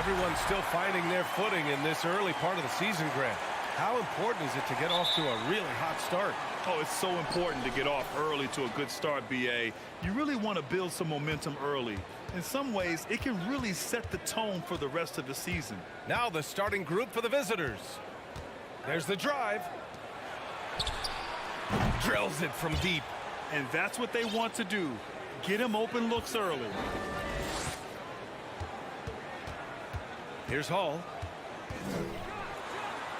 Everyone's still finding their footing in this early part of the season, Grant. How important is it to get off to a really hot start? Oh, it's so important to get off early to a good start, BA. You really want to build some momentum early. In some ways, it can really set the tone for the rest of the season. Now the starting group for the visitors. There's the drive. Drills it from deep. And that's what they want to do. Get him open looks early. Here's Hall.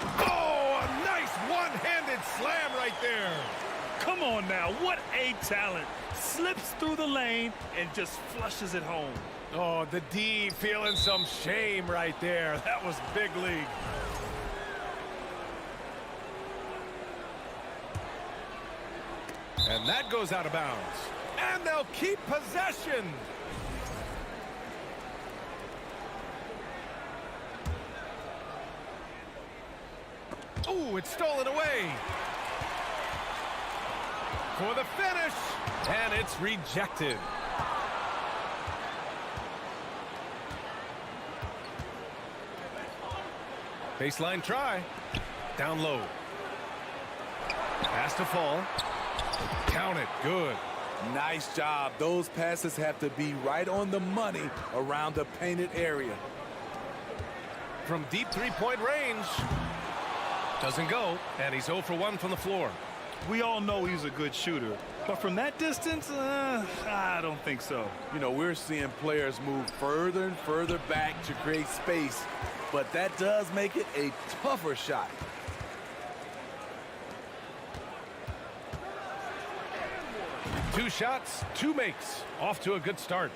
Oh, a nice one-handed slam right there. Come on now, what a talent. Slips through the lane and just flushes it home. Oh, the D feeling some shame right there. That was big league. And that goes out of bounds. And they'll keep possession. Ooh, it's stolen away. For the finish. And it's rejected. Baseline try. Down low. Pass to fall. Count it. Good. Nice job. Those passes have to be right on the money around the painted area. From deep three-point range. Doesn't go, and he's 0 for 1 from the floor. We all know he's a good shooter, but from that distance, I don't think so. You know, we're seeing players move further and further back to create space, but that does make it a tougher shot. Two shots, two makes. Off to a good start.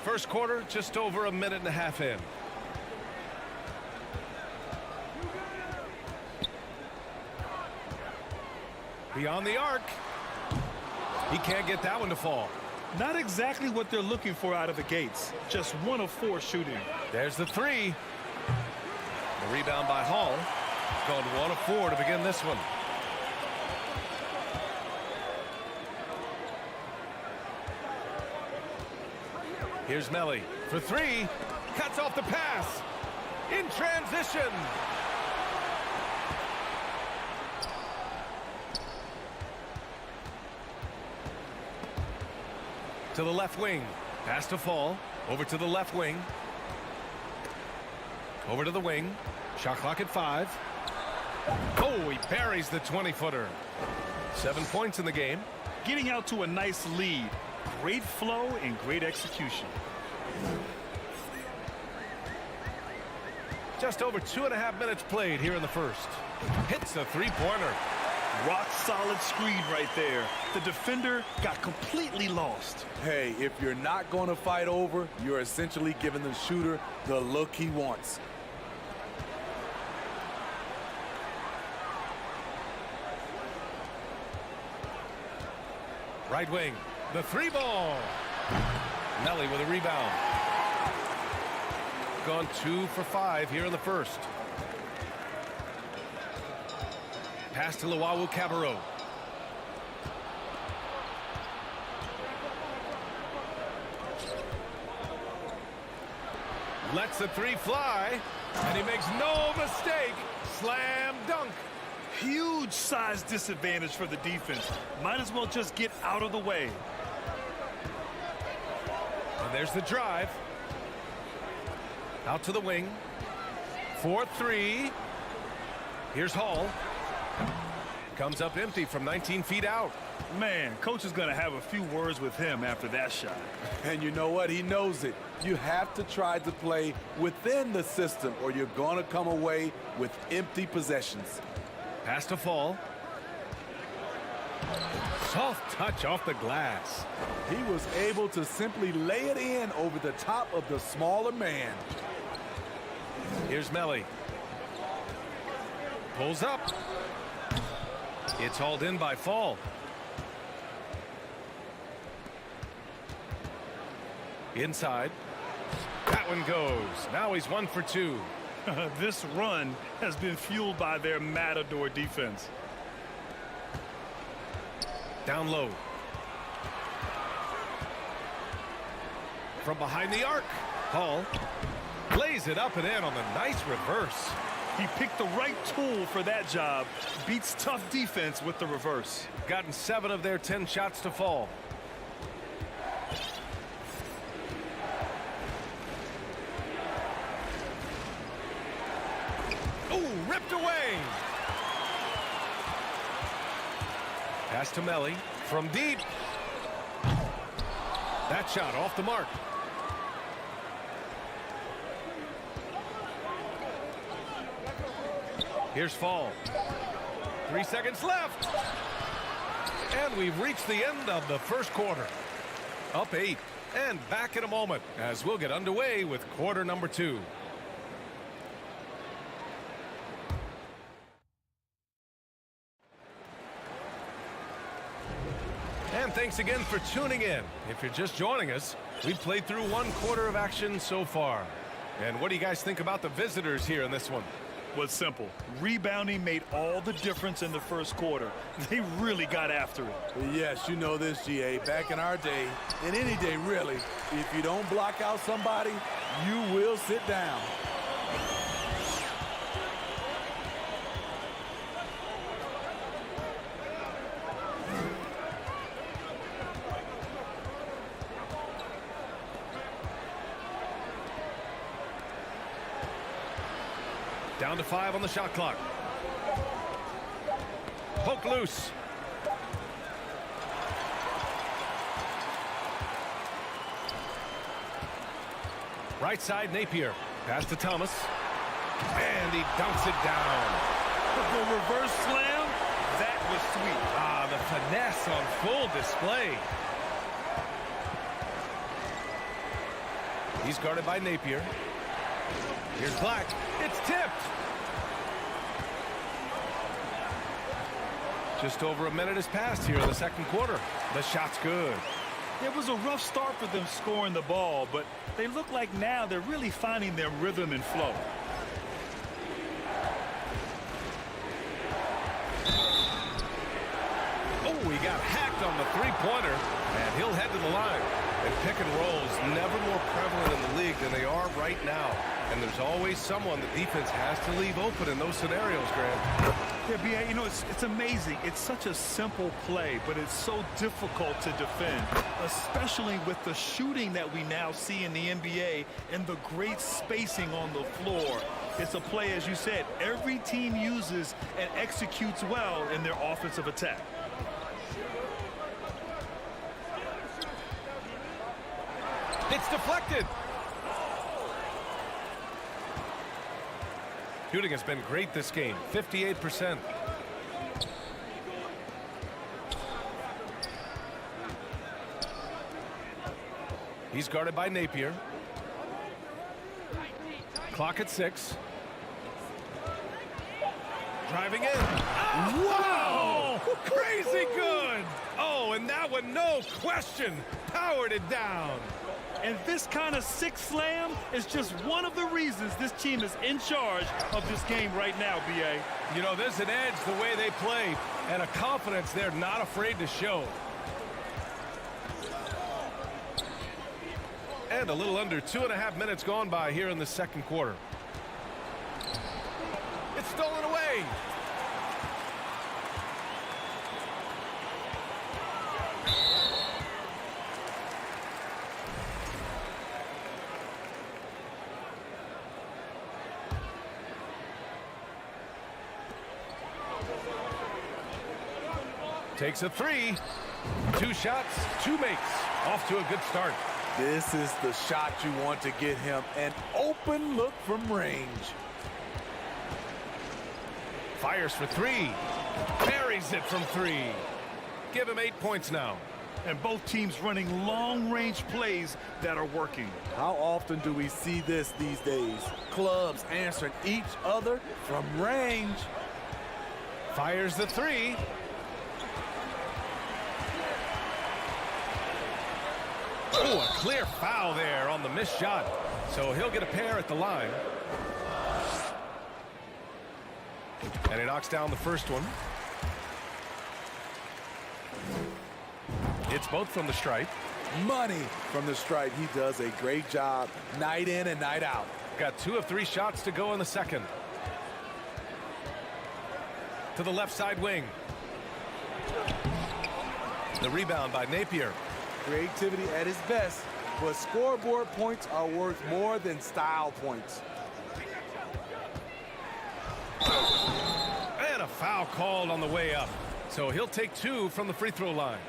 First quarter, just over a minute and a half in. Beyond the arc. He can't get that one to fall. Not exactly what they're looking for out of the gates. Just 1 of 4 shooting. There's the three. The rebound by Hall. Going 1 of 4 to begin this one. Here's Melly for 3. Cuts off the pass. In transition. To the left wing. Pass to fall. Over to the left wing. Over to the wing. Shot clock at 5. Oh, he buries the 20-footer. 7 points in the game. Getting out to a nice lead. Great flow and great execution. Just over 2.5 minutes played here in the first. Hits a three-pointer. Rock solid screen right there. The defender got completely lost. Hey, if you're not going to fight over, you're essentially giving the shooter the look he wants. Right wing. The 3 ball. Melly with a rebound. Gone 2 for 5 here in the first. Pass to Luau Cabarro. Lets the 3 fly, and he makes no mistake. Slam dunk. Huge size disadvantage for the defense. Might as well just get out of the way. And there's the drive. Out to the wing. 4-3. Here's Hall. Comes up empty from 19 feet out. Man, coach is going to have a few words with him after that shot. And you know what? He knows it. You have to try to play within the system or you're going to come away with empty possessions. Pass to fall. Soft touch off the glass. He was able to simply lay it in over the top of the smaller man. Here's Melly. Pulls up. It's hauled in by Fall. Inside. That one goes. Now he's 1 for 2. This run has been fueled by their Matador defense. Down low. From behind the arc. Hall. Lays it up and in on the nice reverse. He picked the right tool for that job. Beats tough defense with the reverse. Gotten 7 of their 10 shots to fall. Oh, ripped away. Pass to Melli from deep. That shot off the mark. Here's Fall. 3 seconds left. And we've reached the end of the first quarter. Up 8 and back in a moment as we'll get underway with quarter number 2. And thanks again for tuning in. If you're just joining us, we've played through 1 quarter of action so far. And what do you guys think about the visitors here in this one? Was simple. Rebounding made all the difference in the first quarter. They really got after it. Yes, you know this, GA. Back in our day, and any day really, if you don't block out somebody, you will sit down. Down to 5 on the shot clock. Poke loose. Right side, Napier. Pass to Thomas. And he dunks it down. The reverse slam, that was sweet. Ah, the finesse on full display. He's guarded by Napier. Here's Black. It's tipped. Just over a minute has passed here in the second quarter. The shot's good. It was a rough start for them scoring the ball, but they look like now they're really finding their rhythm and flow. Oh, he got hacked on the three-pointer, and he'll head to the line. And pick and rolls never more prevalent in the league than they are right now. And there's always someone the defense has to leave open in those scenarios, Grant. Yeah, B.A., you know, it's amazing. It's such a simple play, but it's so difficult to defend, especially with the shooting that we now see in the NBA and the great spacing on the floor. It's a play, as you said, every team uses and executes well in their offensive attack. It's deflected. Shooting has been great this game, 58%. He's guarded by Napier. Clock at 6. Driving in. Oh, wow! Crazy good! Oh, and that one, no question, powered it down. And this kind of six slam is just one of the reasons this team is in charge of this game right now, B.A. You know, there's an edge the way they play and a confidence they're not afraid to show. And a little under 2.5 minutes gone by here in the second quarter. It's stolen away. Takes a 3. 2 shots, 2 makes. Off to a good start. This is the shot you want to get him. An open look from range. Fires for 3. Buries it from 3. Give him 8 points now. And both teams running long-range plays that are working. How often do we see this these days? Clubs answering each other from range. Fires the 3. Oh, a clear foul there on the missed shot. So he'll get a pair at the line. And he knocks down the first one. It's both from the stripe. Money from the stripe. He does a great job night in and night out. Got 2 of 3 shots to go in the second. To the left side wing. The rebound by Napier. Creativity at its best, but scoreboard points are worth more than style points. And a foul called on the way up. So he'll take 2 from the free throw line.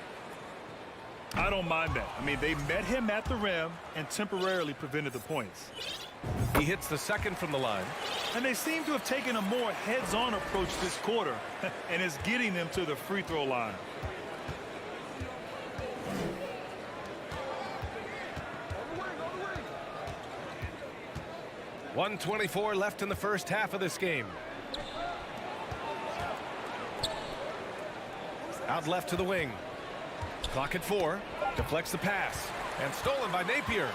I don't mind that. I mean, they met him at the rim and temporarily prevented the points. He hits the second from the line. And they seem to have taken a more heads-on approach this quarter, and it's getting them to the free throw line. 1:24 left in the first half of this game. Out left to the wing. Clock at 4. Deflects the pass. And stolen by Napier.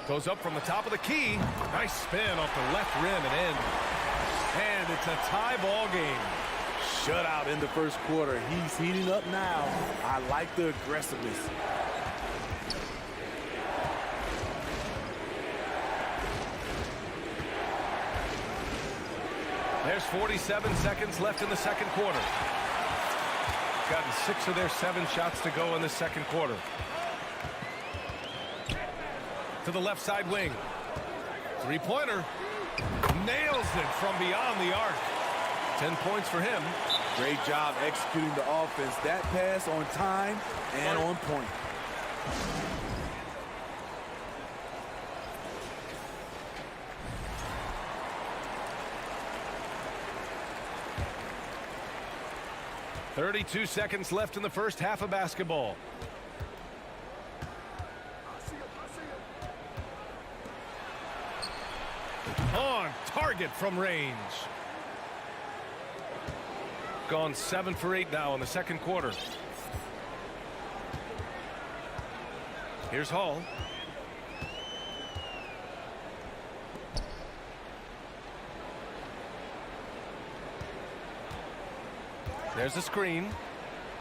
Goes up from the top of the key. Nice spin off the left rim and in. And it's a tie ball game. Shutout in the first quarter. He's heating up now. I like the aggressiveness. There's 47 seconds left in the second quarter. Gotten 6 of their 7 shots to go in the second quarter. To the left side wing. Three-pointer. Nails it from beyond the arc. 10 points for him. Great job executing the offense. That pass on time and on point. .32 seconds left in the first half of basketball. On target from range. Gone 7 for 8 now in the second quarter. Here's Hall. There's the screen.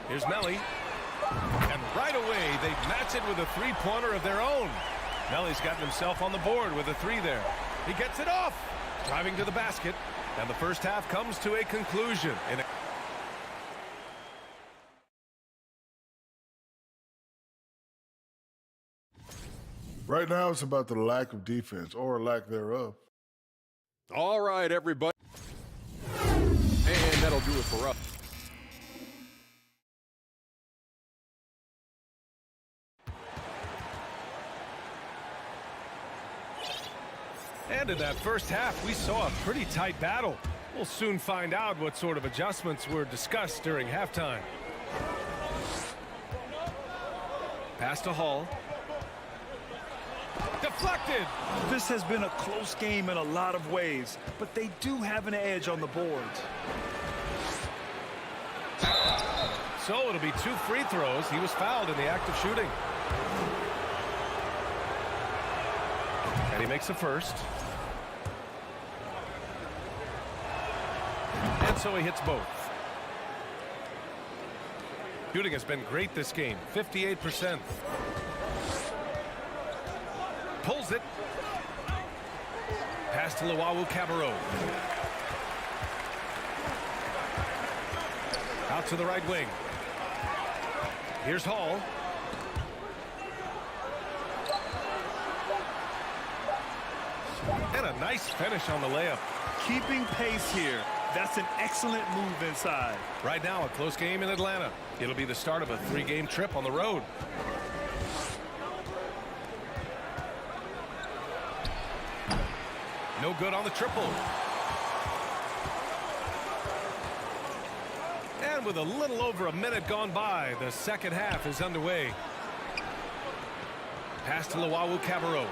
Here's Melly. And right away, they match it with a three-pointer of their own. Melly's gotten himself on the board with a 3 there. He gets it off. Driving to the basket. And the first half comes to a conclusion. Right now, it's about the lack of defense or lack thereof. All right, everybody. And that'll do it for us. And in that first half, we saw a pretty tight battle. We'll soon find out what sort of adjustments were discussed during halftime. Pass to Hall. Deflected. This has been a close game in a lot of ways, but they do have an edge on the boards. So it'll be 2 free throws. He was fouled in the act of shooting. And he makes the first. And so he hits both. Shooting has been great this game, 58%. Pulls it. Pass to Luwawu-Cabarrot. Out to the right wing. Here's Hall. And a nice finish on the layup. Keeping pace here. That's an excellent move inside. Right now, a close game in Atlanta. It'll be the start of a 3-game trip on the road. No good on the triple. And with a little over a minute gone by, the second half is underway. Pass to Luwawu-Cabarrot.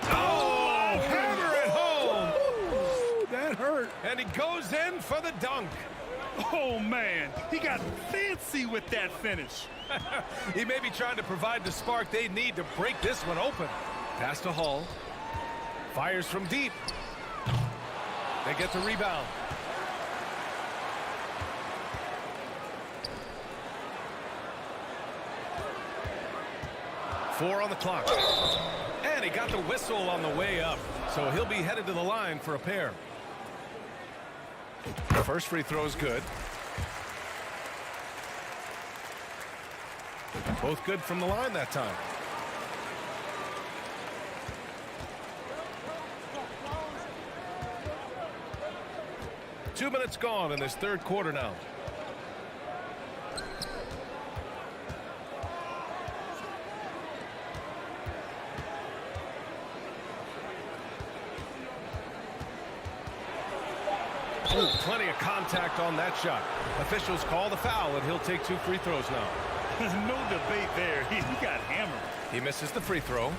Oh, hammer it home. Ooh, that hurt. And he goes in for the dunk. Oh, man. He got fancy with that finish. He may be trying to provide the spark they need to break this one open. Pass to Hall. Fires from deep. They get the rebound. Four on the clock. And he got the whistle on the way up. So he'll be headed to the line for a pair. The first free throw is good. Both good from the line that time. Two minutes gone in this third quarter now. Ooh, plenty of contact on that shot. Officials call the foul, and he'll take 2 free throws now. No debate there. He got hammered. He misses the free throw.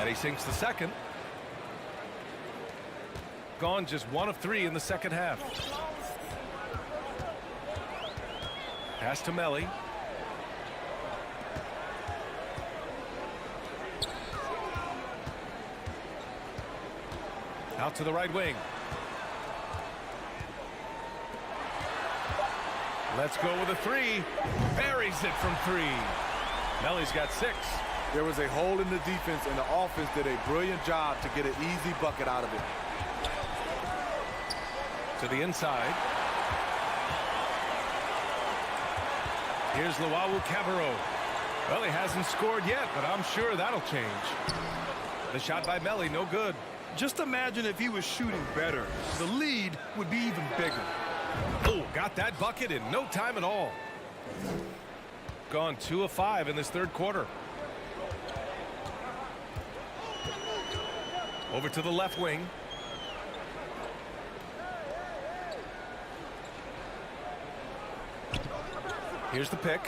And he sinks the second. Gone just 1 of 3 in the second half. Pass to Melly. Out to the right wing. Let's go with a 3. Buries it from 3. Melly's got 6. There was a hole in the defense, and the offense did a brilliant job to get an easy bucket out of it. To the inside. Here's Olympiacos. Well, he hasn't scored yet, but I'm sure that'll change. The shot by Melly, no good. Just imagine if he was shooting better. The lead would be even bigger. Oh, got that bucket in no time at all. Gone 2 of 5 in this third quarter. Over to the left wing. Here's the pick.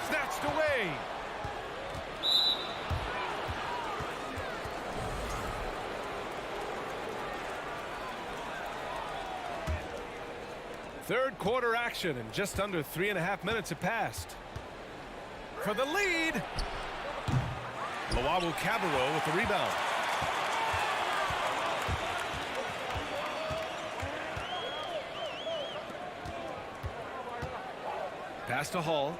Snatched away. Third quarter action, and just under 3.5 minutes have passed. For the lead. Olympiacos with the rebound. Pass to Hall.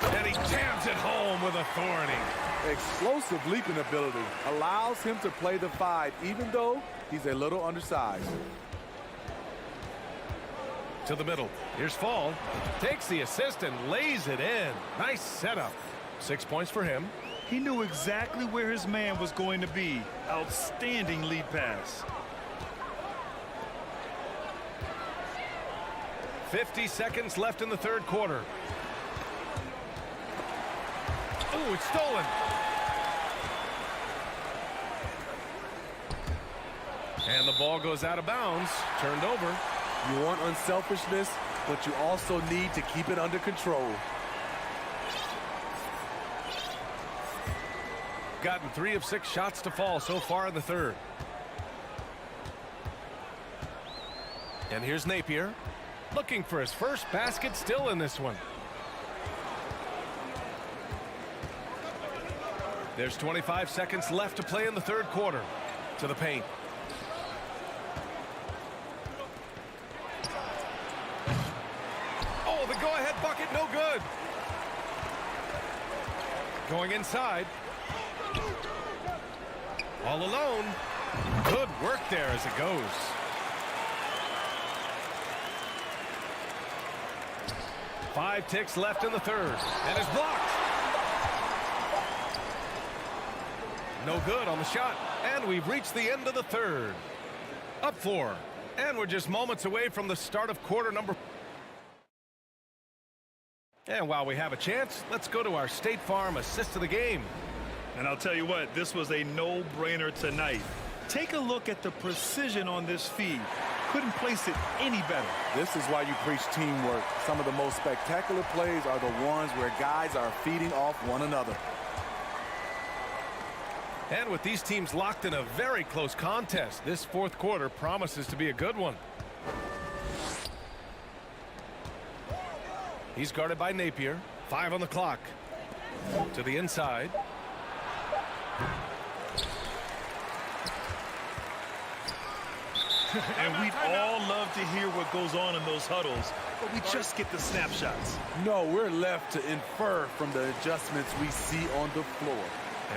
And he jams it home with authority. Explosive leaping ability allows him to play the 5, even though he's a little undersized. To the middle. Here's Fall. Takes the assist and lays it in. Nice setup. 6 points for him. He knew exactly where his man was going to be. Outstanding lead pass. 50 seconds left in the third quarter. Oh, it's stolen. And the ball goes out of bounds. Turned over. You want unselfishness, but you also need to keep it under control. Gotten 3 of 6 shots to fall so far in the third. And here's Napier. Looking for his first basket still in this one. There's 25 seconds left to play in the third quarter. To the paint. Oh, the go-ahead bucket, no good. Going inside. All alone. Good work there as it goes. Five ticks left in the third. And it's blocked. No good on the shot. And we've reached the end of the third. Up 4. And we're just moments away from the start of quarter number. And while we have a chance, let's go to our State Farm assist of the game. And I'll tell you what, this was a no-brainer tonight. Take a look at the precision on this feed. Couldn't place it any better. This is why you preach teamwork. Some of the most spectacular plays are the ones where guys are feeding off one another. And with these teams locked in a very close contest, this fourth quarter promises to be a good one. He's guarded by Napier. 5 on the clock. To the inside. And we'd all love to hear what goes on in those huddles, but we just get the snapshots. No, we're left to infer from the adjustments we see on the floor.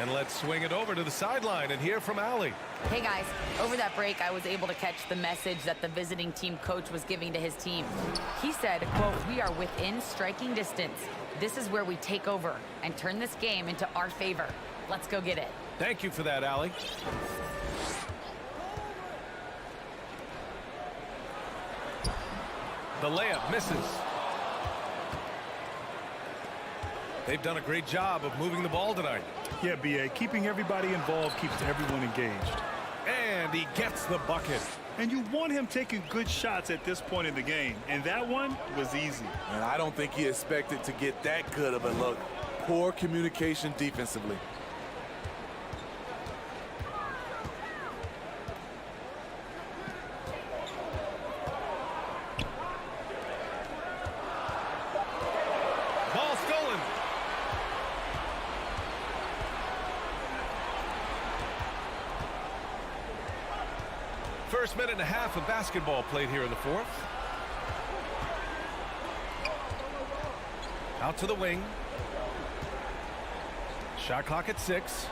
And let's swing it over to the sideline and hear from Allie. Hey guys, over that break I was able to catch the message that the visiting team coach was giving to his team. He said, quote, "We are within striking distance. This is where we take over and turn this game into our favor. Let's go get it." Thank you for that, Allie. The layup misses. They've done a great job of moving the ball tonight. Yeah, B.A., keeping everybody involved keeps everyone engaged. And he gets the bucket. And you want him taking good shots at this point in the game, and that one was easy. And I don't think he expected to get that good of a look. Poor communication defensively. Ball stolen. First minute and a half of basketball played here in the fourth. Out to the wing. Shot clock at 6.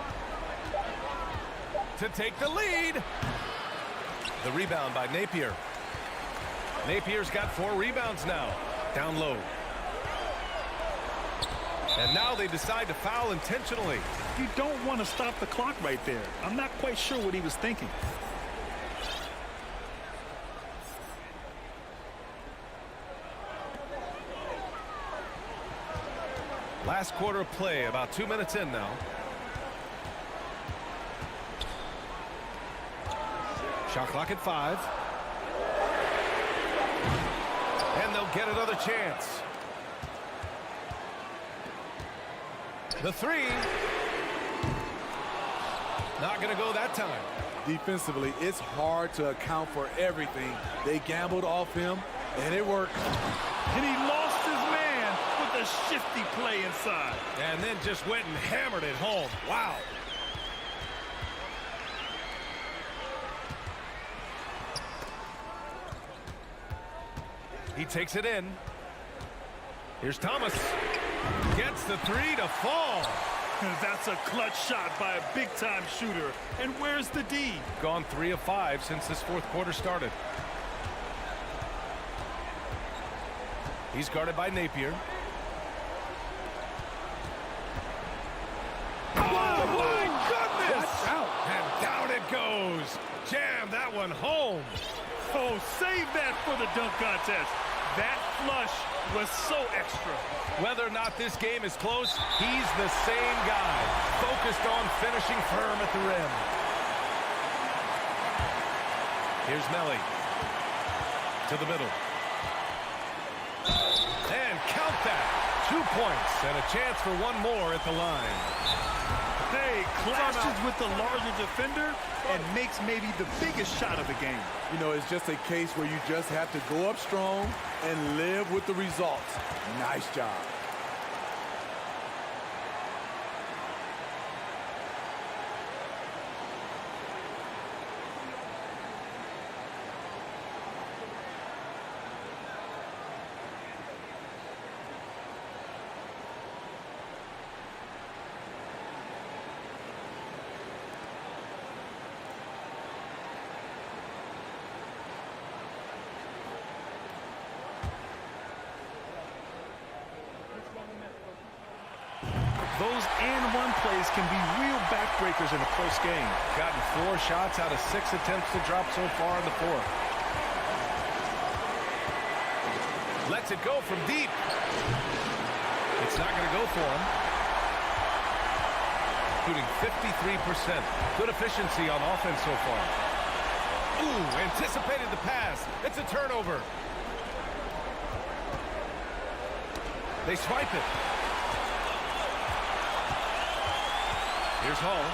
To take the lead. The rebound by Napier. Napier's got 4 rebounds now. Down low. And now they decide to foul intentionally. You don't want to stop the clock right there. I'm not quite sure what he was thinking. Last quarter of play, about 2 minutes in now. Shot clock at 5. And they'll get another chance. The 3. Not going to go that time. Defensively, it's hard to account for everything. They gambled off him, and it worked. And he lost his man with a shifty play inside. And then just went and hammered it home. Wow. He takes it in. Here's Thomas. Gets the 3 to fall. That's a clutch shot by a big-time shooter. And where's the D? Gone 3 of 5 since this fourth quarter started. He's guarded by Napier. Oh, my goodness! And down it goes. Jam that one home. Oh, save that for the dunk contest. That flush was so extra. Whether or not this game is close, he's the same guy, focused on finishing firm at the rim. Here's Melly. To the middle. And count that. 2 points and a chance for one more at the line. Hey, clashes with the larger defender and makes maybe the biggest shot of the game. You know, it's just a case where you just have to go up strong and live with the results. Nice job. Those and-one plays can be real backbreakers in a close game. Gotten 4 shots out of 6 attempts to drop so far in the fourth. Lets it go from deep. It's not going to go for him. Shooting 53%. Good efficiency on offense so far. Ooh, anticipated the pass. It's a turnover. They swipe it. Here's Hall.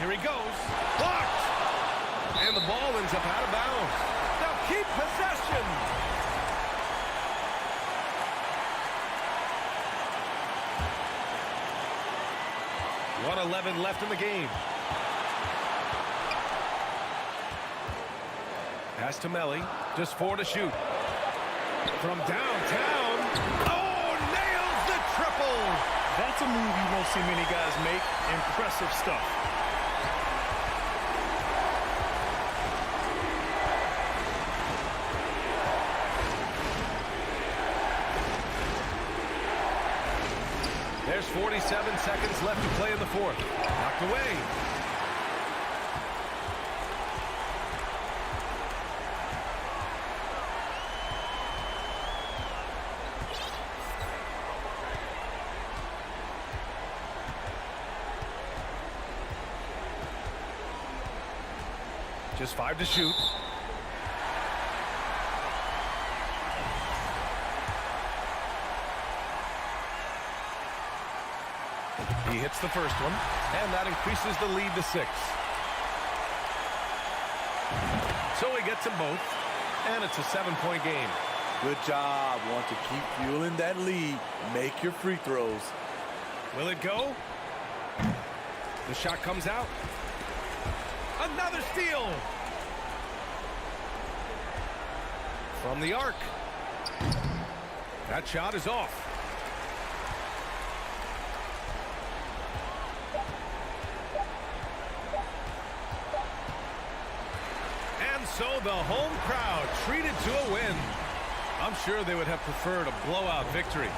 Here he goes. Blocked! And the ball ends up out of bounds. They'll keep possession. possession. 1:11 left in the game. Pass to Melly. Just 4 to shoot. From downtown. Oh, nails the triple. That's a move you won't see many guys make. Impressive stuff. There's 47 seconds left to play in the fourth. Knocked away. Just 5 to shoot. He hits the first one, and that increases the lead to 6. So he gets them both, and it's a 7-point game. Good job. Want to keep fueling that lead. Make your free throws. Will it go? The shot comes out. Another steal. From the arc. That shot is off. And so the home crowd treated to a win. I'm sure they would have preferred a blowout victory.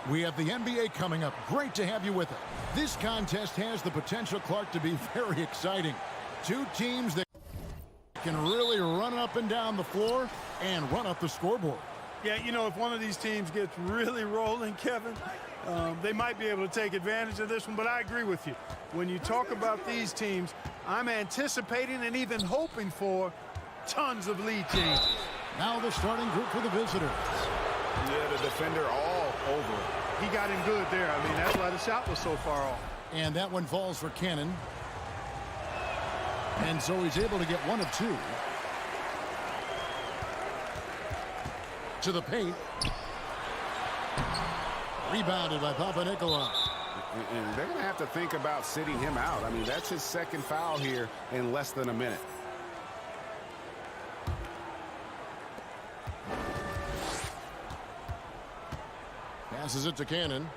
We have the NBA coming up. Great to have you with us. This contest has the potential, Clark, to be very exciting. Two teams that can really run up and down the floor and run up the scoreboard. Yeah, you know, if one of these teams gets really rolling, Kevin, they might be able to take advantage of this one, but I agree with you. When you talk about these teams, I'm anticipating and even hoping for tons of lead changes. Now the starting group for the visitors. Yeah, the defender all over it. He got him good there. I mean, that's why the shot was so far off. And that one falls for Cannon. And so he's able to get one of two. To the paint. Rebounded by Papanikolaou. And they're going to have to think about sitting him out. I mean, that's his second foul here in less than a minute. Passes it to Cannon.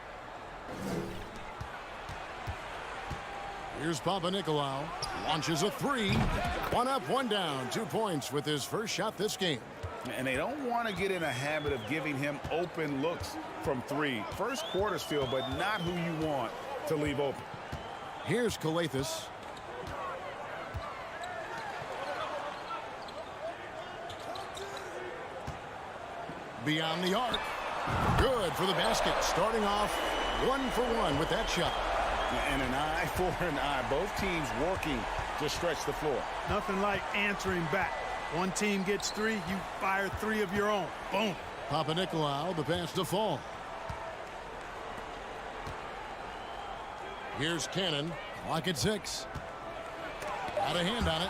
Here's Papanikolaou. Launches a three. One up, one down. 2 points with his first shot this game. And they don't want to get in a habit of giving him open looks from three. First quarter still, but not who you want to leave open. Here's Skijesss. Beyond the arc. Good for the basket. Starting off 1 for 1 with that shot. And an eye for an eye. Both teams working to stretch the floor. Nothing like answering back. One team gets three, you fire three of your own. Boom. Papanikolaou, the pass to Fall. Here's Cannon. Clock at 6. Got a hand on it.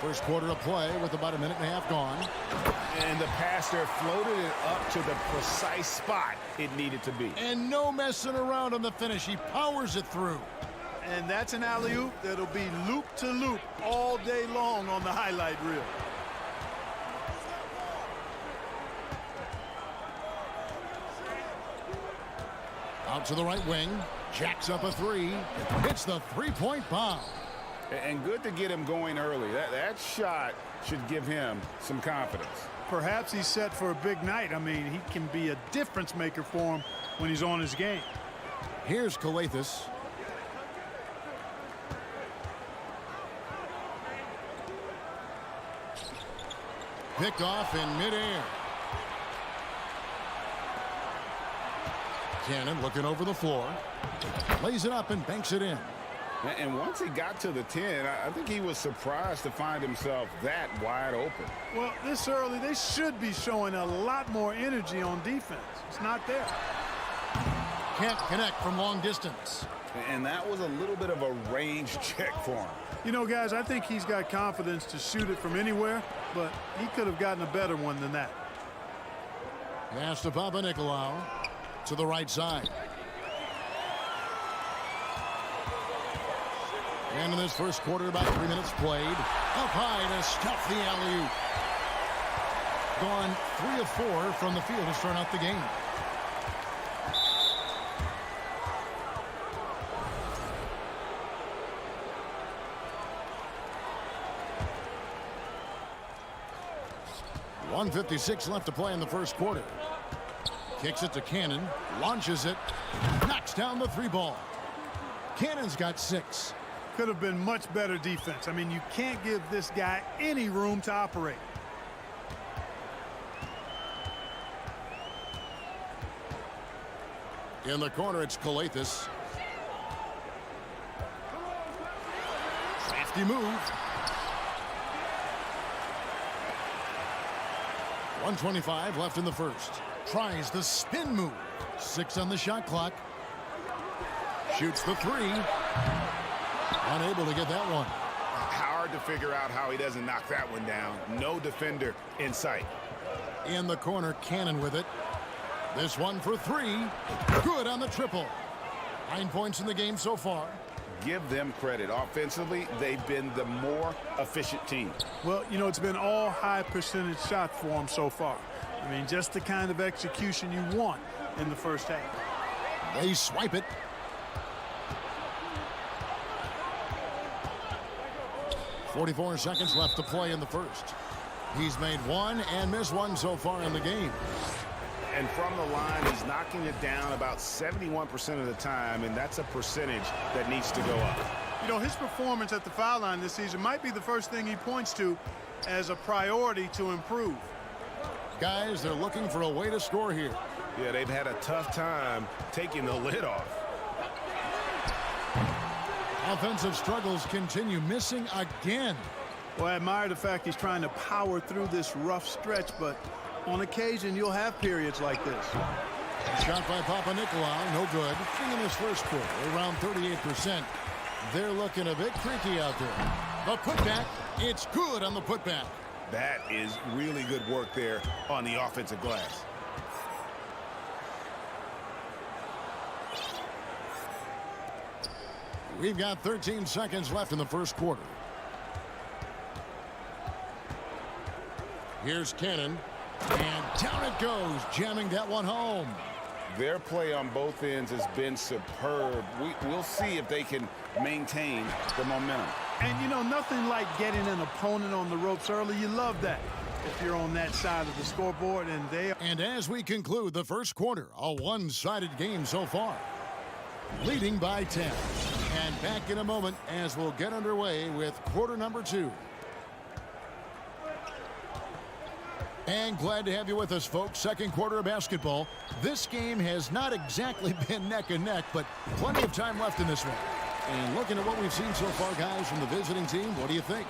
First quarter of play with about a minute and a half gone. And the passer floated it up to the precise spot it needed to be. And no messing around on the finish. He powers it through. And that's an alley-oop that'll be loop-to-loop all day long on the highlight reel. Out to the right wing. Jacks up a three. Hits the three-point bomb. And good to get him going early. That shot should give him some confidence. Perhaps he's set for a big night. I mean, he can be a difference maker for him when he's on his game. Here's Skijesss. Picked off in midair. Cannon looking over the floor. Lays it up and banks it in. And once he got to the 10, I think he was surprised to find himself that wide open. Well, this early, they should be showing a lot more energy on defense. It's not there. Can't connect from long distance. And that was a little bit of a range check for him. You know, guys, I think he's got confidence to shoot it from anywhere, but he could have gotten a better one than that. Pass to Papanikolaou to the right side. And in this first quarter, about 3 minutes played. Up high to stuff the alley-oop. Gone 3 of 4 from the field to start out the game. .156 left to play in the first quarter. Kicks it to Cannon. Launches it. Knocks down the three ball. Cannon's got 6. Could have been much better defense. I mean, you can't give this guy any room to operate. In the corner, it's Skijesss. Crafty move. 1:25 left in the first. Tries the spin move. 6 on the shot clock. Shoots the 3. Unable to get that one. Hard to figure out how he doesn't knock that one down. No defender in sight. In the corner, Cannon with it. This one for 3. Good on the triple. 9 points in the game so far. Give them credit. Offensively, they've been the more efficient team. Well, you know, it's been all high percentage shots for them so far. I mean, just the kind of execution you want in the first half. They swipe it. .44 seconds left to play in the first. He's made one and missed one so far in the game. And from the line, he's knocking it down about 71% of the time, and that's a percentage that needs to go up. You know, his performance at the foul line this season might be the first thing he points to as a priority to improve. Guys, they're looking for a way to score here. Yeah, they've had a tough time taking the lid off. Offensive struggles continue, missing again. Well, I admire the fact he's trying to power through this rough stretch, but on occasion you'll have periods like this. Shot by Papanikolaou, no good. In this first quarter, around 38%. They're looking a bit creaky out there. The putback, it's good on the putback. That is really good work there on the offensive glass. We've got 13 seconds left in the first quarter. Here's Cannon. And down it goes, jamming that one home. Their play on both ends has been superb. We'll see if they can maintain the momentum. And, you know, nothing like getting an opponent on the ropes early. You love that if you're on that side of the scoreboard, and they are. And as we conclude the first quarter, a one-sided game so far. Leading by 10. And back in a moment as we'll get underway with quarter number 2. And glad to have you with us, folks. Second quarter of basketball. This game has not exactly been neck and neck, but plenty of time left in this one. And looking at what we've seen so far, guys, from the visiting team, what do you think?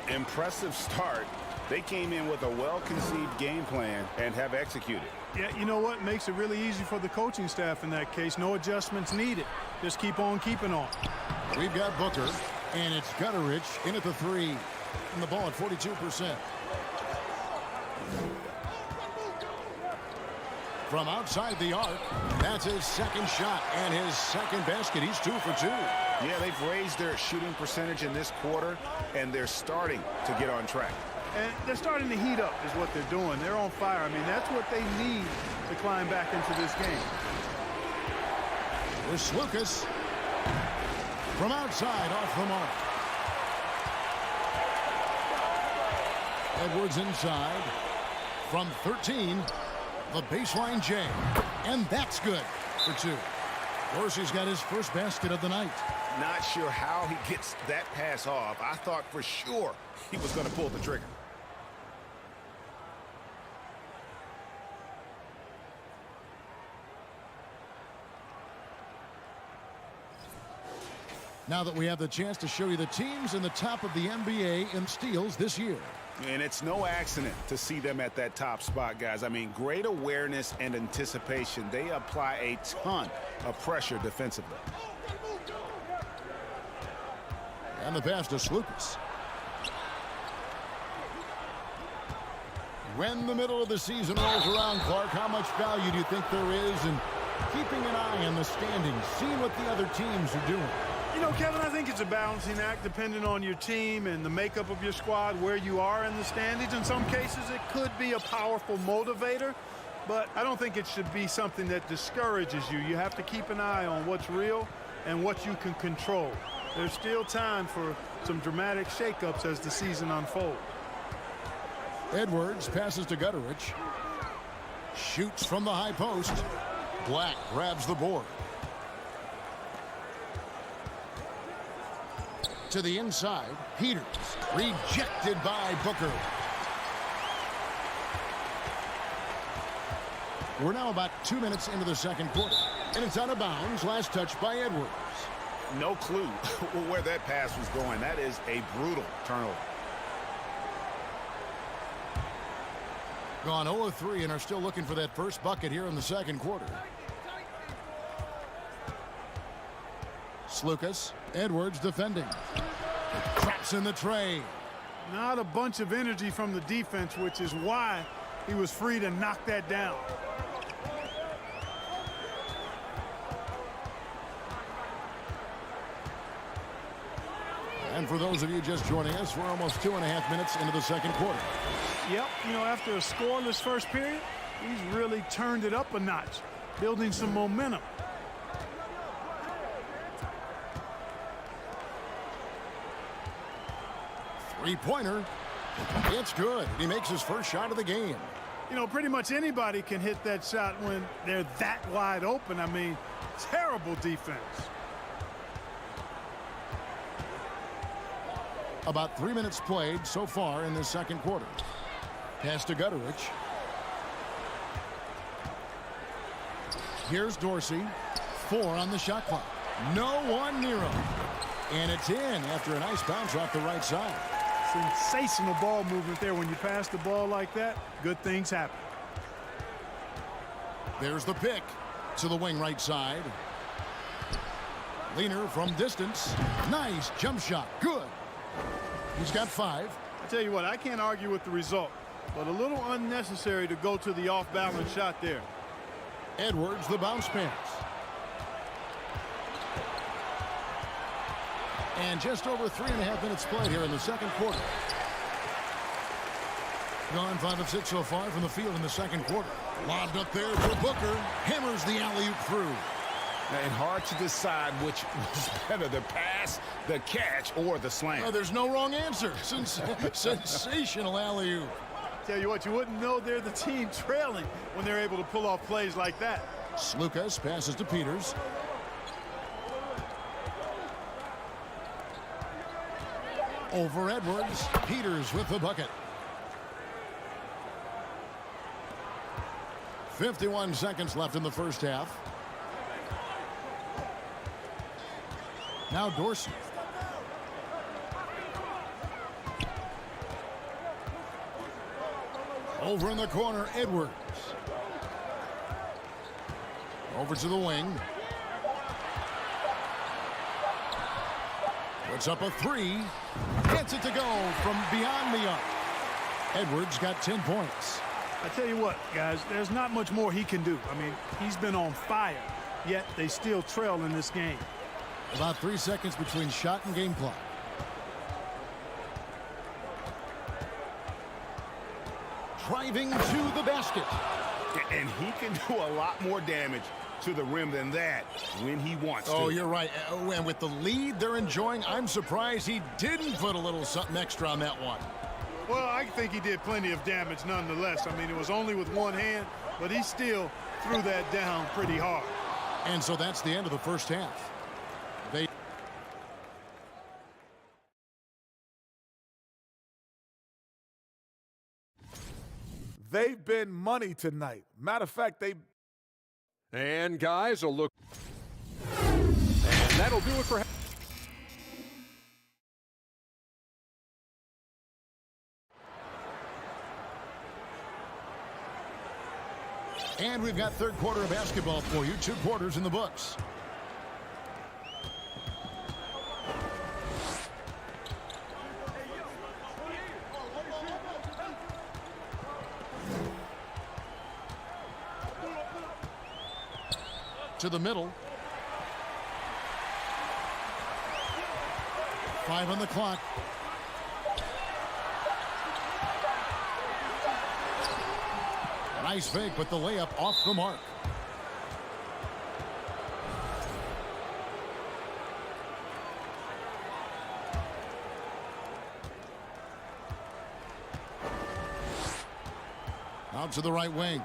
Impressive start. They came in with a well-conceived game plan and have executed. Yeah, you know what? Makes it really easy for the coaching staff in that case. No adjustments needed. Just keep on keeping on. We've got Booker, and it's Gutterich in at the 3. And the ball at 42%. From outside the arc, that's his second shot and his second basket. He's 2 for 2. Yeah, they've raised their shooting percentage in this quarter, and they're starting to get on track. And they're starting to heat up is what they're doing. They're on fire. I mean, that's what they need to climb back into this game. Here's Lucas. From outside, off the mark. Edwards inside. From 13, the baseline J. And that's good for 2. Dorsey's got his first basket of the night. Not sure how he gets that pass off. I thought for sure he was going to pull the trigger. Now that we have the chance to show you the teams in the top of the NBA in steals this year. And it's no accident to see them at that top spot, guys. I mean, great awareness and anticipation. They apply a ton of pressure defensively. And the pass to Lucas. When the middle of the season rolls around, Clark, how much value do you think there is in keeping an eye on the standings, seeing what the other teams are doing? You know, Kevin, I think it's a balancing act depending on your team and the makeup of your squad, where you are in the standings. In some cases, it could be a powerful motivator, but I don't think it should be something that discourages you. You have to keep an eye on what's real and what you can control. There's still time for some dramatic shakeups as the season unfolds. Edwards passes to Gutterich. Shoots from the high post. Black grabs the board. To the inside, Peters, rejected by Booker. We're now about 2 minutes into the second quarter, and it's out of bounds. Last touch by Edwards. No clue where that pass was going. That is a brutal turnover. Gone 0 of 3 and are still looking for that first bucket here in the second quarter. Lucas, Edwards defending. Traps in the tray. Not a bunch of energy from the defense, which is why he was free to knock that down. And for those of you just joining us, we're almost 2.5 minutes into the second quarter. Yep, you know, after a scoreless first period, he's really turned it up a notch, building some momentum. Three-pointer. It's good. He makes his first shot of the game. You know, pretty much anybody can hit that shot when they're that wide open. I mean, terrible defense. About 3 minutes played so far in this second quarter. Pass to Gutterich. Here's Dorsey. 4 on the shot clock. No one near him. And it's in after a nice bounce off the right side. Sensational ball movement there. When you pass the ball like that, good things happen. There's the pick to the wing right side. Leaner from distance. Nice jump shot. Good. He's got 5. I tell you what, I can't argue with the result, but a little unnecessary to go to the off-balance shot there. Edwards, the bounce pass. And just over 3.5 minutes played here in the second quarter. Gone 5 of 6 so far from the field in the second quarter. Lobbed up there for Booker. Hammers the alley-oop through. And hard to decide which was better, the pass, the catch, or the slam. Oh, there's no wrong answer. Sensational alley-oop. Tell you what, you wouldn't know they're the team trailing when they're able to pull off plays like that. Skijesss passes to Peters. Over Edwards. Peters with the bucket. 51 seconds left in the first half. Now Dorsey. Over in the corner, Edwards. Over to the wing. Puts up a 3. Gets it to go from beyond the arc. Edwards got 10 points. I tell you what, guys, there's not much more he can do. I mean, he's been on fire, yet they still trail in this game. About 3 seconds between shot and game clock. Driving to the basket. And he can do a lot more damage to the rim than that when he wants to. Oh, you're right. And with the lead they're enjoying, I'm surprised he didn't put a little something extra on that one. Well, I think he did plenty of damage nonetheless. I mean, it was only with one hand, but he still threw that down pretty hard. And so that's the end of the first half. They've been money tonight. Matter of fact, And guys, a look. And that'll do it for. And we've got third quarter of basketball for you. 2 quarters in the books. To the middle. 5 on the clock. Nice fake, but the layup off the mark. Out to the right wing.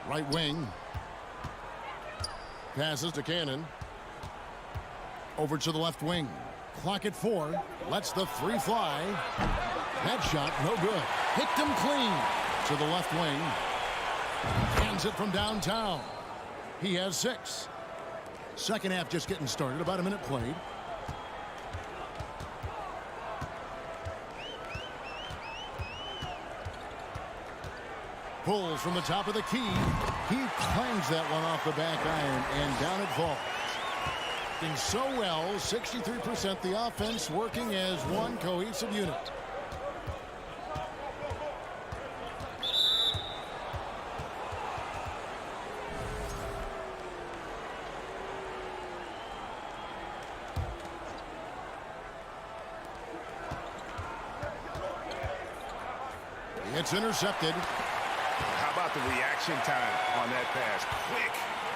Right wing. Passes to Cannon. Over to the left wing. Clock at 4. Lets the 3 fly. That shot no good. Picked him clean. To the left wing. Hands it from downtown. He has 6. Second half just getting started. About a minute played. Pulls from the top of the key. He clangs that one off the back iron, and down it falls. Doing so well, 63% the offense working as one cohesive unit. It's intercepted. How about the reaction time on that pass? Quick.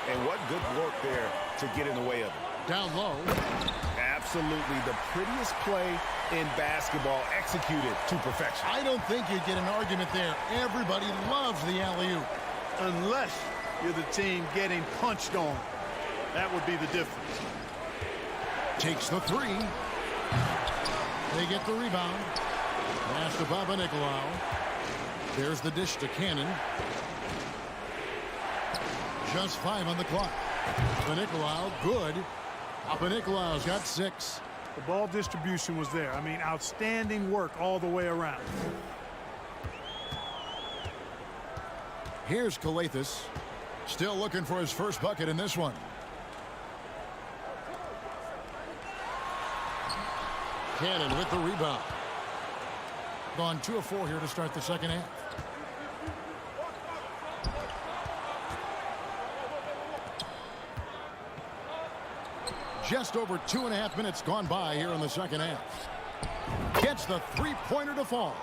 And what good work there to get in the way of it. Down low. Absolutely the prettiest play in basketball, executed to perfection. I don't think you'd get an argument there. Everybody loves the alley-oop. Unless you're the team getting punched on. That would be the difference. Takes the three. They get the rebound. Pass to Papanikolaou. There's the dish to Cannon. Just 5 on the clock. Papanikolaou, good. Papanikolaou's got 6. The ball distribution was there. I mean, outstanding work all the way around. Here's Skijesss. Still looking for his first bucket in this one. Cannon with the rebound. Gone 2 of 4 here to start the second half. Just over 2.5 minutes gone by here in the second half. Gets the three-pointer to fall.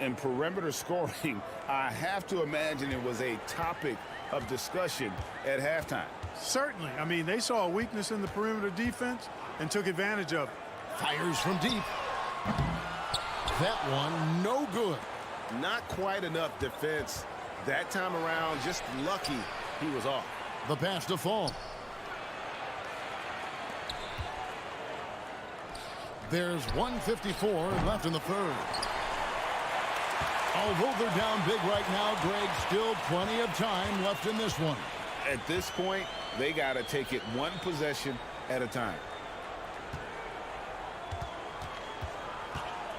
In perimeter scoring, I have to imagine it was a topic of discussion at halftime. Certainly. I mean, they saw a weakness in the perimeter defense and took advantage of it. Fires from deep. That one, no good. Not quite enough defense that time around. Just lucky he was off. The pass to fall. There's 1:54 left in the third. Although they're down big right now, Greg, still plenty of time left in this one. At this point, they got to take it one possession at a time.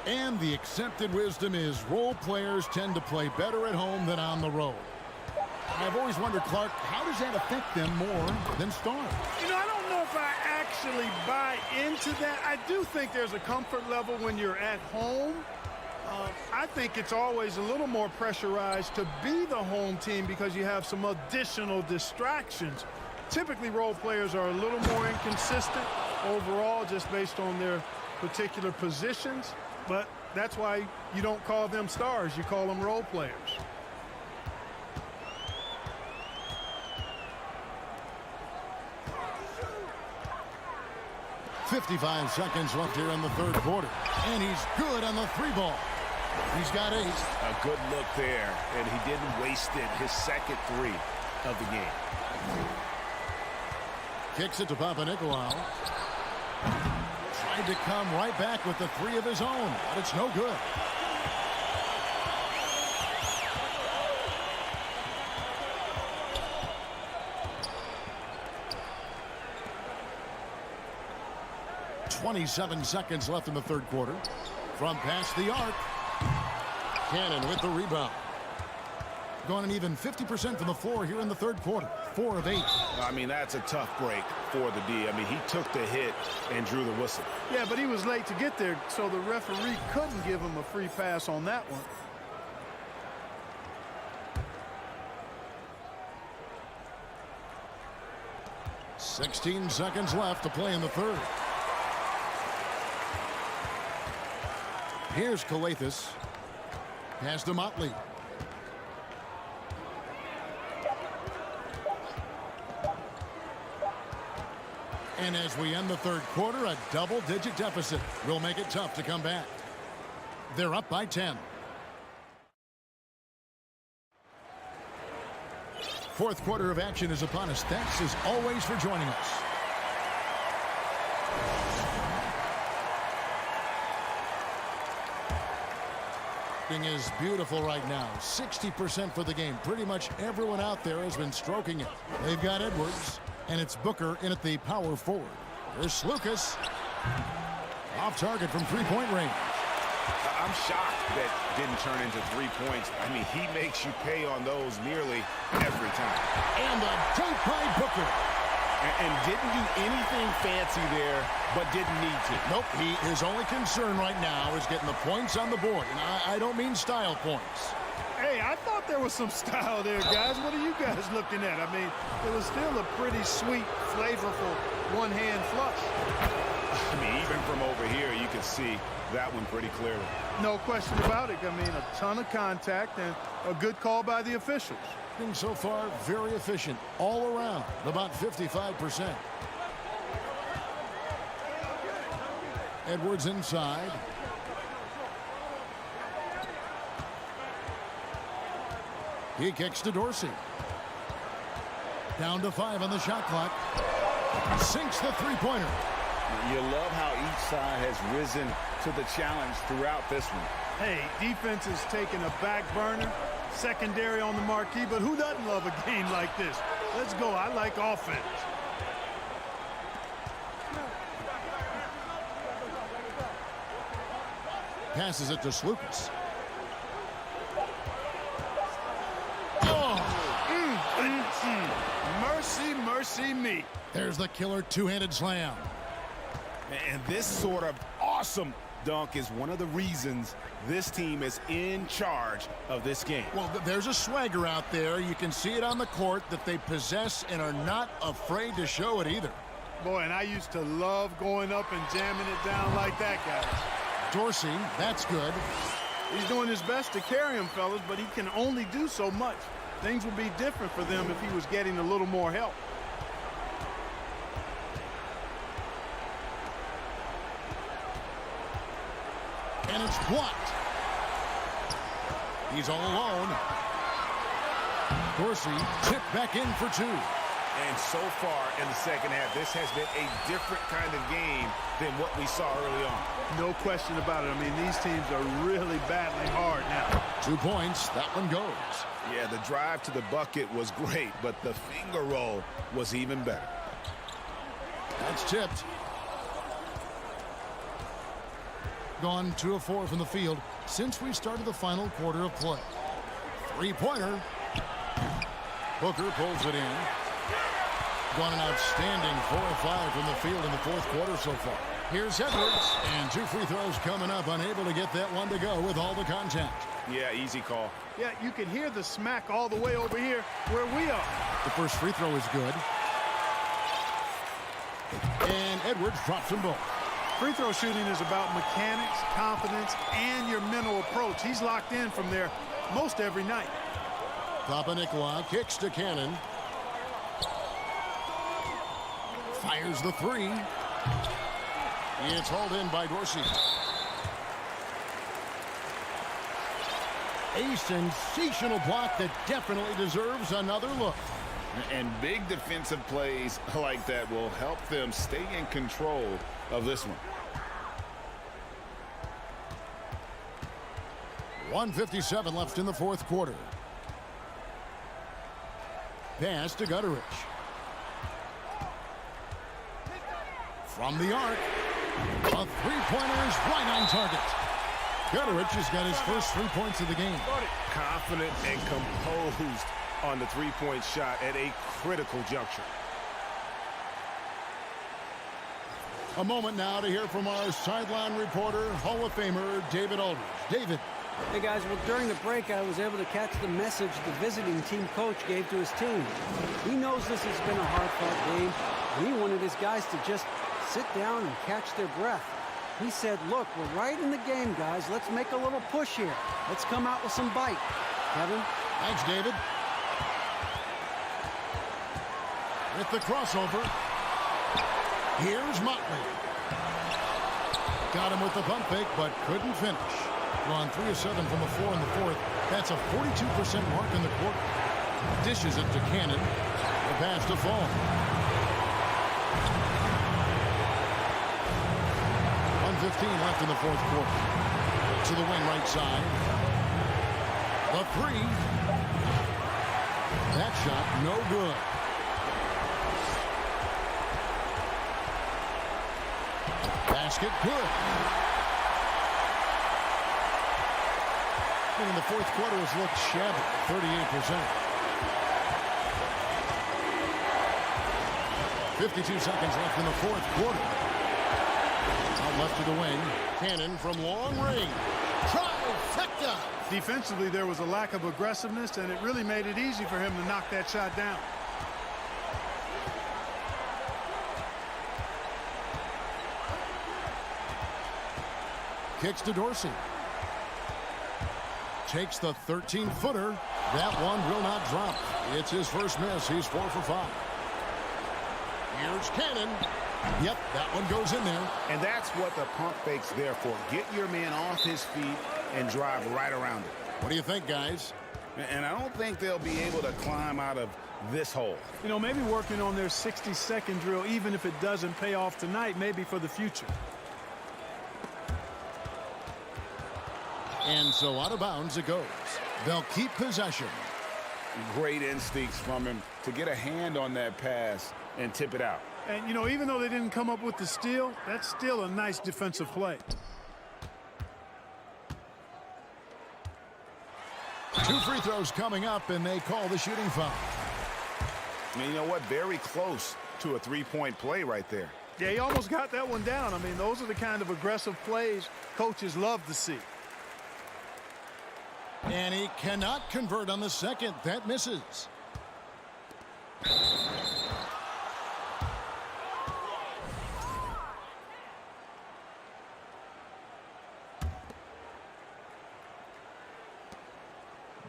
And the accepted wisdom is role players tend to play better at home than on the road. I've always wondered, Clark, how does that affect them more than stars? You know, I don't know if I actually buy into that. I do think there's a comfort level when you're at home. I think it's always a little more pressurized to be the home team because you have some additional distractions. Typically, role players are a little more inconsistent overall just based on their particular positions. But that's why you don't call them stars. You call them role players. .55 seconds left here in the third quarter. And he's good on the 3-ball. He's got 8. A good look there, and he didn't waste it. His second 3 of the game. Kicks it to Papanikolaou. Tried to come right back with the 3 of his own, but it's no good. .27 seconds left in the third quarter. From past the arc. Cannon with the rebound. Gone an even 50% from the floor here in the third quarter. 4 of 8. I mean, that's a tough break for the D. I mean, he took the hit and drew the whistle. Yeah, but he was late to get there, so the referee couldn't give him a free pass on that one. .16 seconds left to play in the third. Here's Skijesss. Pass to Motley. And as we end the third quarter, a double-digit deficit will make it tough to come back. They're up by 10. Fourth quarter of action is upon us. Thanks as always for joining us. Is beautiful right now. 60% for the game. Pretty much everyone out there has been stroking it. They've got Edwards, and it's Booker in at the power forward. Here's Skijesss. Off target from three-point range. I'm shocked that didn't turn into 3 points. I mean, he makes you pay on those nearly every time. And a dunk by Booker. And didn't do anything fancy there, but didn't need to. Nope, his only concern right now is getting the points on the board. And I don't mean style points. Hey, I thought there was some style there, guys. What are you guys looking at? I mean, it was still a pretty sweet, flavorful one-hand flush. I mean, he Stepping from over here, you can see that one pretty clearly. No question about it. I mean, a ton of contact and a good call by the officials. And so far, very efficient all around, about 55%. Edwards inside. He kicks to Dorsey. Down to 5 on the shot clock. Sinks the three-pointer. You love how each side has risen to the challenge throughout this one. Hey, defense is taking a back burner, secondary on the marquee, but who doesn't love a game like this? Let's go. I like offense. Passes it to Slukas. Mercy, mercy me. There's the killer two-handed slam. And this sort of awesome dunk is one of the reasons this team is in charge of this game. Well, there's a swagger out there. You can see it on the court that they possess and are not afraid to show it either. Boy, and I used to love going up and jamming it down like that, guys. Dorsey, that's good. He's doing his best to carry him, fellas, but he can only do so much. Things would be different for them if he was getting a little more help. And it's blocked. He's all alone. Dorsey tipped back in for 2. And so far in the second half, this has been a different kind of game than what we saw early on. No question about it. I mean, these teams are really battling hard now. 2 points. That one goes. Yeah, the drive to the bucket was great, but the finger roll was even better. That's tipped. Gone 2 of 4 from the field since we started the final quarter of play. 3-pointer. Booker pulls it in. Gone an outstanding 4 of 5 from the field in the fourth quarter so far. Here's Edwards, and 2 free throws coming up, unable to get that one to go with all the contact. Yeah, easy call. Yeah, you can hear the smack all the way over here where we are. The first free throw is good. And Edwards drops them both. Free throw shooting is about mechanics, confidence, and your mental approach. He's locked in from there most every night. Papanikolaou kicks to Cannon. Fires the 3. It's hauled in by Dorsey. A sensational block that definitely deserves another look. And big defensive plays like that will help them stay in control of this one. 1:57 left in the fourth quarter. Pass to Gutteridge. From the arc. A three-pointer is right on target. Gutteridge has got his first 3 points of the game. Confident and composed on the three-point shot at a critical juncture. A moment now to hear from our sideline reporter, Hall of Famer David Aldridge. David. Hey guys, well during the break I was able to catch the message the visiting team coach gave to his team. He knows this has been a hard-fought game, and he wanted his guys to just sit down and catch their breath. He said, look, we're right in the game, guys. Let's make a little push here. Let's come out with some bite. Kevin? Thanks, David. With the crossover. Here's Motley. Got him with the pump fake, but couldn't finish. Gone 3 of 7 from the floor in the fourth. That's a 42% mark in the quarter. Dishes it to Cannon. The pass to Fall. 1:15 left in the fourth quarter. To the wing right side. The 3. That shot no good. Basket good. And in the fourth quarter has looked shabby, 38%. 52 seconds left in the fourth quarter. Out left to the wing. Cannon from long range. Trifecta. Defensively, there was a lack of aggressiveness, and it really made it easy for him to knock that shot down. Kicks to Dorsey. Takes the 13-footer. That one will not drop. It's his first miss. He's 4 for 5. Here's Cannon. Yep, that one goes in there. And that's what the pump fake's there for. Get your man off his feet and drive right around it. What do you think, guys? And I don't think they'll be able to climb out of this hole. You know, maybe working on their 60-second drill, even if it doesn't pay off tonight, maybe for the future. And so out of bounds it goes. They'll keep possession. Great instincts from him to get a hand on that pass and tip it out. And, you know, even though they didn't come up with the steal, that's still a nice defensive play. 2 free throws coming up, and they call the shooting foul. I mean, you know what? Very close to a three-point play right there. Yeah, he almost got that one down. I mean, those are the kind of aggressive plays coaches love to see. And he cannot convert on the second. That misses.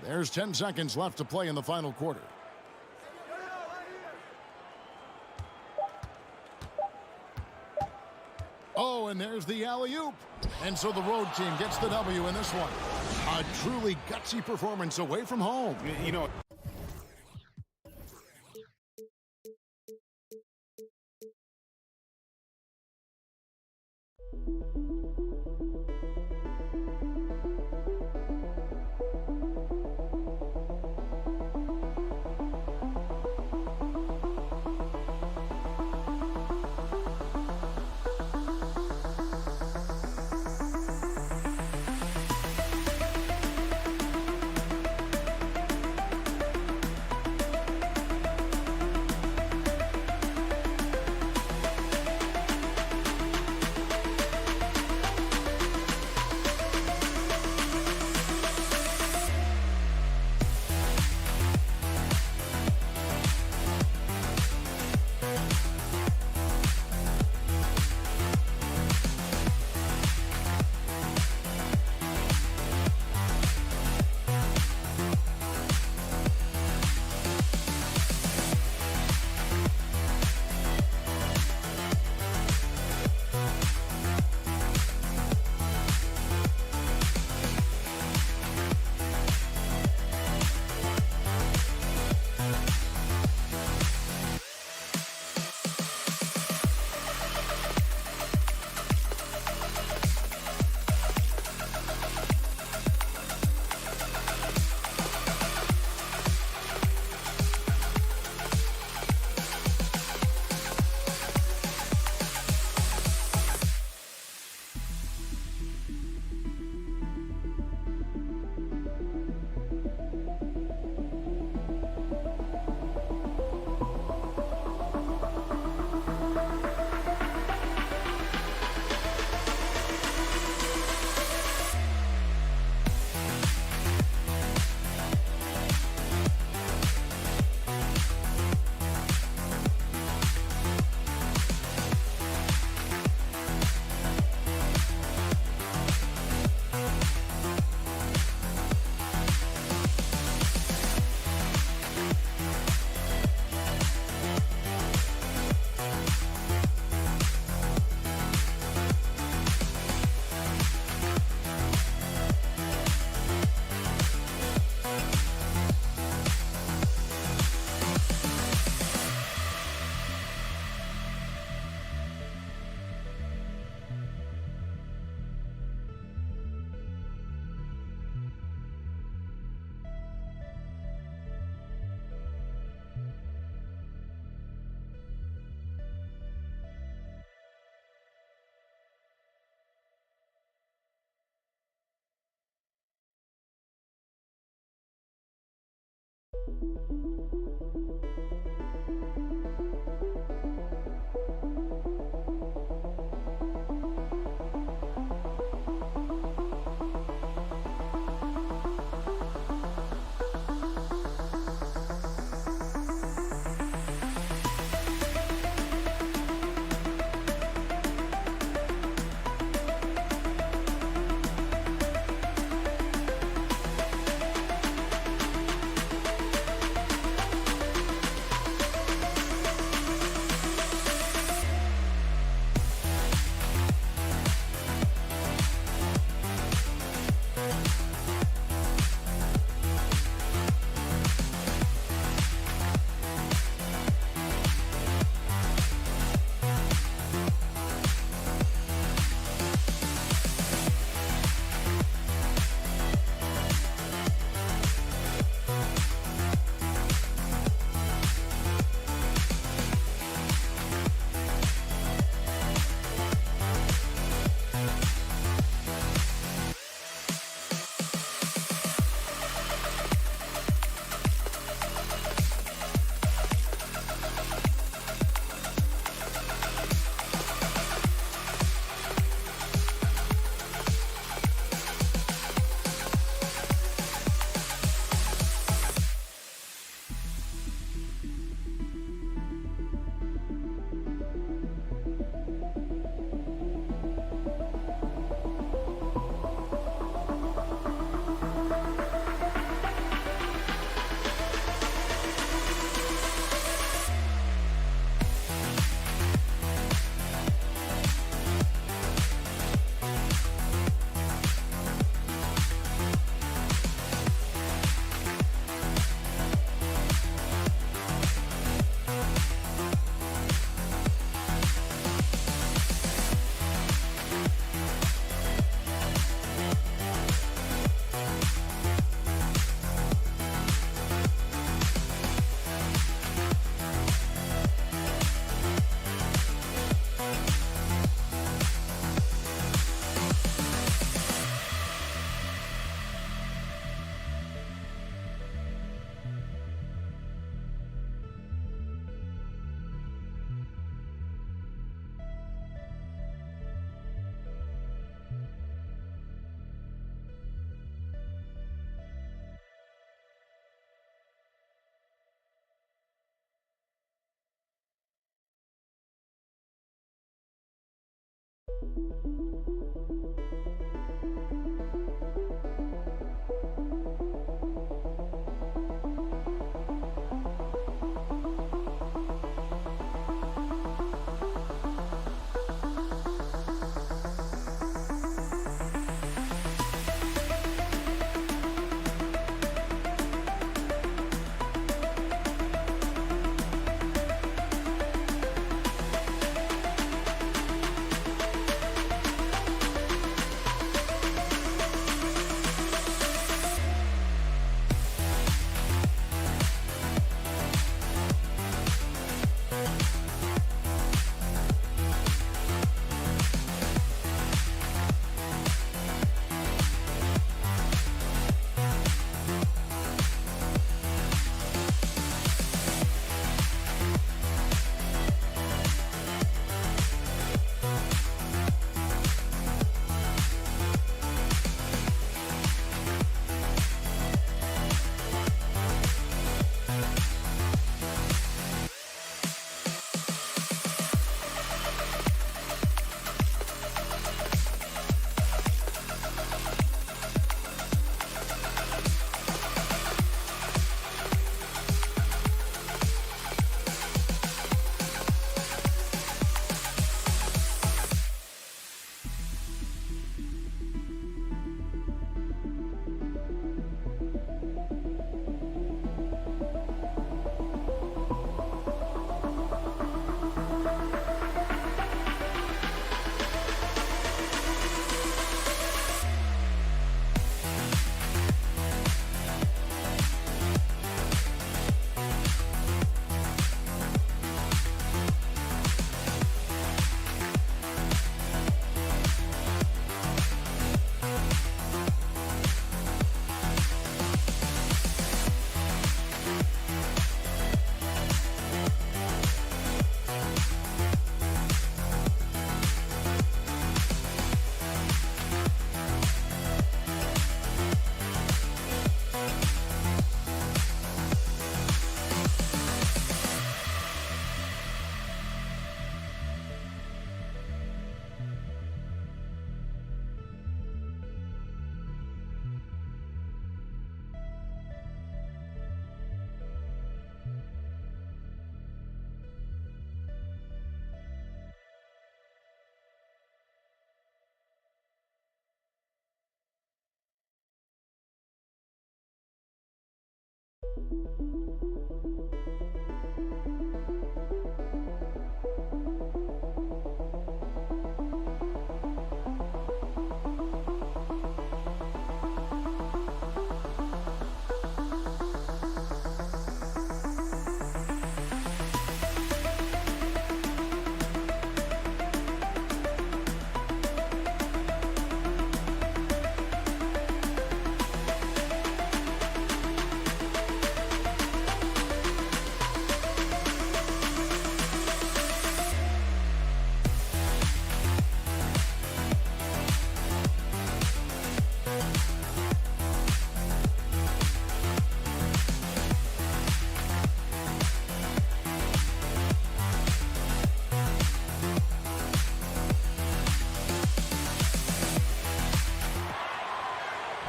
There's 10 seconds left to play in the final quarter. Oh, and there's the alley-oop. And so the road team gets the W in this one. A truly gutsy performance away from home. You know,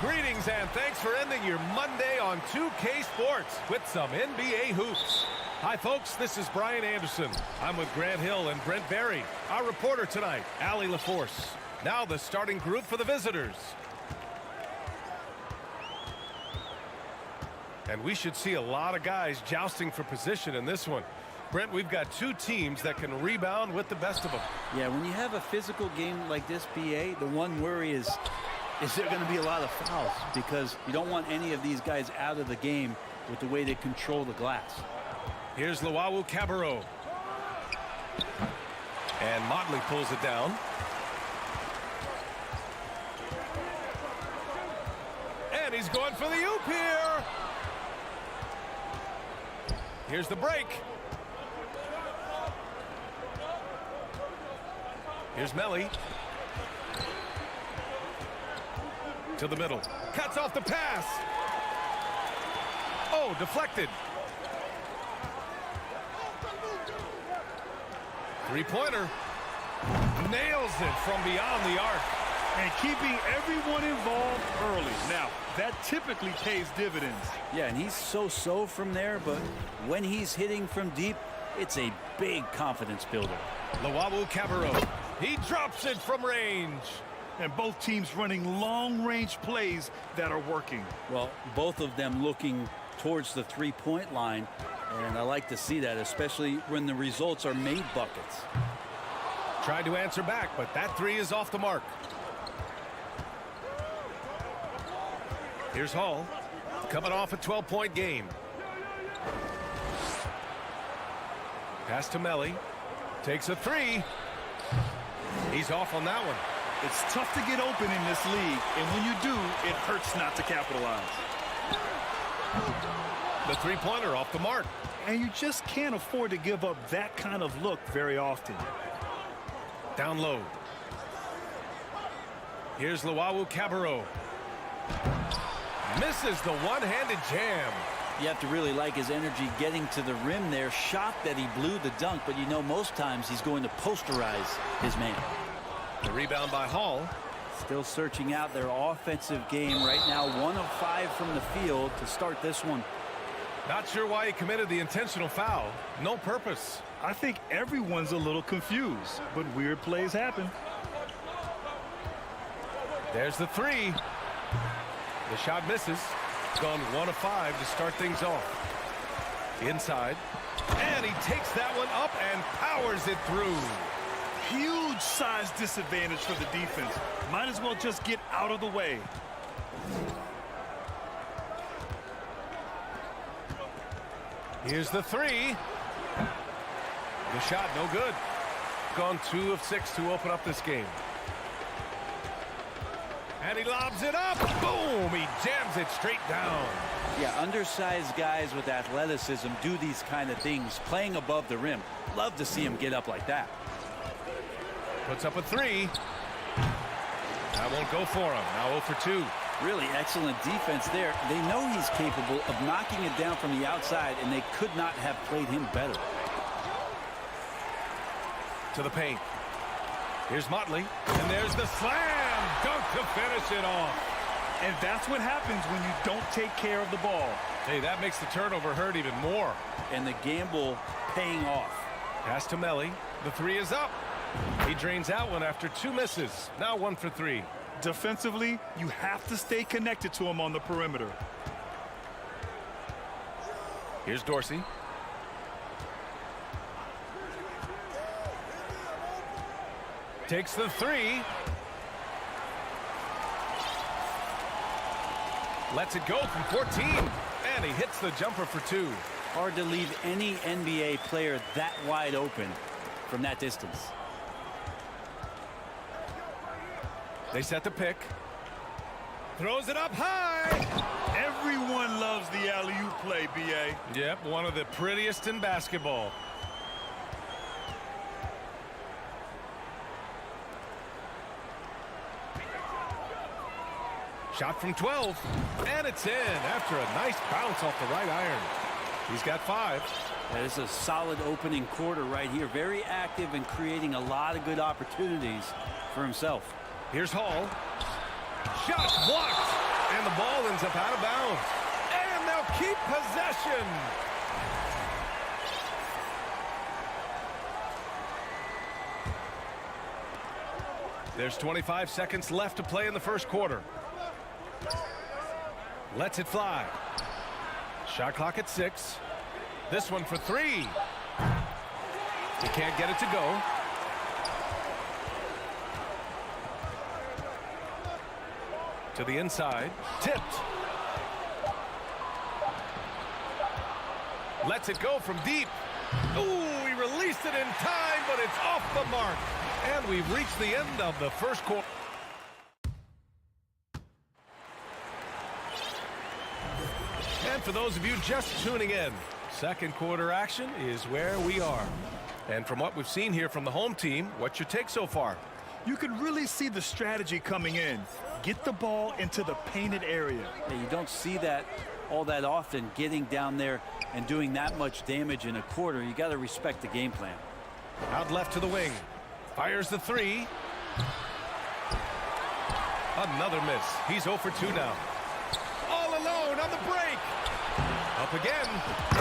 Greetings and thanks for ending your Monday on 2K Sports with some NBA hoops. Hi, folks. This is Brian Anderson. I'm with Grant Hill and Brent Berry. Our reporter tonight, Allie LaForce. Now the starting group for the visitors. And we should see a lot of guys jousting for position in this one. Brent, we've got two teams that can rebound with the best of them. Yeah, when you have a physical game like this, BA, the one worry is there going to be a lot of fouls? Because you don't want any of these guys out of the game with the way they control the glass. Here's Luau Cabarro. And Motley pulls it down. And he's going for the oop here. Here's the break. Here's Melly. To the middle. Cuts off the pass. Oh, deflected. Three-pointer. nails it from beyond the arc. And keeping everyone involved early. Now, that typically pays dividends. Yeah, and he's so-so from there, but when he's hitting from deep, it's a big confidence builder. Luwawu Cabarro. He drops it from range. And both teams running long-range plays that are working. Well, both of them looking towards the three-point line, and I like to see that, especially when the results are made buckets. Tried to answer back, but that three is off the mark. Here's Hall, coming off a 12-point game. Pass to Melli. Takes a three. He's off on that one. It's tough to get open in this league, and when you do, it hurts not to capitalize. The three-pointer off the mark. And you just can't afford to give up that kind of look very often. Down low. Here's Luwawu Cabarro. Misses the one-handed jam. You have to really like his energy getting to the rim there. Shocked that he blew the dunk, but you know most times he's going to posterize his man. The rebound by Hall. Still searching out their offensive game right now. 1 of 5 from the field to start this one. Not sure why he committed the intentional foul. No purpose. I think everyone's a little confused, but weird plays happen. There's the three. The shot misses. Gone 1 of 5 to start things off. Inside. And he takes that one up and powers it through. Huge size disadvantage for the defense. Might as well just get out of the way. Here's the three. The shot no good. Gone 2 of 6 to open up this game. And he lobs it up. Boom! He jams it straight down. Yeah, undersized guys with athleticism do these kind of things, playing above the rim. Love to see him get up like that. Puts up a three. That won't go for him. Now 0 for 2. Really excellent defense there. They know he's capable of knocking it down from the outside, and they could not have played him better. To the paint. Here's Motley. And there's the slam dunk to finish it off. And that's what happens when you don't take care of the ball. Hey, that makes the turnover hurt even more. And the gamble paying off. Pass to Melli. The three is up. He drains that one after 2 misses. Now 1 for 3. Defensively, you have to stay connected to him on the perimeter. Here's Dorsey. Takes the three. Lets it go from 14. And he hits the jumper for 2. Hard to leave any NBA player that wide open from that distance. They set the pick. Throws it up high. Everyone loves the alley-oop play, B.A. Yep, one of the prettiest in basketball. Shot from 12. And it's in after a nice bounce off the right iron. He's got 5. That is a solid opening quarter right here. Very active and creating a lot of good opportunities for himself. Here's Hall. Shot blocked. And the ball ends up out of bounds. And they'll keep possession. There's 25 seconds left to play in the first quarter. Lets it fly. Shot clock at 6. This one for 3. He can't get it to go. To the inside. Tipped. Lets it go from deep. Ooh, he released it in time, but it's off the mark. And we've reached the end of the first quarter. And for those of you just tuning in, second quarter action is where we are. And from what we've seen here from the home team, what's your take so far? You can really see the strategy coming in. Get the ball into the painted area. Yeah, you don't see that all that often, getting down there and doing that much damage in a quarter. You got to respect the game plan. Out left to the wing. Fires the three. Another miss. He's 0 for 2 now. All alone on the break. Up again.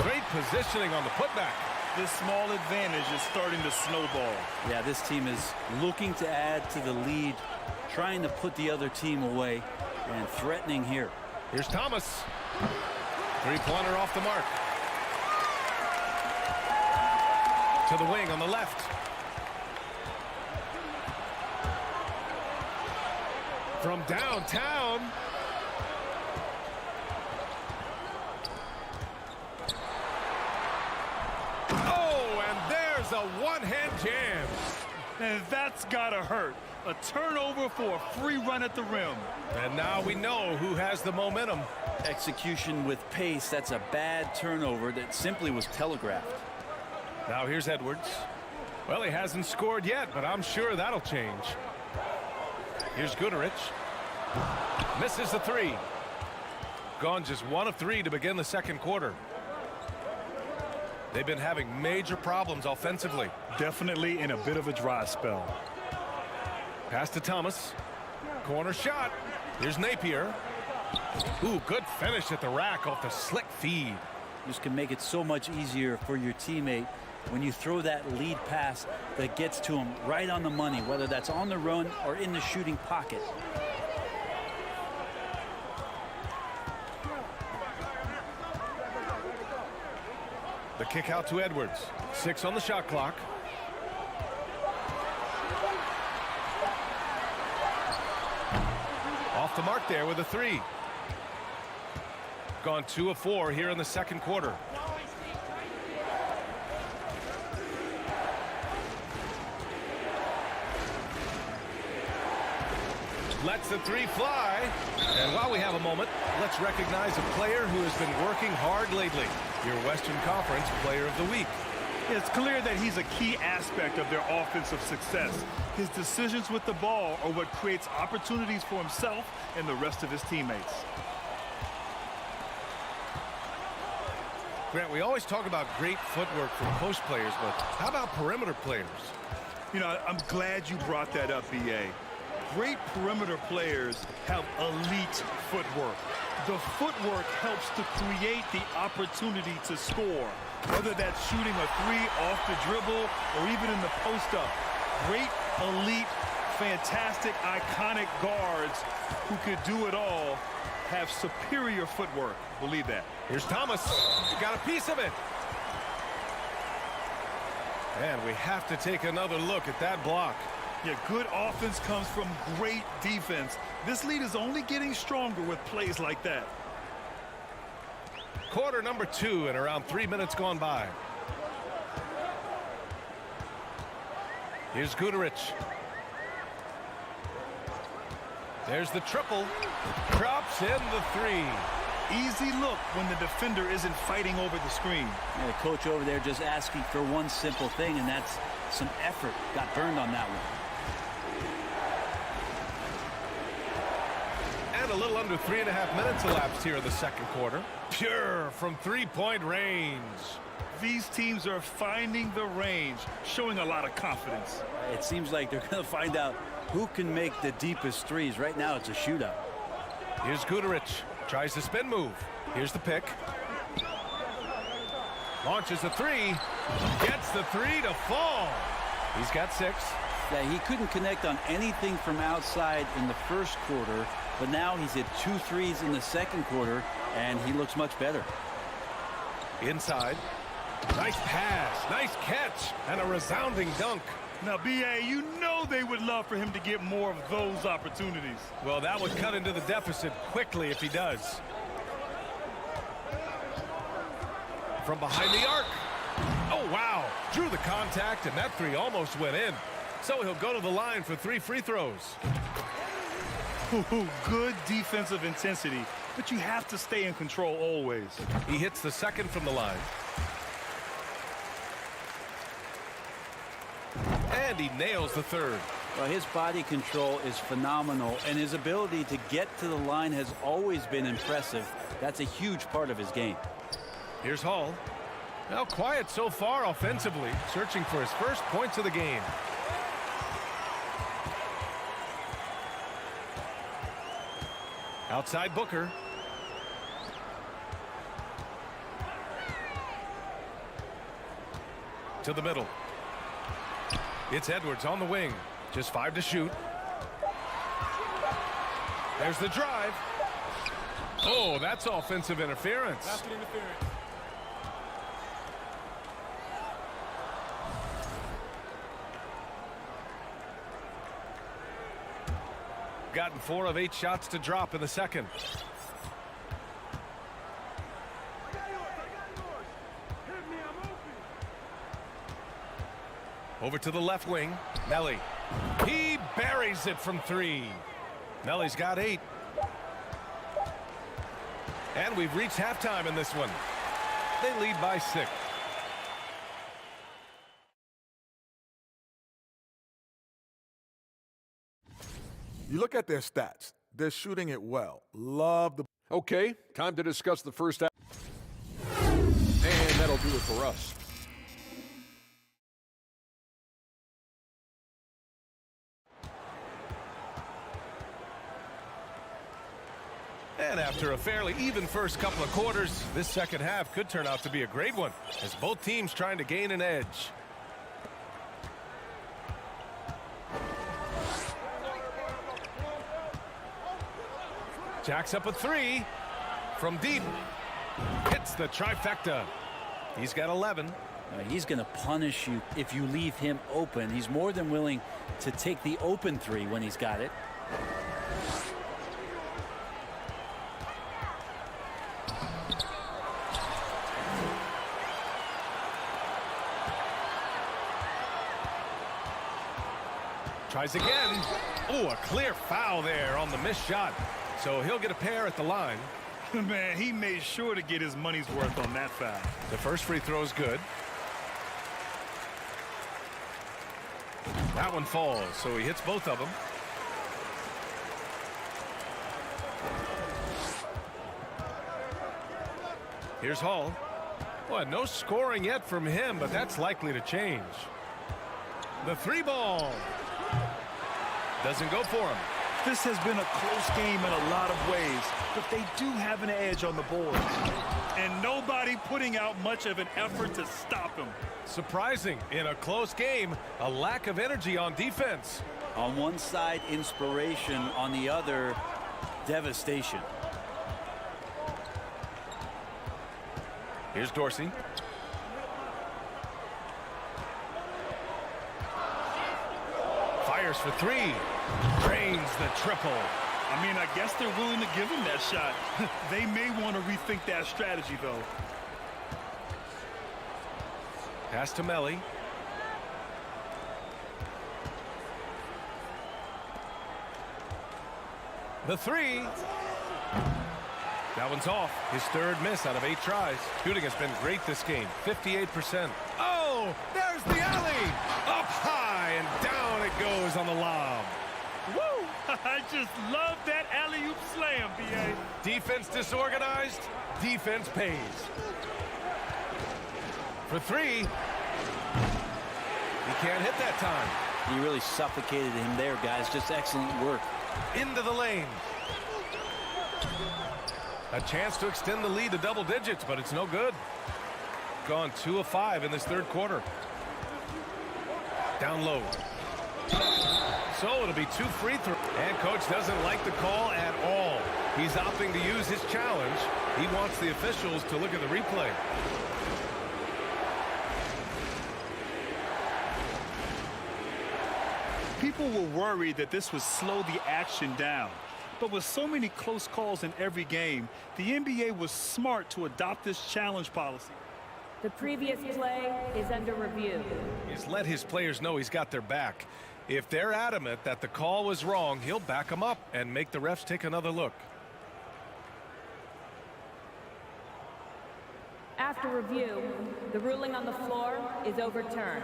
Great positioning on the putback. This small advantage is starting to snowball. Yeah, this team is looking to add to the lead, trying to put the other team away, and threatening here. Here's Thomas. Three-pointer off the mark. To the wing on the left. From downtown. Oh, and there's a one-hand jam. And that's gotta hurt. A turnover for a free run at the rim. And now we know who has the momentum. Execution with pace. That's a bad turnover that simply was telegraphed. Now here's Edwards. Well, he hasn't scored yet, but I'm sure that'll change. Here's Goodrich. Misses the three. Gone just 1 of 3 to begin the second quarter. They've been having major problems offensively. Definitely in a bit of a dry spell. Pass to Thomas. Corner shot. Here's Napier. Ooh, good finish at the rack off the slick feed. This can make it so much easier for your teammate when you throw that lead pass that gets to him right on the money, whether that's on the run or in the shooting pocket. The kick out to Edwards. 6 on the shot clock. Off the mark there with a 3. Gone 2 of 4 here in the second quarter. Lets the 3 fly. And while we have a moment, let's recognize a player who has been working hard lately. Your Western Conference Player of the Week. It's clear that he's a key aspect of their offensive success. His decisions with the ball are what creates opportunities for himself and the rest of his teammates. Grant, we always talk about great footwork from post players, but how about perimeter players? You know, I'm glad you brought that up, B.A. Great perimeter players have elite footwork. The footwork helps to create the opportunity to score, whether that's shooting a 3 off the dribble or even in the post-up. Great, elite, fantastic, iconic guards who could do it all have superior footwork. Believe that. Here's Thomas. Got a piece of it. And we have to take another look at that block. Yeah, good offense comes from great defense. This lead is only getting stronger with plays like that. Quarter number 2 and around 3 minutes gone by. Here's Goodrich. There's the triple. Drops in the 3. Easy look when the defender isn't fighting over the screen. Yeah, the coach over there just asking for one simple thing, and that's some effort. Got burned on that one. And a little under 3.5 minutes elapsed here in the second quarter. Pure from 3-point range. These teams are finding the range, showing a lot of confidence. It seems like they're going to find out who can make the deepest threes. Right now, it's a shootout. Here's Goodrich. Tries the spin move. Here's the pick. Launches a 3. Gets the 3 to fall. He's got 6. Yeah, he couldn't connect on anything from outside in the first quarter, but now he's hit 2 threes in the second quarter, and he looks much better. Inside. Nice pass. Nice catch. And a resounding dunk. Now, B.A., you know they would love for him to get more of those opportunities. Well, that would cut into the deficit quickly if he does. From behind the arc. Oh, wow. Drew the contact, and that 3 almost went in. So he'll go to the line for 3 free throws. Ooh, good defensive intensity, but you have to stay in control always. He hits the second from the line. And he nails the third. Well, his body control is phenomenal, and his ability to get to the line has always been impressive. That's a huge part of his game. Here's Hall. Now quiet so far offensively, searching for his first points of the game. Outside Booker. To the middle. It's Edwards on the wing. Just 5 to shoot. There's the drive. Oh, that's offensive interference. Basket interference. Gotten 4 of 8 shots to drop in the second. Over to the left wing. Melly. He buries it from 3. Melly's got 8. And we've reached halftime in this one. They lead by 6. You look at their stats. They're shooting it well. Love the... Okay, time to discuss the first half. And that'll do it for us. And after a fairly even first couple of quarters, this second half could turn out to be a great one, as both teams trying to gain an edge. Jacks up a 3 from deep. Hits the trifecta. He's got 11. He's going to punish you if you leave him open. He's more than willing to take the open 3 when he's got it. Tries again. Oh, a clear foul there on the missed shot. So he'll get a pair at the line. Man, he made sure to get his money's worth on that foul. The first free throw is good. That one falls, so he hits both of them. Here's Hall. Well, no scoring yet from him, but that's likely to change. The 3 ball. Doesn't go for him. This has been a close game in a lot of ways, but they do have an edge on the boards. And nobody putting out much of an effort to stop him. Surprising, in a close game, a lack of energy on defense. On one side, inspiration. On the other, devastation. Here's Dorsey. Fires for 3. Drains the triple. I mean, I guess they're willing to give him that shot. They may want to rethink that strategy, though. Pass to Melly. The 3. That one's off. His 3rd miss out of 8 tries. Shooting has been great this game. 58%. Oh, there's the alley. Up high and down it goes on the lob. Woo! I just love that alley-oop slam, B.A. Defense disorganized. Defense pays. For 3. He can't hit that time. He really suffocated him there, guys. Just excellent work. Into the lane. A chance to extend the lead to double digits, but it's no good. Gone 2 of 5 in this 3rd quarter. Down low. So it'll be 2 free throws. And coach doesn't like the call at all. He's opting to use his challenge. He wants the officials to look at the replay. People were worried that this would slow the action down. But with so many close calls in every game, the NBA was smart to adopt this challenge policy. The previous play is under review. He's let his players know he's got their back. If they're adamant that the call was wrong, he'll back them up and make the refs take another look. After review, the ruling on the floor is overturned.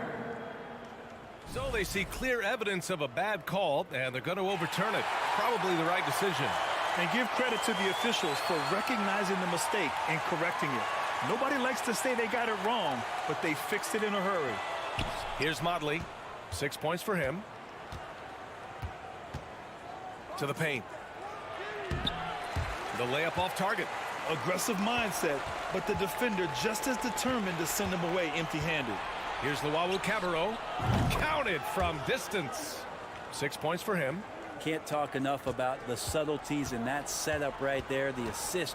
So they see clear evidence of a bad call, and they're going to overturn it. Probably the right decision. And give credit to the officials for recognizing the mistake and correcting it. Nobody likes to say they got it wrong, but they fixed it in a hurry. Here's Motley. 6 points for him. To the paint. The layup off target. Aggressive mindset, but the defender just as determined to send him away empty-handed. Here's Luwawu Cabarro. Counted from distance. 6 points for him. Can't talk enough about the subtleties in that setup right there. The assist,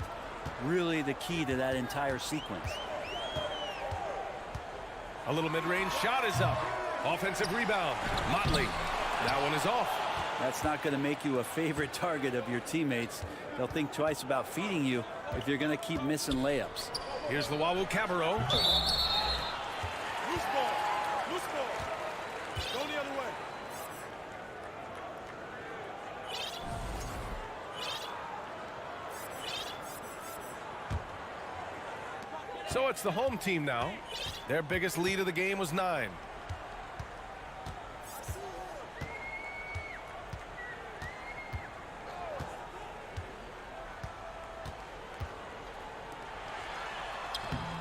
really the key to that entire sequence. A little mid-range shot is up. Offensive rebound. Motley. That one is off. That's not going to make you a favorite target of your teammates. They'll think twice about feeding you if you're going to keep missing layups. Here's Luwawu Cabarro. Loose ball. Loose ball. Go the other way. So it's the home team now. Their biggest lead of the game was 9.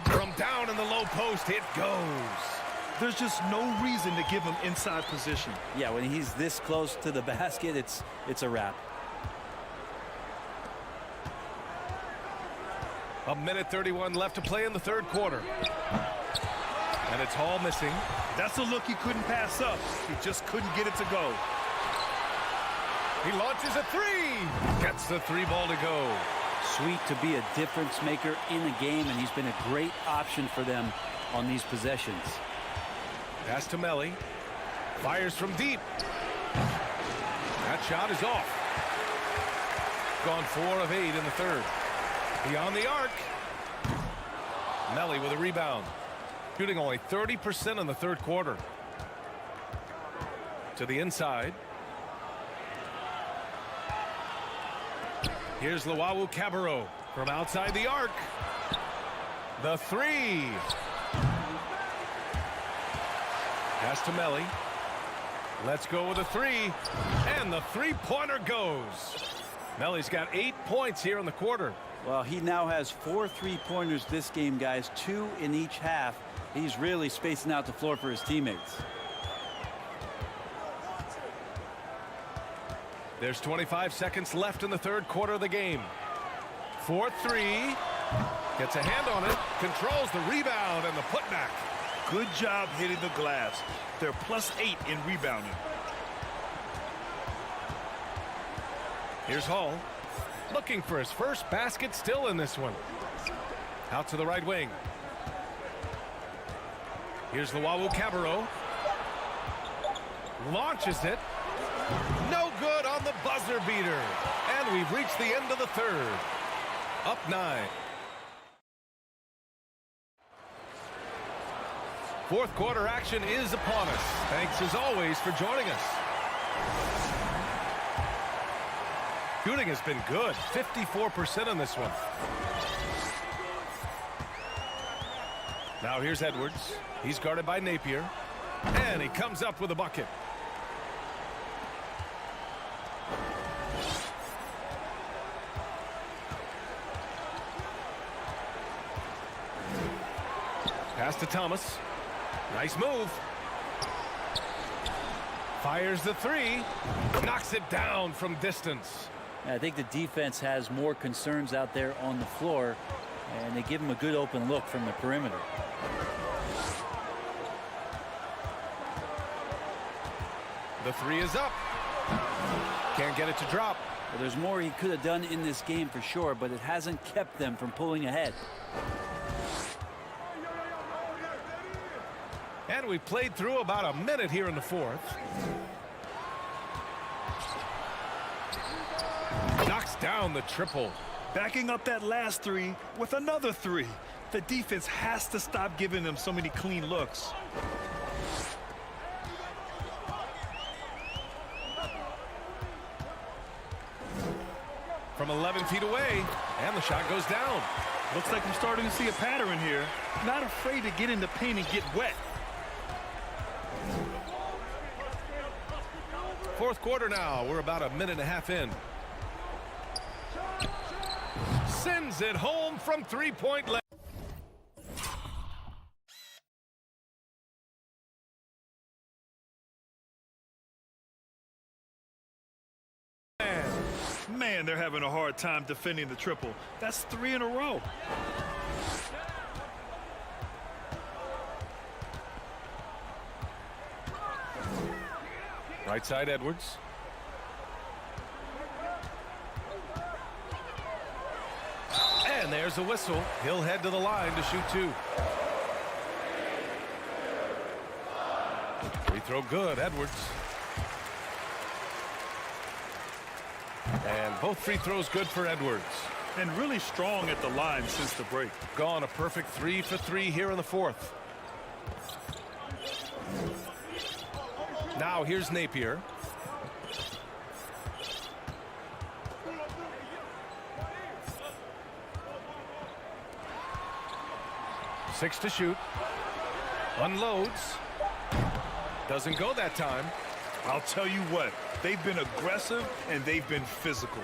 From down in the low post, it goes. There's just no reason to give him inside position. Yeah, when he's this close to the basket, it's a wrap. A minute 31 left to play in the third quarter. And it's Hall missing. That's a look he couldn't pass up. He just couldn't get it to go. He launches a three. Gets the three ball to go. Sweet to be a difference maker in the game, and he's been a great option for them on these possessions. Pass to Melly. Fires from deep. That shot is off. Gone 4 of 8 in the third. Beyond the arc. Melly with a rebound. Shooting only 30% in the third quarter. To the inside. Here's Luwawu Cabarro from outside the arc. The three. Pass to Melly. Let's go with a three. And the three-pointer goes. Melly's got 8 points here in the quarter. Well, he now has 4 3-pointers this game, guys. 2 in each half. He's really spacing out the floor for his teammates. There's 25 seconds left in the third quarter of the game. 4-3. Gets a hand on it. Controls the rebound and the putback. Good job hitting the glass. They're +8 in rebounding. Here's Hall. Looking for his first basket still in this one. Out to the right wing. Here's Luwawu Cabarro. Launches it. No good on the buzzer beater. And we've reached the end of the third. Up 9. Fourth quarter action is upon us. Thanks as always for joining us. Shooting has been good. 54% on this one. Now here's Edwards. He's guarded by Napier. And he comes up with a bucket. Pass to Thomas. Nice move. Fires the three. Knocks it down from distance. I think the defense has more concerns out there on the floor, and they give him a good open look from the perimeter. The three is up. Can't get it to drop. Well, there's more he could have done in this game for sure, but it hasn't kept them from pulling ahead. And we've played through about a minute here in the fourth. Knocks down the triple. Backing up that last three with another three. The defense has to stop giving them so many clean looks. From 11 feet away, and the shot goes down. Looks like I'm starting to see a pattern here. Not afraid to get in the paint and get wet. Fourth quarter now. We're about a minute and a half in. Sends it home from three-point land. Man, they're having a hard time defending the triple. That's 3 in a row. Right side, Edwards. And there's a whistle. He'll head to the line to shoot 2. Free throw good, Edwards. And both free throws good for Edwards. And really strong at the line since the break. Gone a perfect 3 for 3 here in the 4th. Now here's Napier. Six to shoot. Unloads. Doesn't go that time. I'll tell you what, they've been aggressive and they've been physical.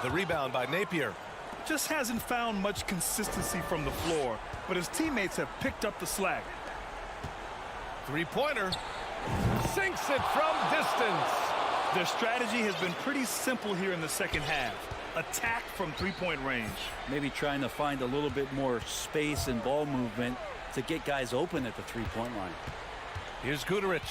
The rebound by Napier. Just hasn't found much consistency from the floor, but his teammates have picked up the slack. Three-pointer. Sinks it from distance. Their strategy has been pretty simple here in the second half. Attack from three-point range. Maybe trying to find a little bit more space and ball movement to get guys open at the three-point line. Here's Guterich.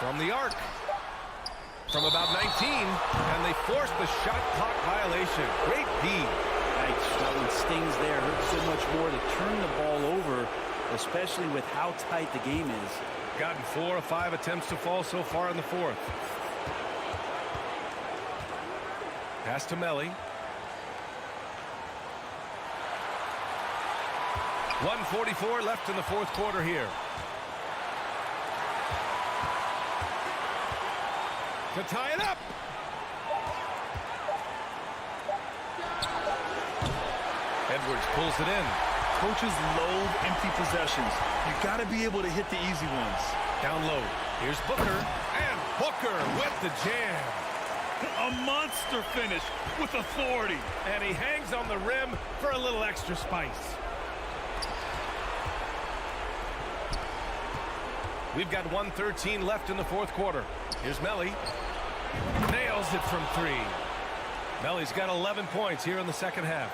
From the arc. From about 19, and they forced the shot clock violation. Great D. That one stings there. Hurts so much more to turn the ball over, especially with how tight the game is. Gotten 4 of 5 attempts to fall so far in the 4th. Pass to Melly. 1:44 left in the 4th quarter here. To tie it up. Edwards pulls it in. Coaches loathe empty possessions. You got to be able to hit the easy ones. Down low. Here's Booker. And Booker with the jam. A monster finish with authority. And he hangs on the rim for a little extra spice. We've got 1:13 left in the 4th quarter. Here's Melly. Nails it from 3. Melly's got 11 points here in the second half.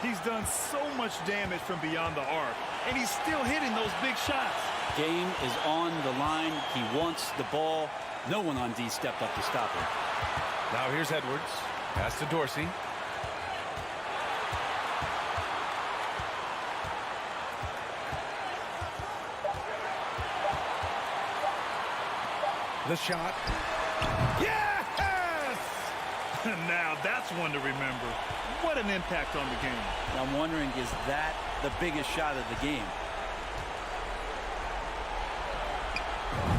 He's done so much damage from beyond the arc, and he's still hitting those big shots. Game is on the line. He wants the ball. No one on D stepped up to stop him. Now here's Edwards. Pass to Dorsey. The shot. Yes! Now that's one to remember. What an impact on the game. I'm wondering, is that the biggest shot of the game?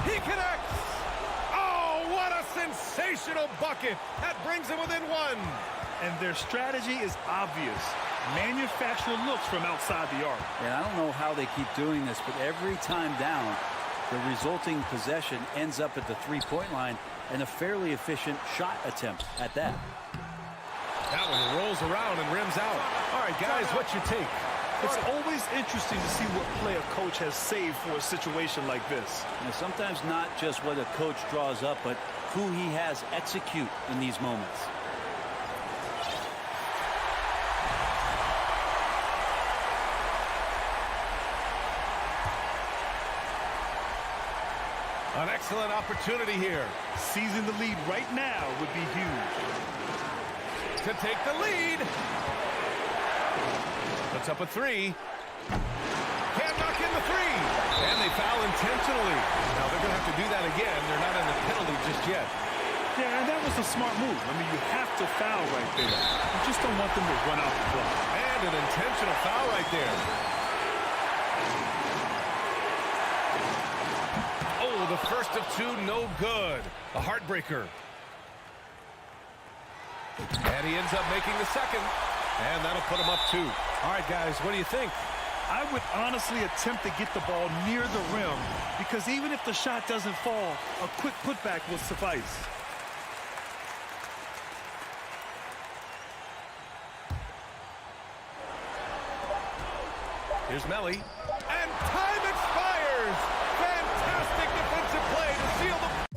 He connects! Oh, what a sensational bucket! That brings him within 1. And their strategy is obvious. Manufacture looks from outside the arc. And I don't know how they keep doing this, but every time down, the resulting possession ends up at the three-point line and a fairly efficient shot attempt at that. That one rolls around and rims out. All right, guys, what's your take? It's always interesting to see what play a coach has saved for a situation like this. And sometimes not just what a coach draws up, but who he has execute in these moments. An excellent opportunity here. Seizing the lead right now would be huge. To take the lead. Puts up a 3. Can't knock in the 3. And they foul intentionally. Now they're going to have to do that again. They're not in the penalty just yet. Yeah, and that was a smart move. I mean, you have to foul right there. You just don't want them to run out the clock. And an intentional foul right there. The first of 2, no good. A heartbreaker. And he ends up making the second. And that'll put him up 2. All right, guys, what do you think? I would honestly attempt to get the ball near the rim, because even if the shot doesn't fall, a quick putback will suffice. Here's Melly. And time expires! Fantastic defensive play to seal the...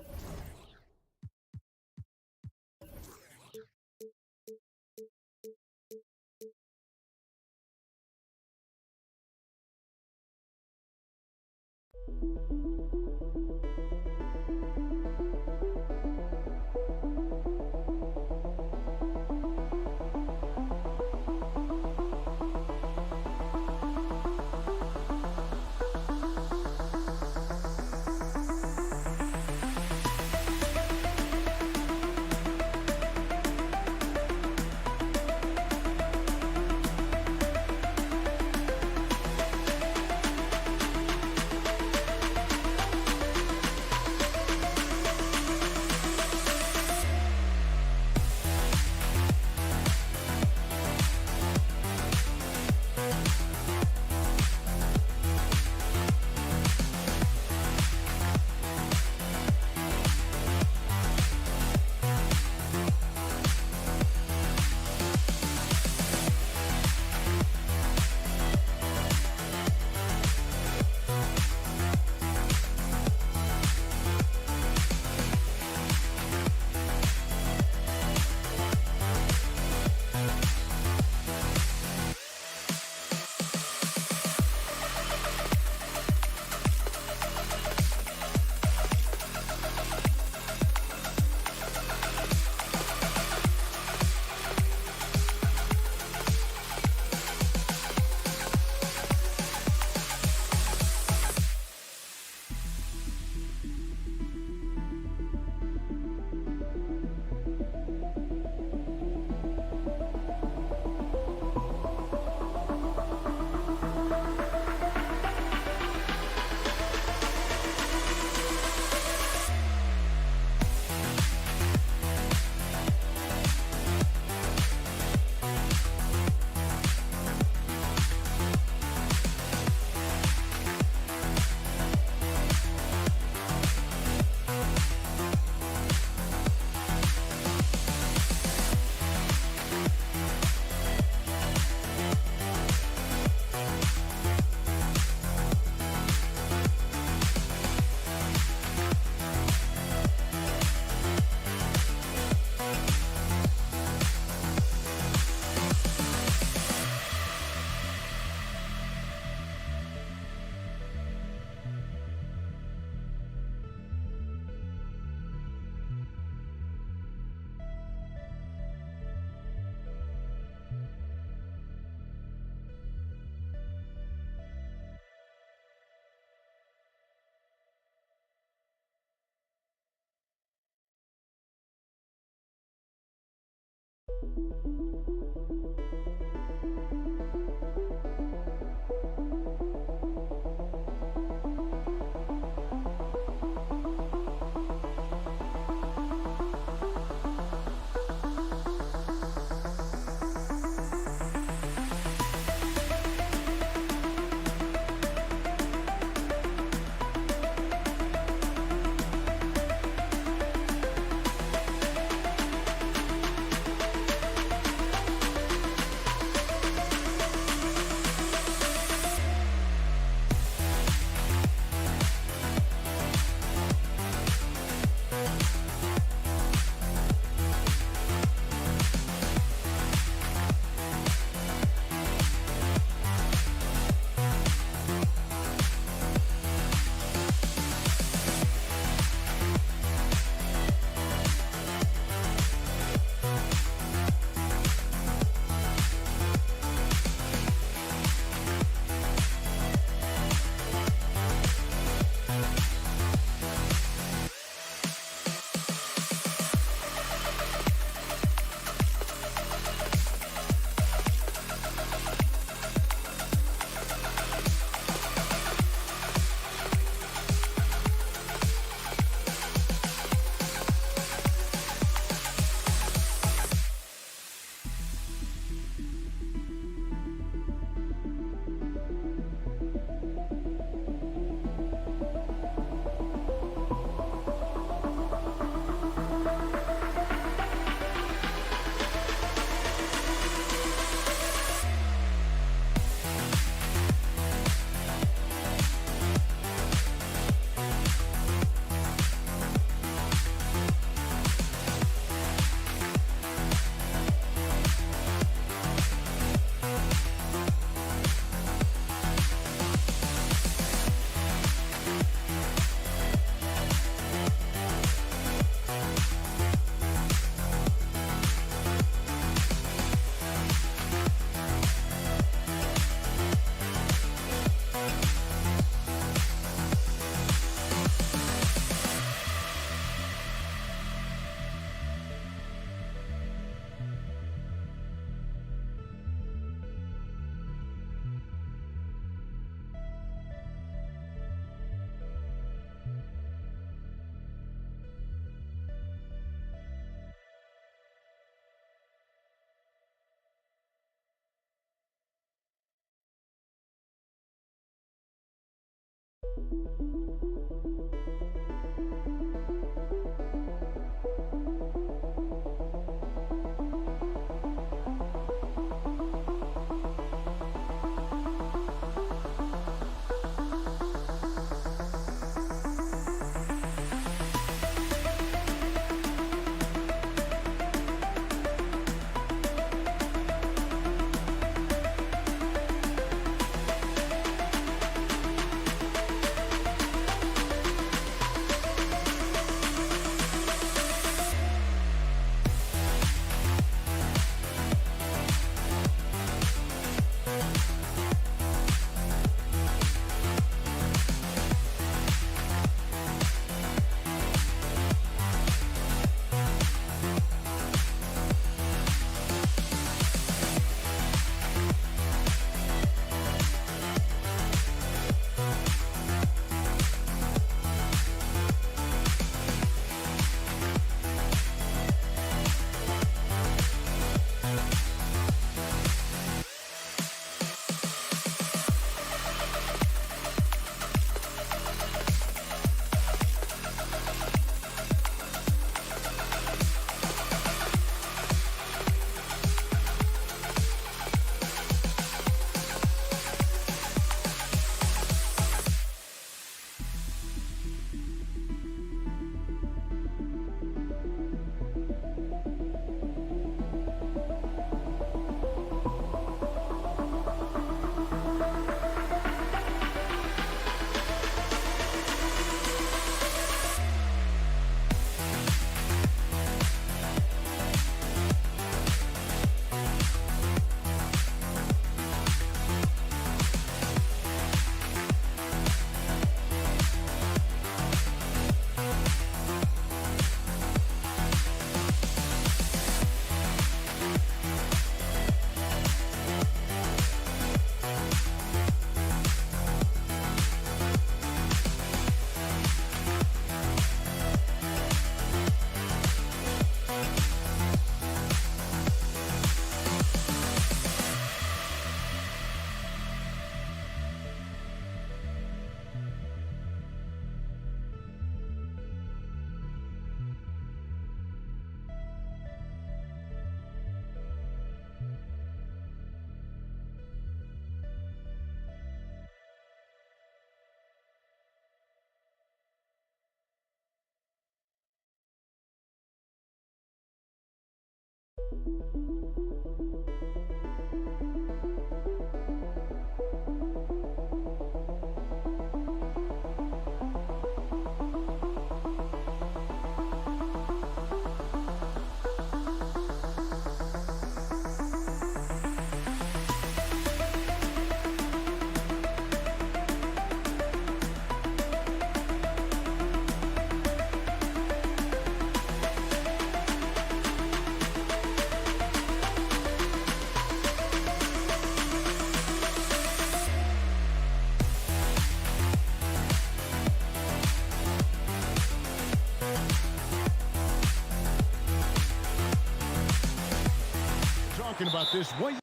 About this, what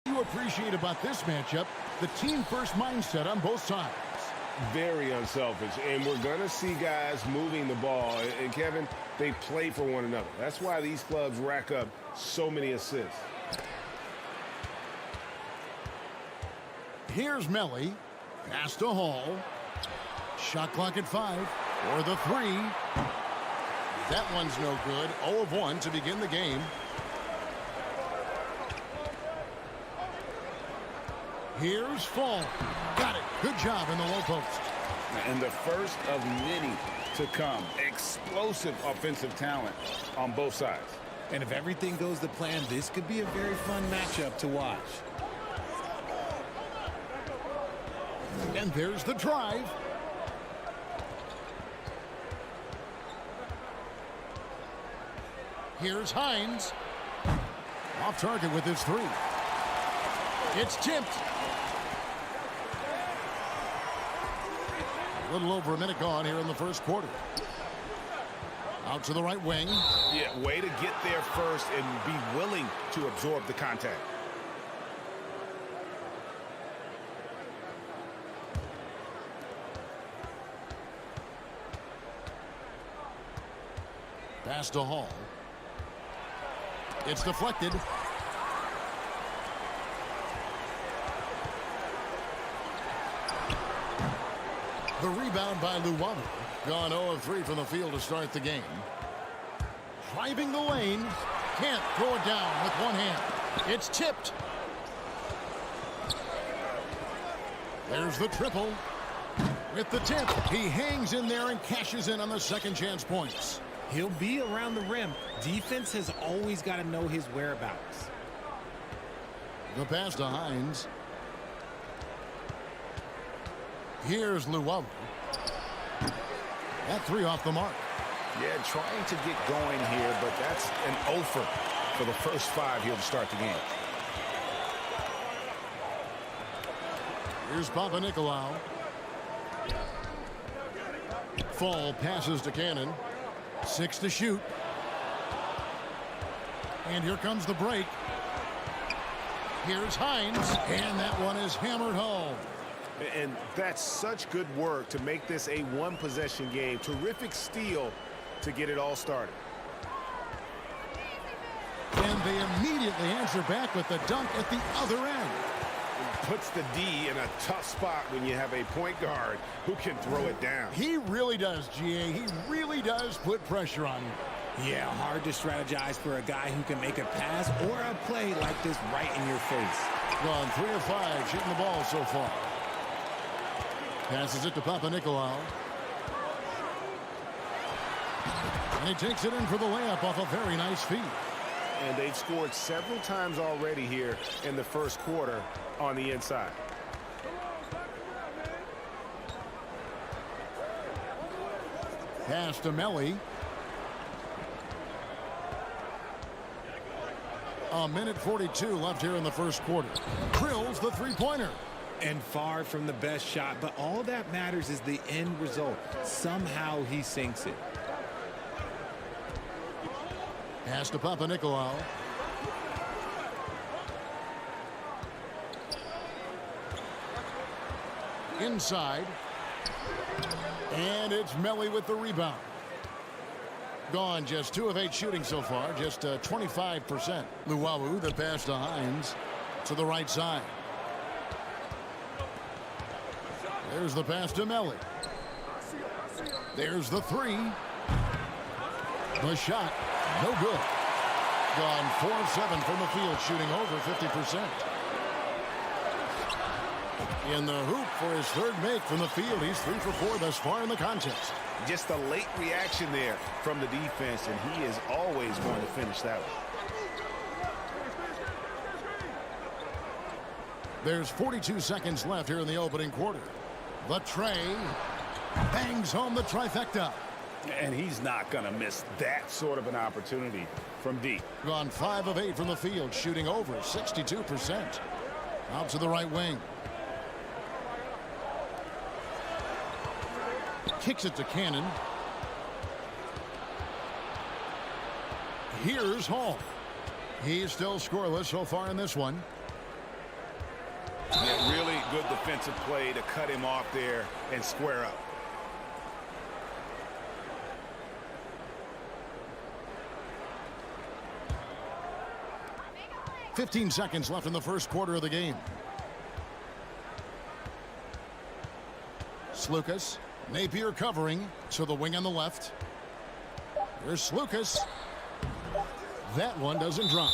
you appreciate about this matchup, the team first mindset on both sides. Very unselfish, and we're going to see guys moving the ball. And Kevin, they play for one another. That's why these clubs rack up so many assists. Here's Melly, pass to Hall, shot clock at 5 for the 3. That one's no good. 0 of 1 to begin the game. Here's Fall. Got it. Good job in the low post. And the first of many to come. Explosive offensive talent on both sides. And if everything goes to plan, this could be a very fun matchup to watch. And there's the drive. Here's Hines. Off target with his 3. It's tipped. A little over a minute gone here in the first quarter. Out to the right wing. Yeah, way to get there first and be willing to absorb the contact. Pass to Hall. It's deflected. The rebound by Luwawu. Gone 0 of 3 from the field to start the game. Driving the lane. Can't throw it down with one hand. It's tipped. There's the triple. With the tip, he hangs in there and cashes in on the second chance points. He'll be around the rim. Defense has always got to know his whereabouts. The pass to Hines. Here's Luwawu. That three off the mark. Yeah, trying to get going here, but that's an offer for the first 5 here to start the game. Here's Papanikolaou. Fall passes to Cannon. 6 to shoot. And here comes the break. Here's Hines. And that one is hammered home. And that's such good work to make this a one-possession game. Terrific steal to get it all started. And they immediately answer back with the dunk at the other end. Puts the D in a tough spot when you have a point guard who can throw it down. He really does, GA. He really does put pressure on you. Yeah, hard to strategize for a guy who can make a pass or a play like this right in your face. Gone 3 of 5 shooting the ball so far. Passes it to Papanikolaou. And he takes it in for the layup off a very nice feed. And they've scored several times already here in the first quarter on the inside. Pass to Melly. A minute 42 left here in the first quarter. Drills the three-pointer. And far from the best shot, but all that matters is the end result. Somehow he sinks it. Pass to Papanikolaou. Inside. And it's Melly with the rebound. Gone just 2 of 8 shooting so far, just 25%. Luwawu, the pass to Hines to the right side. There's the pass to Melly. There's the three. The shot, no good. Gone 4 of 7 from the field, shooting over 50%. In the hoop for his third make from the field. He's 3 for 4 thus far in the contest. Just a late reaction there from the defense, and he is always going to finish that one. There's 42 seconds left here in the opening quarter. The tray bangs home the trifecta. And he's not going to miss that sort of an opportunity from deep. Gone 5 of 8 from the field, shooting over 62%. Out to the right wing. Kicks it to Cannon. Here's Hall. He's still scoreless so far in this one. Yeah, really good defensive play to cut him off there and square up. $15 seconds left in the first quarter of the game. Slukas. Napier covering to the wing on the left. There's Slukas. That one doesn't drop.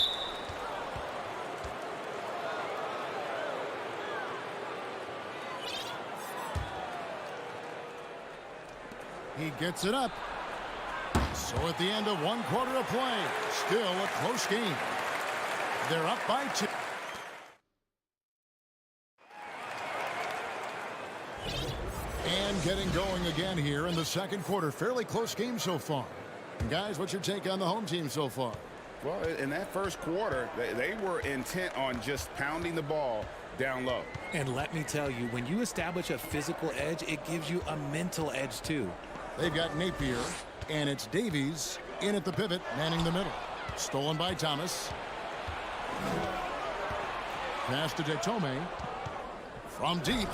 He gets it up. So at the end of 1 quarter of play, still a close game. They're up by 2. And getting going again here in the second quarter. Fairly close game so far. And guys, what's your take on the home team so far? Well, in that first quarter, they were intent on just pounding the ball down low. And let me tell you, when you establish a physical edge, it gives you a mental edge too. They've got Napier, and it's Davies in at the pivot, manning the middle. Stolen by Thomas. Pass to Detome. From deep.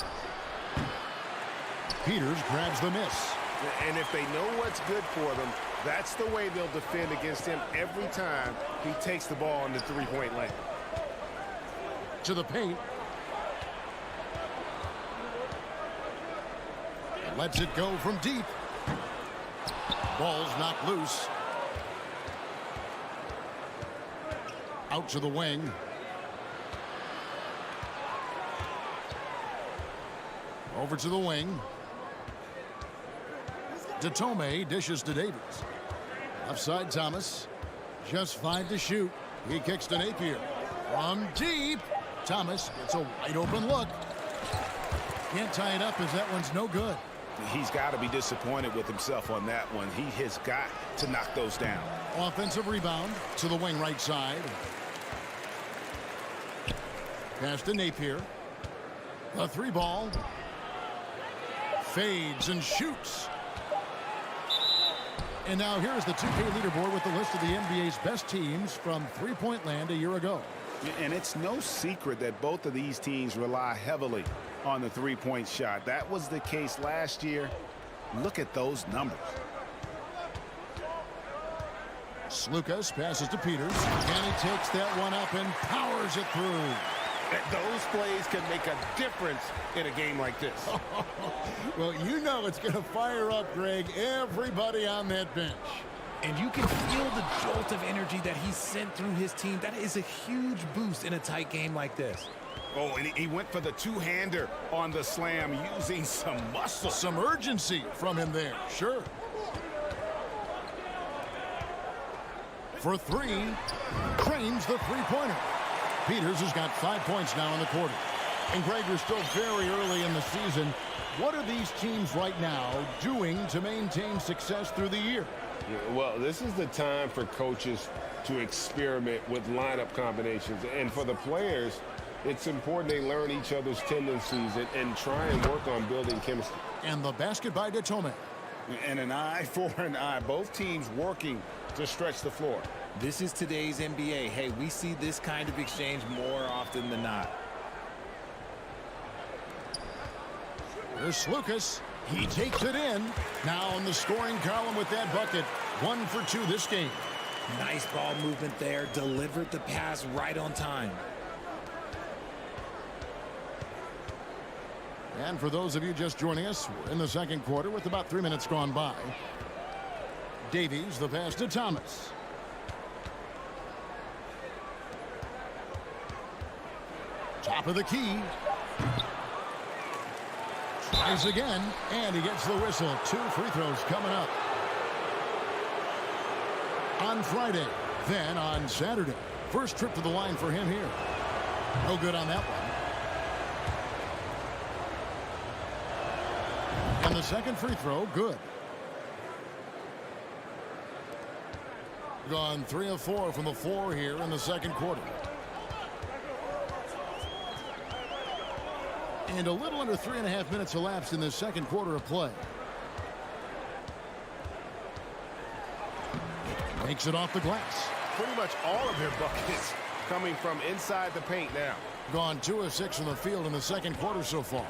Peters grabs the miss. And if they know what's good for them, That's the way they'll defend against him every time he takes the ball in the three-point lane. To the paint. Lets it go from deep. Ball's knocked loose. Out to the wing. Over to the wing. Datome dishes to Davies. Left side Thomas. Just 5 to shoot. He kicks to Napier. From deep. Thomas gets a wide open look. Can't tie it up as that one's no good. He's got to be disappointed with himself on that one. He has got to knock those down. Offensive rebound to the wing right side. Pass to Napier. The 3-ball. Fades and shoots. And now here's the 2K leaderboard with the list of the NBA's best teams from three-point land a year ago. And it's no secret that both of these teams rely heavily on the three-point shot. That was the case last year. Look at those numbers. Slukas passes to Peters. And he takes that one up and powers it through. Those plays can make a difference in a game like this. Well, you know it's going to fire up, Greg, everybody on that bench. And you can feel the jolt of energy that he sent through his team. That is a huge boost in a tight game like this. Oh, and he went for the two-hander on the slam using some muscle. Some urgency from him there, sure. For 3, trains the three-pointer. Peters has got 5 points now in the quarter. And Greg, we're still very early in the season. What are these teams right now doing to maintain success through the year? Yeah, well, this is the time for coaches to experiment with lineup combinations. And for the players, it's important they learn each other's tendencies and try and work on building chemistry. And the basket by Datome. And an eye for an eye. Both teams working to stretch the floor. This is today's NBA. Hey, we see this kind of exchange more often than not. There's Slukas. He takes it in. Now in the scoring column with that bucket. 1 for 2 this game. Nice ball movement there. Delivered the pass right on time. And for those of you just joining us, we're in the second quarter with about 3 minutes gone by. Davies, the pass to Thomas. Top of the key. Tries again, and he gets the whistle. 2 free throws coming up. On Friday, then on Saturday. First trip to the line for him here. No good on that one. And the second free throw, good. Gone 3 of 4 from the floor here in the second quarter. And a little under 3.5 minutes elapsed in the second quarter of play. Makes it off the glass. Pretty much all of their buckets coming from inside the paint now. Gone 2 of 6 from the field in the second quarter so far.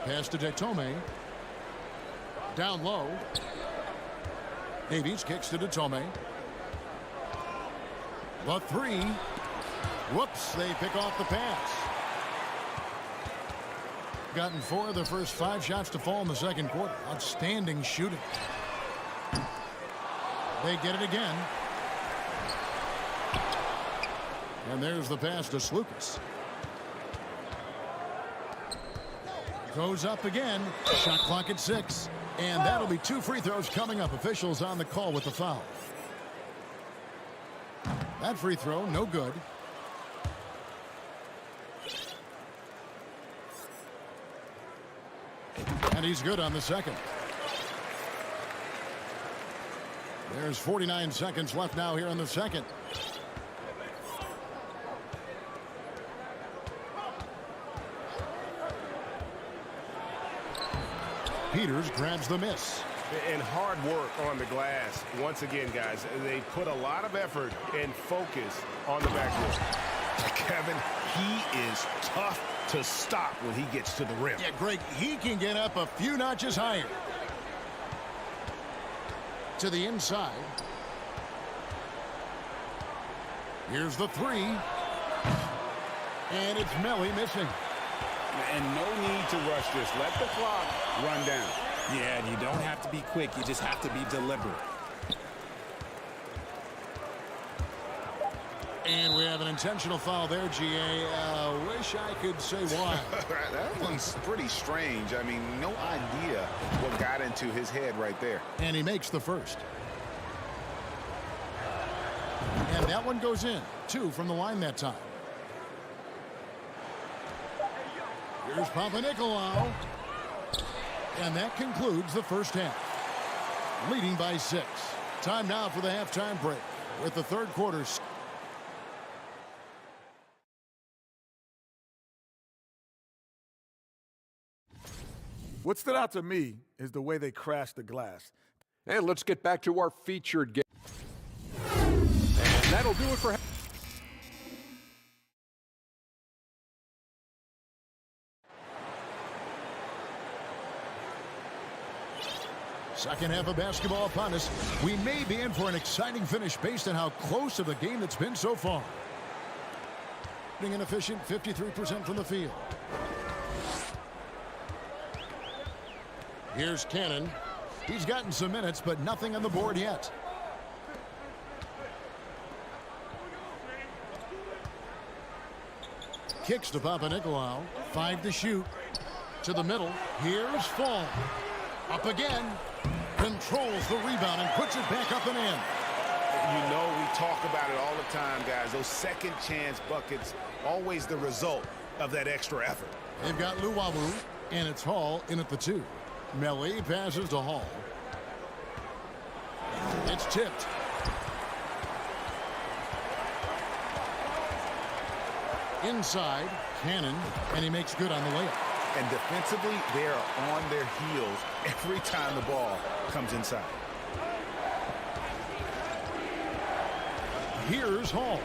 Pass to Datome. Down low. Davies kicks to Datome. The 3. Whoops, they pick off the pass. Gotten 4 of the first 5 shots to fall in the second quarter. Outstanding shooting. They get it again. And there's the pass to Slukas. Goes up again. Shot clock at 6. And that'll be 2 free throws coming up. Officials on the call with the foul. That free throw, no good. And he's good on the second. There's 49 seconds left now here in the second. Peters grabs the miss. And hard work on the glass. Once again, guys, they put a lot of effort and focus on the backboard. Kevin, he is tough to stop when he gets to the rim. Yeah, Greg, he can get up a few notches higher. To the inside. Here's the three. And it's Melly missing. And no need to rush this. Let the clock run down. Yeah, and you don't have to be quick. You just have to be deliberate. And we have an intentional foul there, GA. Wish I could say why. That one's pretty strange. I mean, no idea what got into his head right there. And he makes the first. And that one goes in. 2 from the line that time. Here's Papanikolaou. And that concludes the first half. Leading by 6. Time now for the halftime break with the third quarter. What stood out to me is the way they crashed the glass. And let's get back to our featured game. And that'll do it for... Second half of basketball upon us. We may be in for an exciting finish based on how close of a game it's been so far. Being inefficient, 53% from the field. Here's Cannon. He's gotten some minutes, but nothing on the board yet. Kicks to Papanikolaou. 5 to shoot. To the middle. Here's Fall. Up again. Controls the rebound and puts it back up and in. You know, we talk about it all the time, guys. Those second chance buckets, always the result of that extra effort. They've got Luwawu, and it's Hall in at the 2. Melly passes to Hall. It's tipped. Inside, Cannon, and he makes good on the layup. And defensively, they are on their heels every time the ball comes inside. Here's Hall.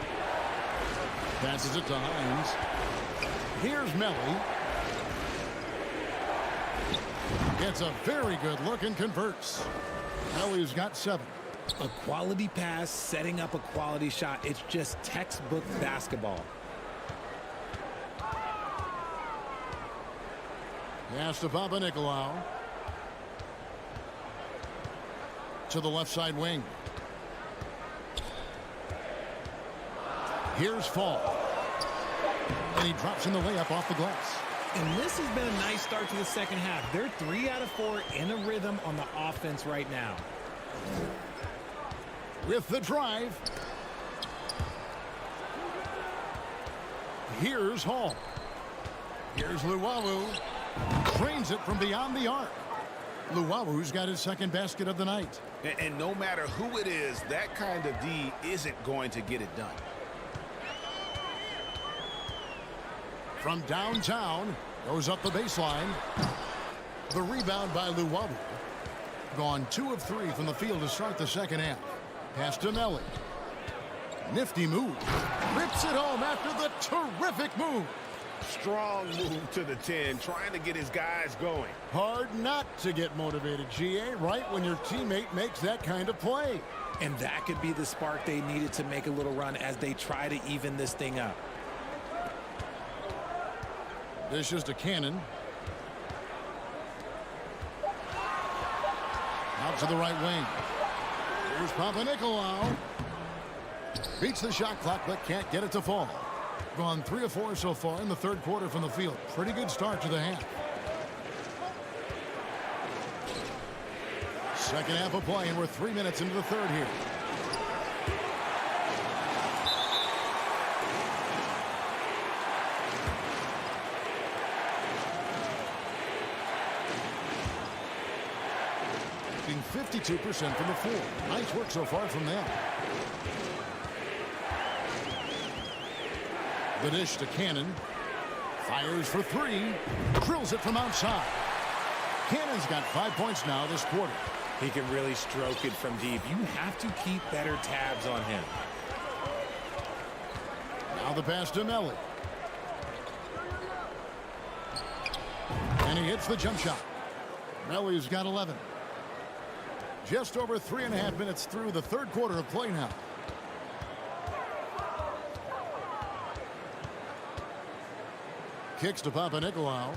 Passes it to Hines. Here's Melly. Gets a very good look and converts. Melly's got 7. A quality pass, setting up a quality shot. It's just textbook basketball. Pass to Papanikolaou. To the left side wing. Here's Fall. And he drops in the layup off the glass. And this has been a nice start to the second half. They're 3 out of 4 in a rhythm on the offense right now. With the drive. Here's Hall. Here's Luwawu. Trains it from beyond the arc. Luwawu's got his second basket of the night. And no matter who it is, that kind of D isn't going to get it done. From downtown, goes up the baseline. The rebound by Luwawu. Gone 2 of 3 from the field to start the second half. Pass to Melly. Nifty move. Rips it home after the terrific move. Strong move to the 10, trying to get his guys going. Hard not to get motivated, GA, right when your teammate makes that kind of play. And that could be the spark they needed to make a little run as they try to even this thing up. Dishes to Cannon. Out to the right wing. Here's Papanikolaou. Beats the shot clock, but can't get it to fall. Gone 3 of 4 so far in the third quarter from the field. Pretty good start to the half. Second half of play, and we're 3 minutes into the third here. Shooting 52% from the floor. Nice work so far from them. The dish to Cannon. Fires for 3. Drills it from outside. Cannon's got 5 points now this quarter. He can really stroke it from deep. You have to keep better tabs on him. Now the pass to Melly. And he hits the jump shot. Melly's got 11. Just over 3.5 minutes through the third quarter of play now. Kicks to Papanikolaou.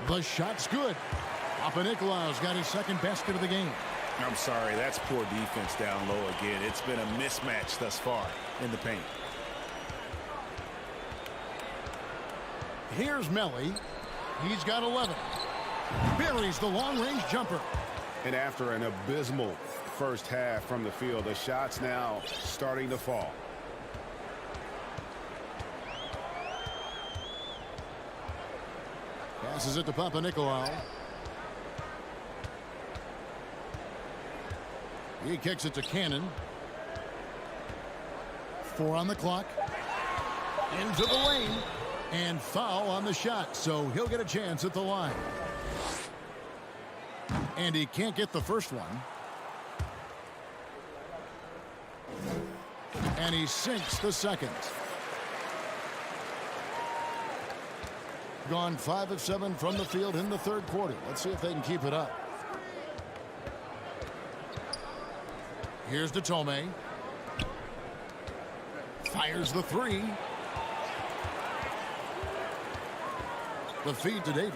The shot's good. Papanikolaou's got his second basket of the game. I'm sorry, that's poor defense down low again. It's been a mismatch thus far in the paint. Here's Melly. He's got 11. Buries the long-range jumper. And after an abysmal first half from the field, the shot's now starting to fall. Passes it to Papanikolaou. He kicks it to Cannon. 4 on the clock. Into the lane. And foul on the shot, so he'll get a chance at the line. And he can't get the first one. And he sinks the second. Gone 5 of 7 from the field in the third quarter. Let's see if they can keep it up. Here's Datome. Fires the 3. The feed to Davis.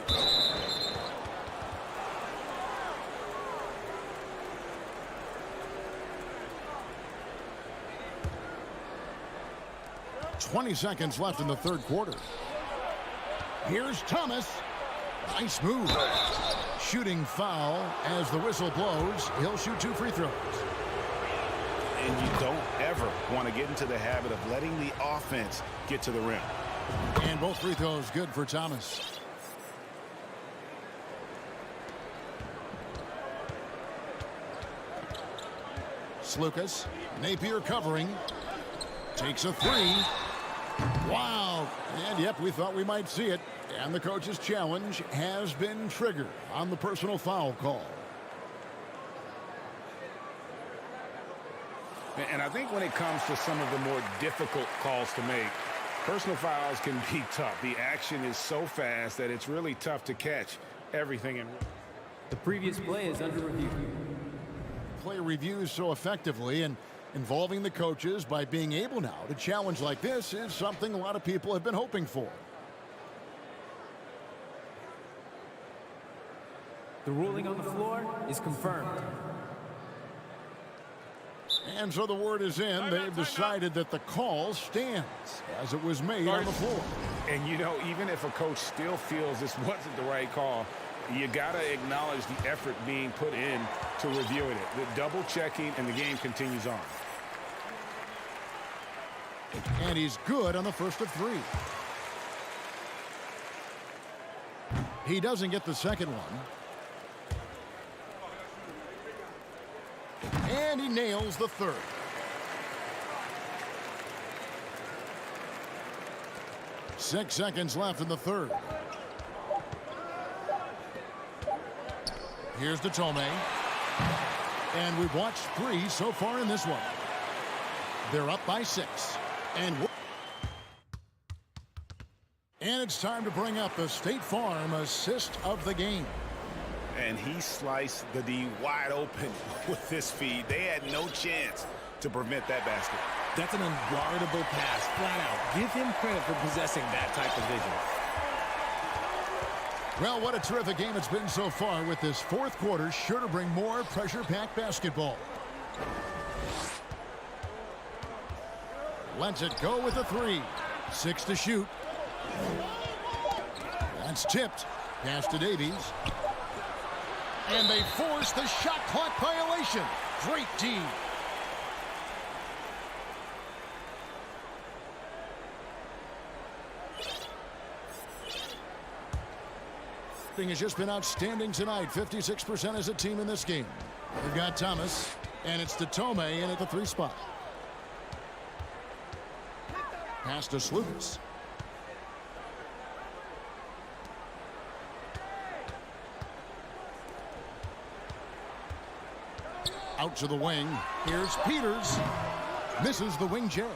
"20 seconds left in the third quarter. Here's Thomas. Nice move. Shooting foul as the whistle blows. He'll shoot 2 free throws. And you don't ever want to get into the habit of letting the offense get to the rim. And both free throws good for Thomas. Lucas. Napier covering. Takes a 3. Wow. And yep, we thought we might see it. And the coach's challenge has been triggered on the personal foul call. And I think when it comes to some of the more difficult calls to make, personal fouls can be tough. The action is so fast that it's really tough to catch everything in. The previous play is under review. Play reviews so effectively, and involving the coaches by being able now to challenge like this is something a lot of people have been hoping for. The ruling on the floor is confirmed. And so the word is in. They've decided that the call stands as it was made on the floor. And you know, even if a coach still feels this wasn't the right call, you got to acknowledge the effort being put in to reviewing it. The double checking, and the game continues on. And he's good on the first of 3. He doesn't get the second one. And he nails the third. Six seconds left in the third. Here's Datome. And we've watched 3 so far in this one. They're up by 6. And it's time to bring up the State Farm assist of the game. And he sliced the D wide open with this feed. They had no chance to prevent that basket. That's an unguardable pass, flat out. Give him credit for possessing that type of vision. Well, what a terrific game it's been so far, with this fourth quarter sure to bring more pressure-packed basketball. Lets it go with a 3. 6 to shoot. That's tipped. Pass to Davies. And they force the shot clock violation. Great D. Has just been outstanding tonight. 56% as a team in this game. They've got Thomas, and it's Datome in at the 3 spot. Pass to Lucas. Out to the wing. Here's Peters. Misses the wing J.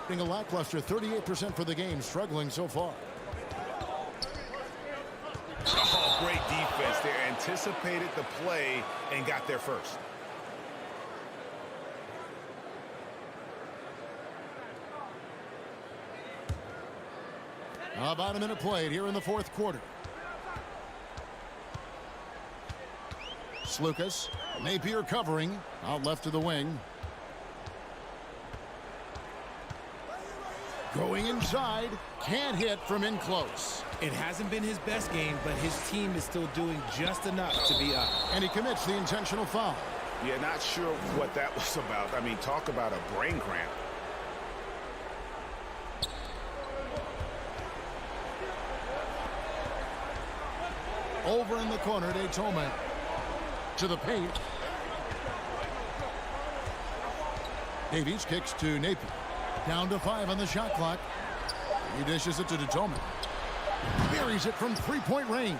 Being a lackluster 38% for the game, struggling so far. Oh, great defense. They anticipated the play and got there first. About a minute played here in the fourth quarter. Slukas, Napier covering, out left to the wing. Going inside, can't hit from in close. It hasn't been his best game, but his team is still doing just enough to be up. And he commits the intentional foul. Yeah, not sure what that was about. I mean, talk about a brain cramp. Over in the corner, Daytoma to the paint. Davies kicks to Napier. Down to 5 on the shot clock. He dishes it to Daytoma. Buries it from three-point range.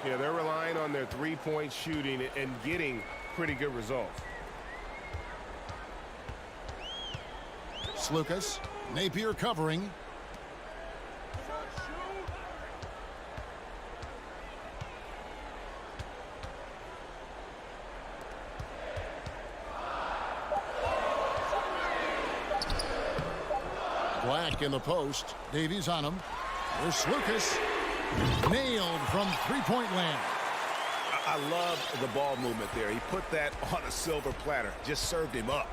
Yeah, they're relying on their three-point shooting and getting pretty good results. Slukas, Napier covering. Black in the post. Davies on him. There's Slukas. Nailed from three-point land. I love the ball movement there. He put that on a silver platter. Just served him up.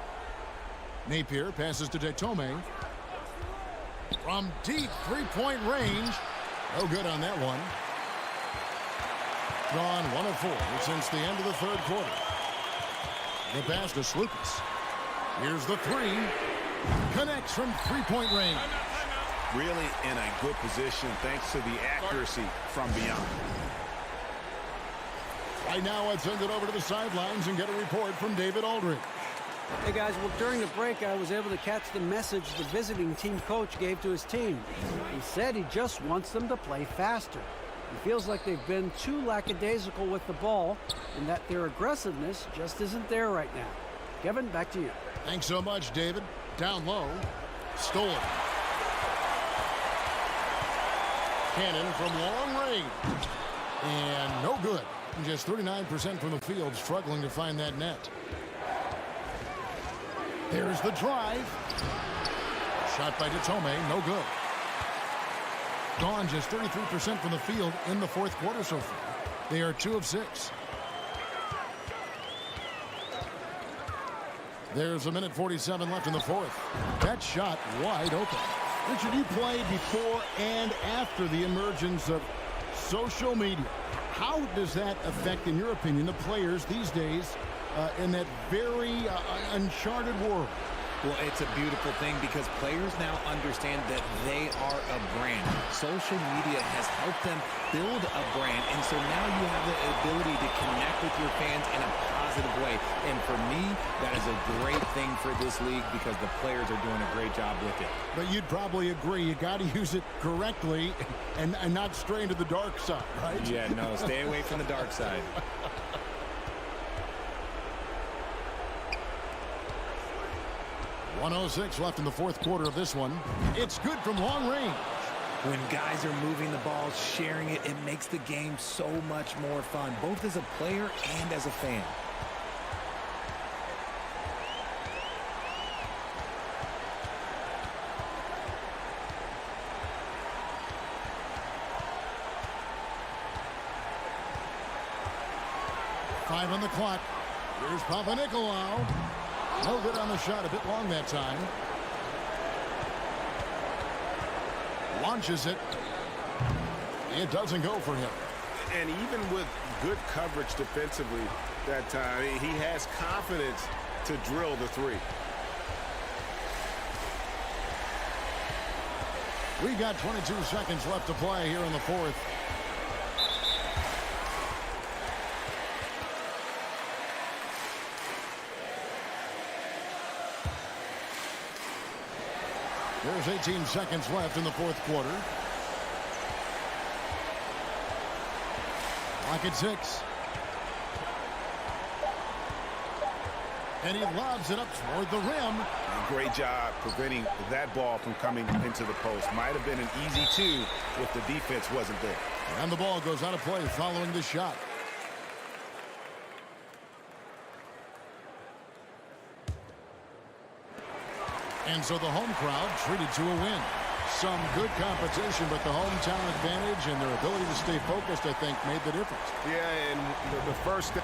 Napier passes to Daytome. From deep three-point range. No good on that one. Gone 1 of 4 since the end of the third quarter. The pass to Slukas. Here's the three. Connects from three-point range. Really in a good position thanks to the accuracy from beyond. Right now, let's send it over to the sidelines and get a report from David Aldridge. Hey, guys, well, during the break, I was able to catch the message the visiting team coach gave to his team. He said he just wants them to play faster. He feels like they've been too lackadaisical with the ball and that their aggressiveness just isn't there right now. Kevin, back to you. Thanks so much, David. Down low. Stolen. Cannon from long range. And no good. Just 39% from the field, struggling to find that net. There's the drive. Shot by Daytome, no good. Gone just 33% from the field in the fourth quarter so far. They are 2 of 6. There's a minute 47 left in the fourth. That shot wide open. Richard, you played before and after the emergence of social media. How does that affect, in your opinion, the players these days in that very uncharted world? Well, it's a beautiful thing because players now understand that they are a brand. Social media has helped them build a brand, and so now you have the ability to connect with your fans in a positive way. And for me, that is a great thing for this league because the players are doing a great job with it. But you'd probably agree you got to use it correctly and not stray into the dark side, right? Yeah, no, stay away from the dark side. 1:06 left in the fourth quarter of this one. It's good from long range. When guys are moving the ball, sharing it, it makes the game so much more fun, both as a player and as a fan. Five on the clock. Here's Papanikolaou. No good on the shot, a bit long that time. Launches it. It doesn't go for him. And even with good coverage defensively that time, he has confidence to drill the three. We got 22 seconds left to play here in the fourth. There's 18 seconds left in the fourth quarter. Clock at 6. And he lobs it up toward the rim. Great job preventing that ball from coming into the post. Might have been an easy 2 if the defense wasn't there. And the ball goes out of play following the shot. And so the home crowd treated to a win. Some good competition, but the hometown advantage and their ability to stay focused, I think, made the difference. Yeah, and the first step.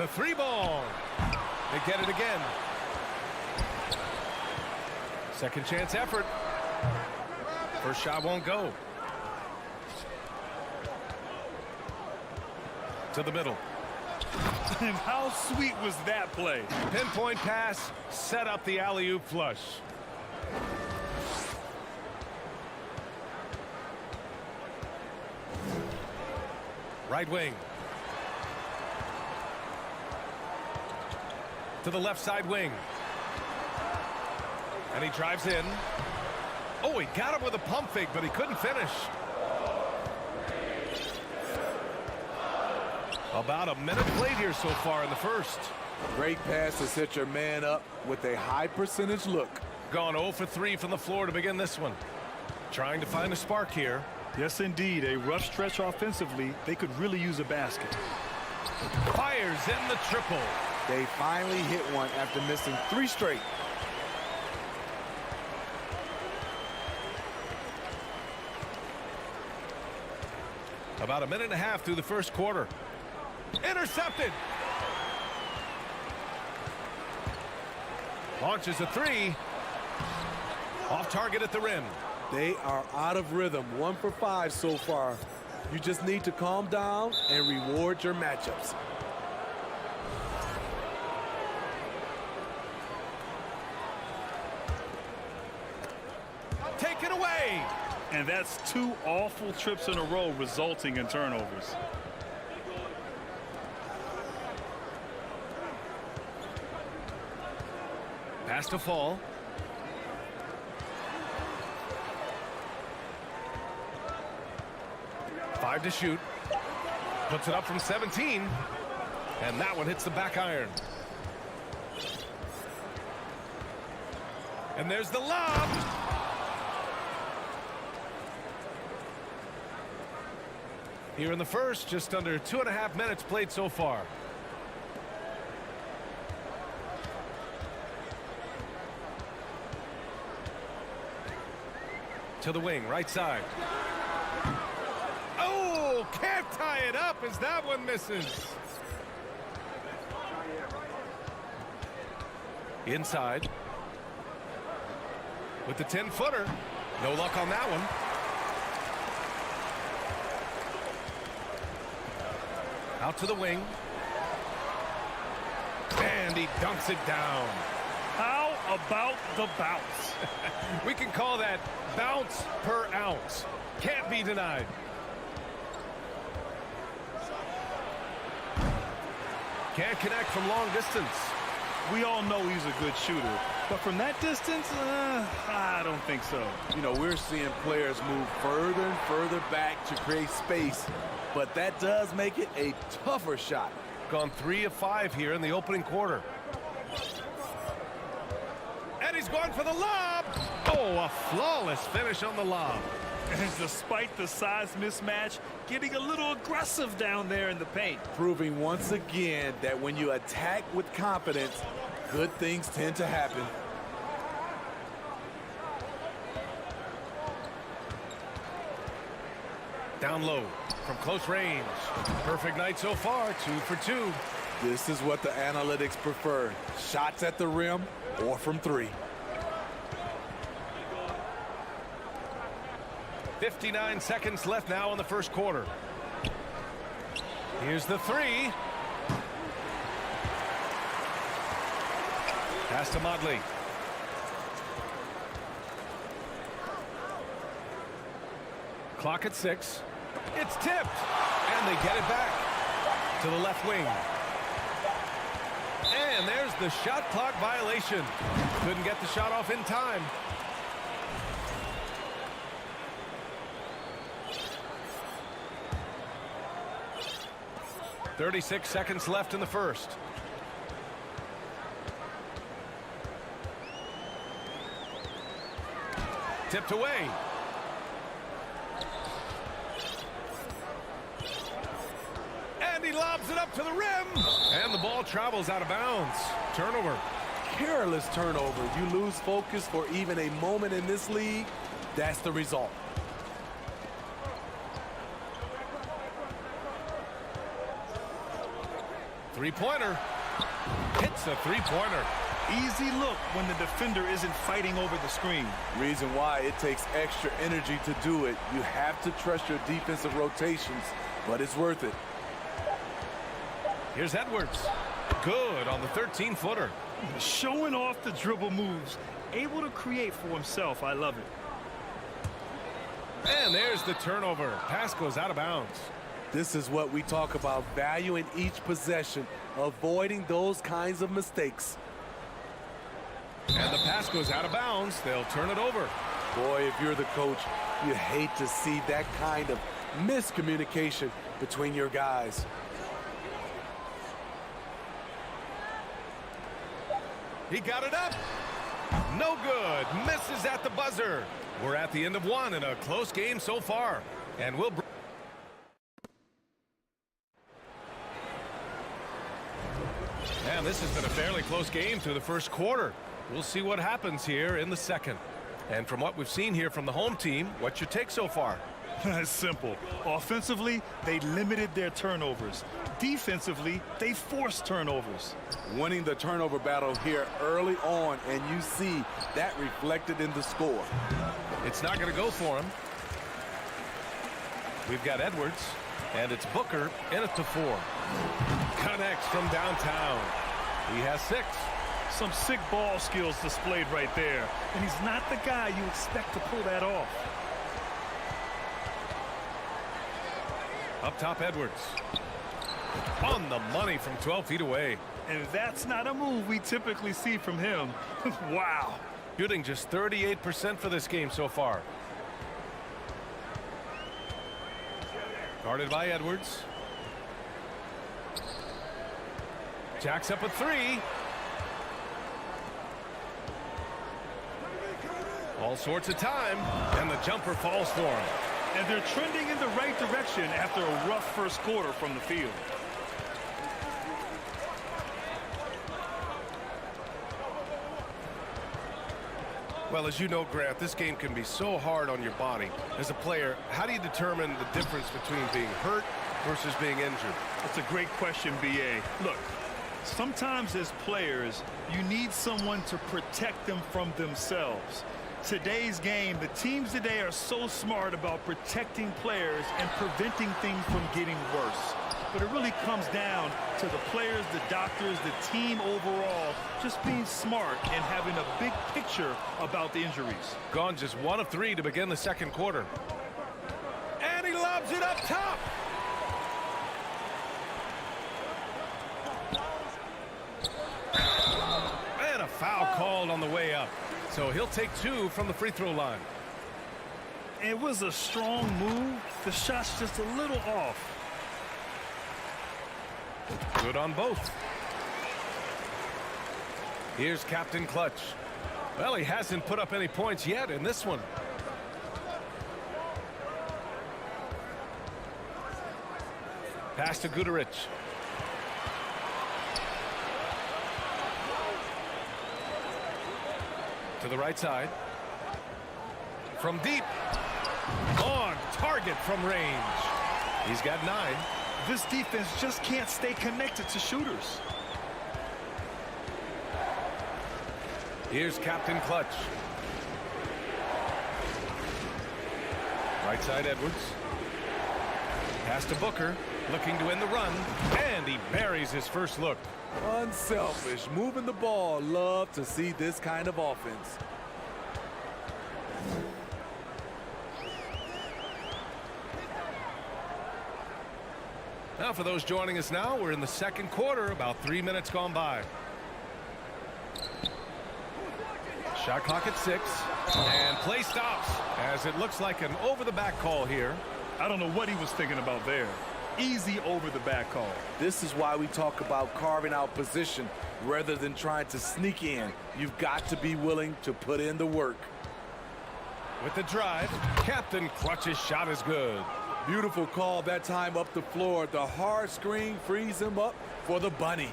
The three ball. They get it again. Second chance effort. First shot won't go. To the middle. And how sweet was that play? Pinpoint pass, set up the alley-oop flush. Right wing. To the left side wing. And he drives in. Oh, he got him with a pump fake, but he couldn't finish. About a minute played here so far in the first. Great pass to set your man up with a high percentage look. Gone 0 for 3 from the floor to begin this one. Trying to find a spark here. Yes, indeed. A rough stretch offensively. They could really use a basket. Fires in the triple. They finally hit one after missing 3 straight. About a minute and a half through the first quarter. Intercepted. Launches a three. Off target at the rim. They are out of rhythm. 1 for 5 so far. You just need to calm down and reward your matchups. Take it away. And that's 2 awful trips in a row resulting in turnovers. Pass to fall. Five to shoot. Puts it up from 17. And that one hits the back iron. And there's the lob. Here in the first, just under 2.5 minutes played so far. To the wing, right side. Oh, can't tie it up as that one misses. Inside. With the 10-footer. No luck on that one. Out to the wing. And he dunks it down. How about the bounce? We can call that bounce per ounce. Can't be denied. Can't connect from long distance. We all know he's a good shooter, but from that distance, I don't think so. You know, we're seeing players move further and further back to create space, but that does make it a tougher shot. Gone 3 of 5 here in the opening quarter. And he's going for the lob. Oh, a flawless finish on the lob. And despite the size mismatch, getting a little aggressive down there in the paint. Proving once again that when you attack with confidence, good things tend to happen. Down low from close range. Perfect night so far, 2 for 2. This is what the analytics prefer. Shots at the rim or from 3. 59 seconds left now in the first quarter. Here's the 3. Pass to Motley. Clock at 6. It's tipped. And they get it back to the left wing. And there's the shot clock violation. Couldn't get the shot off in time. 36 seconds left in the first. Tipped away. And he lobs it up to the rim. And the ball travels out of bounds. Turnover. Careless turnover. You lose focus for even a moment in this league. That's the result. Three-pointer. Hits a three-pointer. Easy look when the defender isn't fighting over the screen. Reason why it takes extra energy to do it. You have to trust your defensive rotations, but it's worth it. Here's Edwards. Good on the 13-footer. Showing off the dribble moves. Able to create for himself. I love it. And there's the turnover. Pass goes out of bounds. This is what we talk about, valuing each possession, avoiding those kinds of mistakes. And the pass goes out of bounds. They'll turn it over. Boy, if you're the coach, you hate to see that kind of miscommunication between your guys. He got it up. No good. Misses at the buzzer. We're at the end of one in a close game so far. And we'll... And this has been a fairly close game through the first quarter. We'll see what happens here in the second. And from what we've seen here from the home team, what's your take so far? It's simple. Offensively, they limited their turnovers. Defensively, they forced turnovers. Winning the turnover battle here early on, and you see that reflected in the score. It's not going to go for him. We've got Edwards, and it's Booker in it to 4. Connects from downtown. He has 6. Some sick ball skills displayed right there, and he's not the guy you expect to pull that off. Up top, Edwards. On the money from 12 feet away. And that's not a move we typically see from him. Wow. Shooting just 38% for this game so far. Guarded by Edwards. Jacks up a 3. All sorts of time, and the jumper falls for him. And they're trending in the right direction after a rough first quarter from the field. Well, as you know, Grant, this game can be so hard on your body. As a player, how do you determine the difference between being hurt versus being injured? That's a great question, B.A. Look, sometimes as players, you need someone to protect them from themselves. Today's game, the teams today are so smart about protecting players and preventing things from getting worse. But it really comes down to the players, the doctors, the team overall just being smart and having a big picture about the injuries. Gone just 1 of 3 to begin the second quarter. And he lobs it up top. And a foul called on the way up. So he'll take 2 from the free throw line. It was a strong move. The shot's just a little off. Good on both. Here's Captain Clutch. Well, he hasn't put up any points yet in this one. Pass to Guduric. To the right side. From deep. On target from range. He's got 9. This defense just can't stay connected to shooters. Here's Captain Clutch. Right side, Edwards. Pass to Booker, looking to end the run, and he buries his first look. Unselfish, moving the ball. Love to see this kind of offense. Now, for those joining us now, we're in the second quarter, about 3 minutes gone by. Shot clock at 6, and play stops as it looks like an over-the-back call here. I don't know what he was thinking about there. Easy over-the-back call. This is why we talk about carving out position rather than trying to sneak in. You've got to be willing to put in the work. With the drive, Captain Clutch's shot is good. Beautiful call that time up the floor. The hard screen frees him up for the bunny.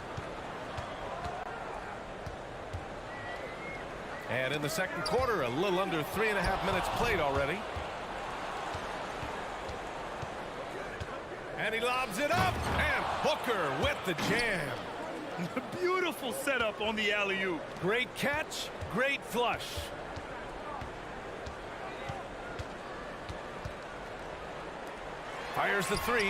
And in the second quarter, a little under 3.5 minutes played already. And he lobs it up, and Booker with the jam. Beautiful setup on the alley-oop. Great catch, great flush. Fires the 3.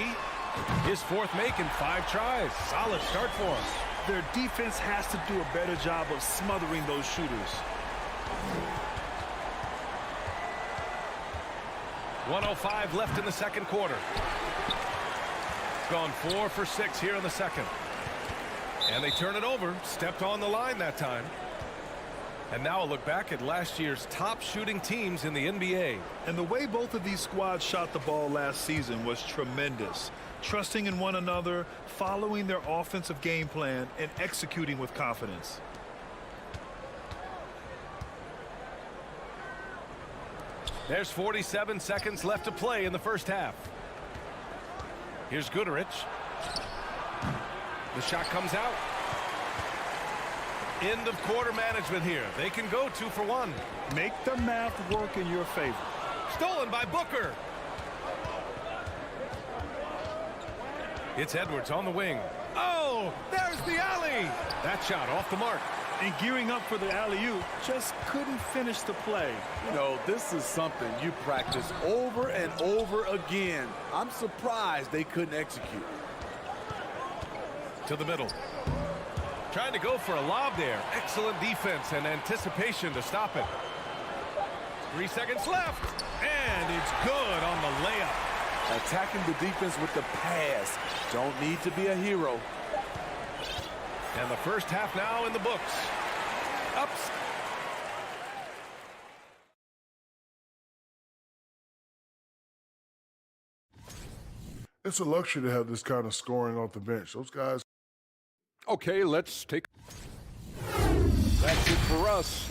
His 4th make in 5 tries. Solid start for him. Their defense has to do a better job of smothering those shooters. 1:05 left in the second quarter. Gone 4 for 6 here in the second. And they turn it over. Stepped on the line that time. And now a look back at last year's top shooting teams in the NBA. And the way both of these squads shot the ball last season was tremendous. Trusting in one another, following their offensive game plan, and executing with confidence. There's 47 seconds left to play in the first half. Here's Guduric. The shot comes out. End of quarter management here. They can go 2 for 1. Make the math work in your favor. Stolen by Booker. It's Edwards on the wing. Oh, there's the alley. That shot off the mark. And gearing up for the alley-oop, just couldn't finish the play. You know, this is something you practice over and over again. I'm surprised they couldn't execute. To the middle. Trying to go for a lob there. Excellent defense and anticipation to stop it. 3 seconds left. And it's good on the layup. Attacking the defense with the pass. Don't need to be a hero. And the first half now in the books. Ups. It's a luxury to have this kind of scoring off the bench. Those guys. Okay, let's take. That's it for us.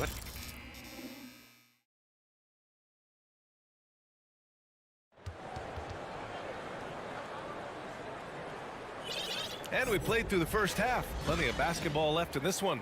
And we played through the first half. Plenty of basketball left in this one.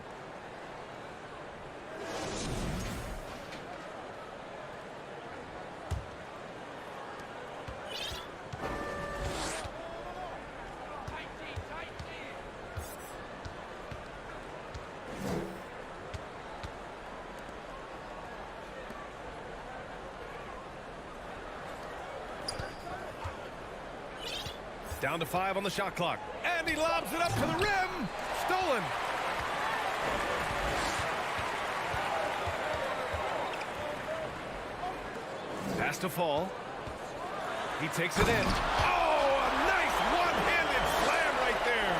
Down to 5 on the shot clock. And he lobs it up to the rim. Stolen. Has to fall. He takes it in. Oh, a nice one-handed slam right there.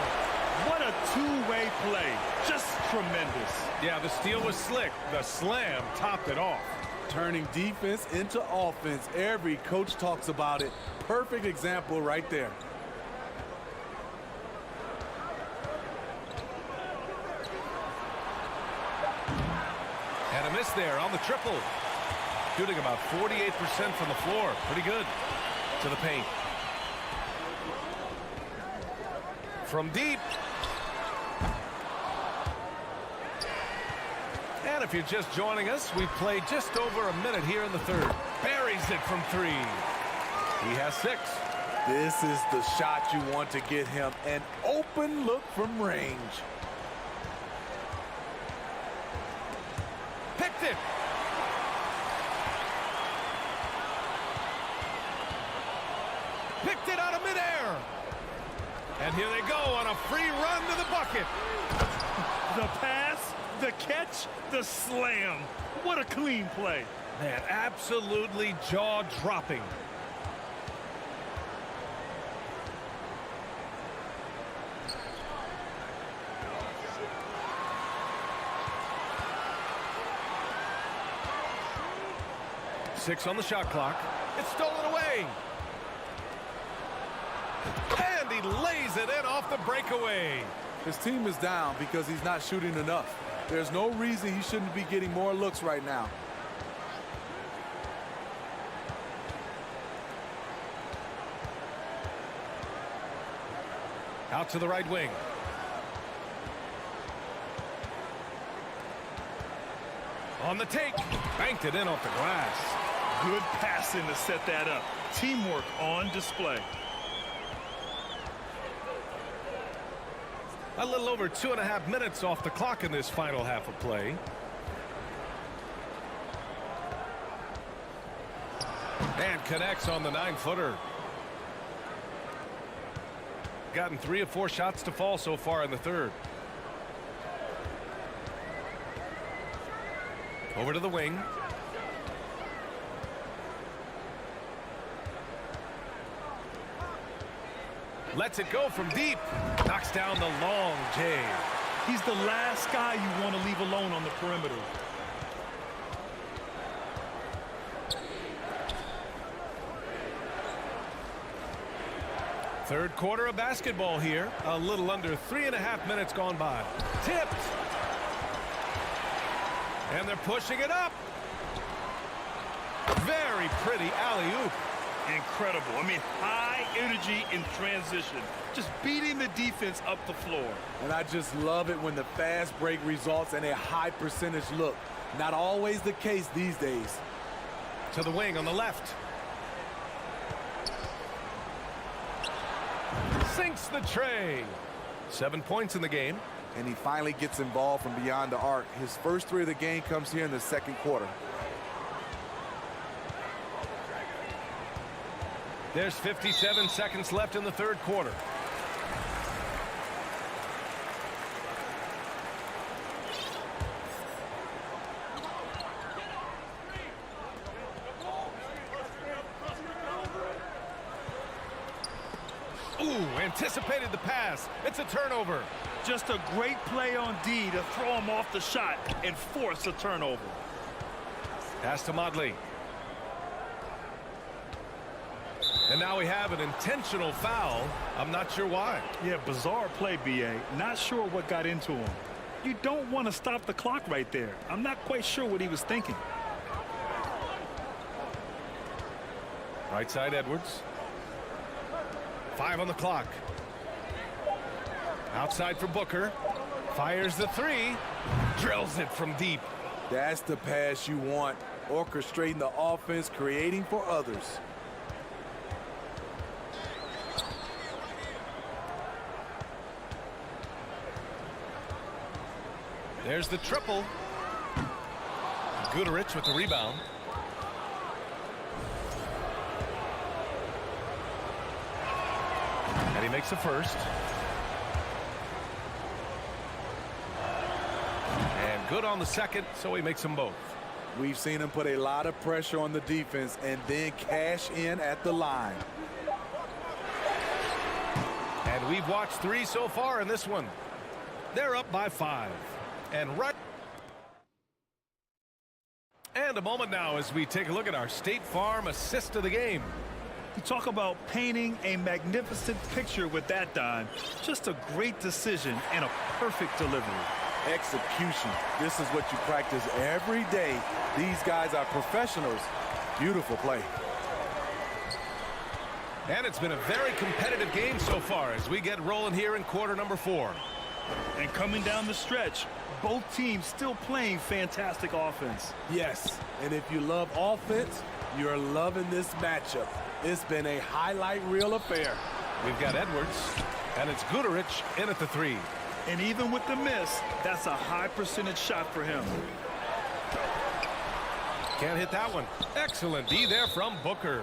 What a two-way play. Just tremendous. Yeah, the steal was slick. The slam topped it off. Turning defense into offense. Every coach talks about it. Perfect example right there. And a miss there on the triple. Shooting about 48% from the floor. Pretty good. To the paint. From deep. And if you're just joining us, we've played just over a minute here in the third. Buries it from 3. He has 6. This is the shot you want to get him. An open look from range. Picked it. Picked it out of midair. And here they go on a free run to the bucket. The pass, the catch, the slam. What a clean play. Man, absolutely jaw-dropping. Six on the shot clock. It's stolen away. And he lays it in off the breakaway. His team is down because he's not shooting enough. There's no reason he shouldn't be getting more looks right now. Out to the right wing. On the take. Banked it in off the glass. Good passing to set that up. Teamwork on display. A little over 2.5 minutes off the clock in this final half of play. And connects on the 9-footer. Gotten 3 of 4 shots to fall so far in the third. Over to the wing. Lets it go from deep. Knocks down the long J. He's the last guy you want to leave alone on the perimeter. Third quarter of basketball here. A little under 3.5 minutes gone by. Tipped. And they're pushing it up. Very pretty alley-oop. Incredible. I mean, high energy in transition. Just beating the defense up the floor. And I just love it when the fast break results in a high percentage look. Not always the case these days. To the wing on the left. sinks the tray. 7 points in the game. And he finally gets involved from beyond the arc. His first 3 of the game comes here in the second quarter. There's 57 seconds left in the third quarter. Ooh, anticipated the pass. It's a turnover. Just a great play on D to throw him off the shot and force a turnover. Pass to Motley. And now we have an intentional foul. I'm not sure why. Yeah, bizarre play, B.A. Not sure what got into him. You don't want to stop the clock right there. I'm not quite sure what he was thinking. Right side, Edwards. 5 on the clock. Outside for Booker. Fires the 3. Drills it from deep. That's the pass you want. Orchestrating the offense, creating for others. There's the triple. Guterich with the rebound. And he makes the first. And good on the second, so he makes them both. We've seen him put a lot of pressure on the defense and then cash in at the line. And we've watched 3 so far in this one. They're up by 5. And a moment now as we take a look at our State Farm assist of the game. You talk about painting a magnificent picture with that dime. Just a great decision and a perfect delivery. Execution. This is what you practice every day. These guys are professionals. Beautiful play. And it's been a very competitive game so far as we get rolling here in quarter number 4. And coming down the stretch, both teams still playing fantastic offense. Yes, and if you love offense, you're loving this matchup. It's been a highlight reel affair. We've got Edwards, and it's Guterich in at the 3. And even with the miss, that's a high percentage shot for him. Can't hit that one. Excellent D there from Booker.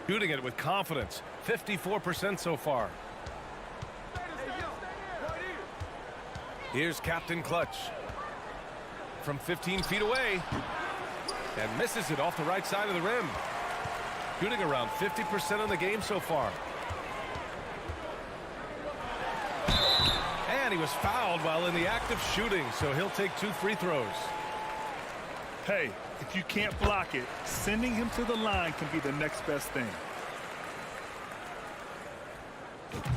Shooting it with confidence. 54% so far. Here's Captain Clutch. From 15 feet away. And misses it off the right side of the rim. Shooting around 50% in the game so far. And he was fouled while in the act of shooting, so he'll take 2 free throws. Hey, if you can't block it, sending him to the line can be the next best thing.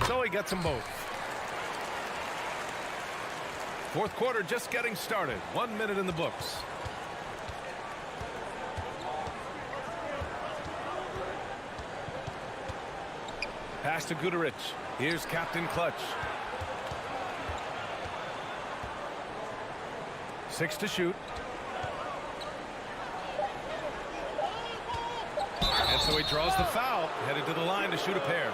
So he gets them both. Fourth quarter just getting started. 1 minute in the books. Pass to Guterich. Here's Captain Clutch. 6 to shoot. And so he draws the foul, headed to the line to shoot a pair.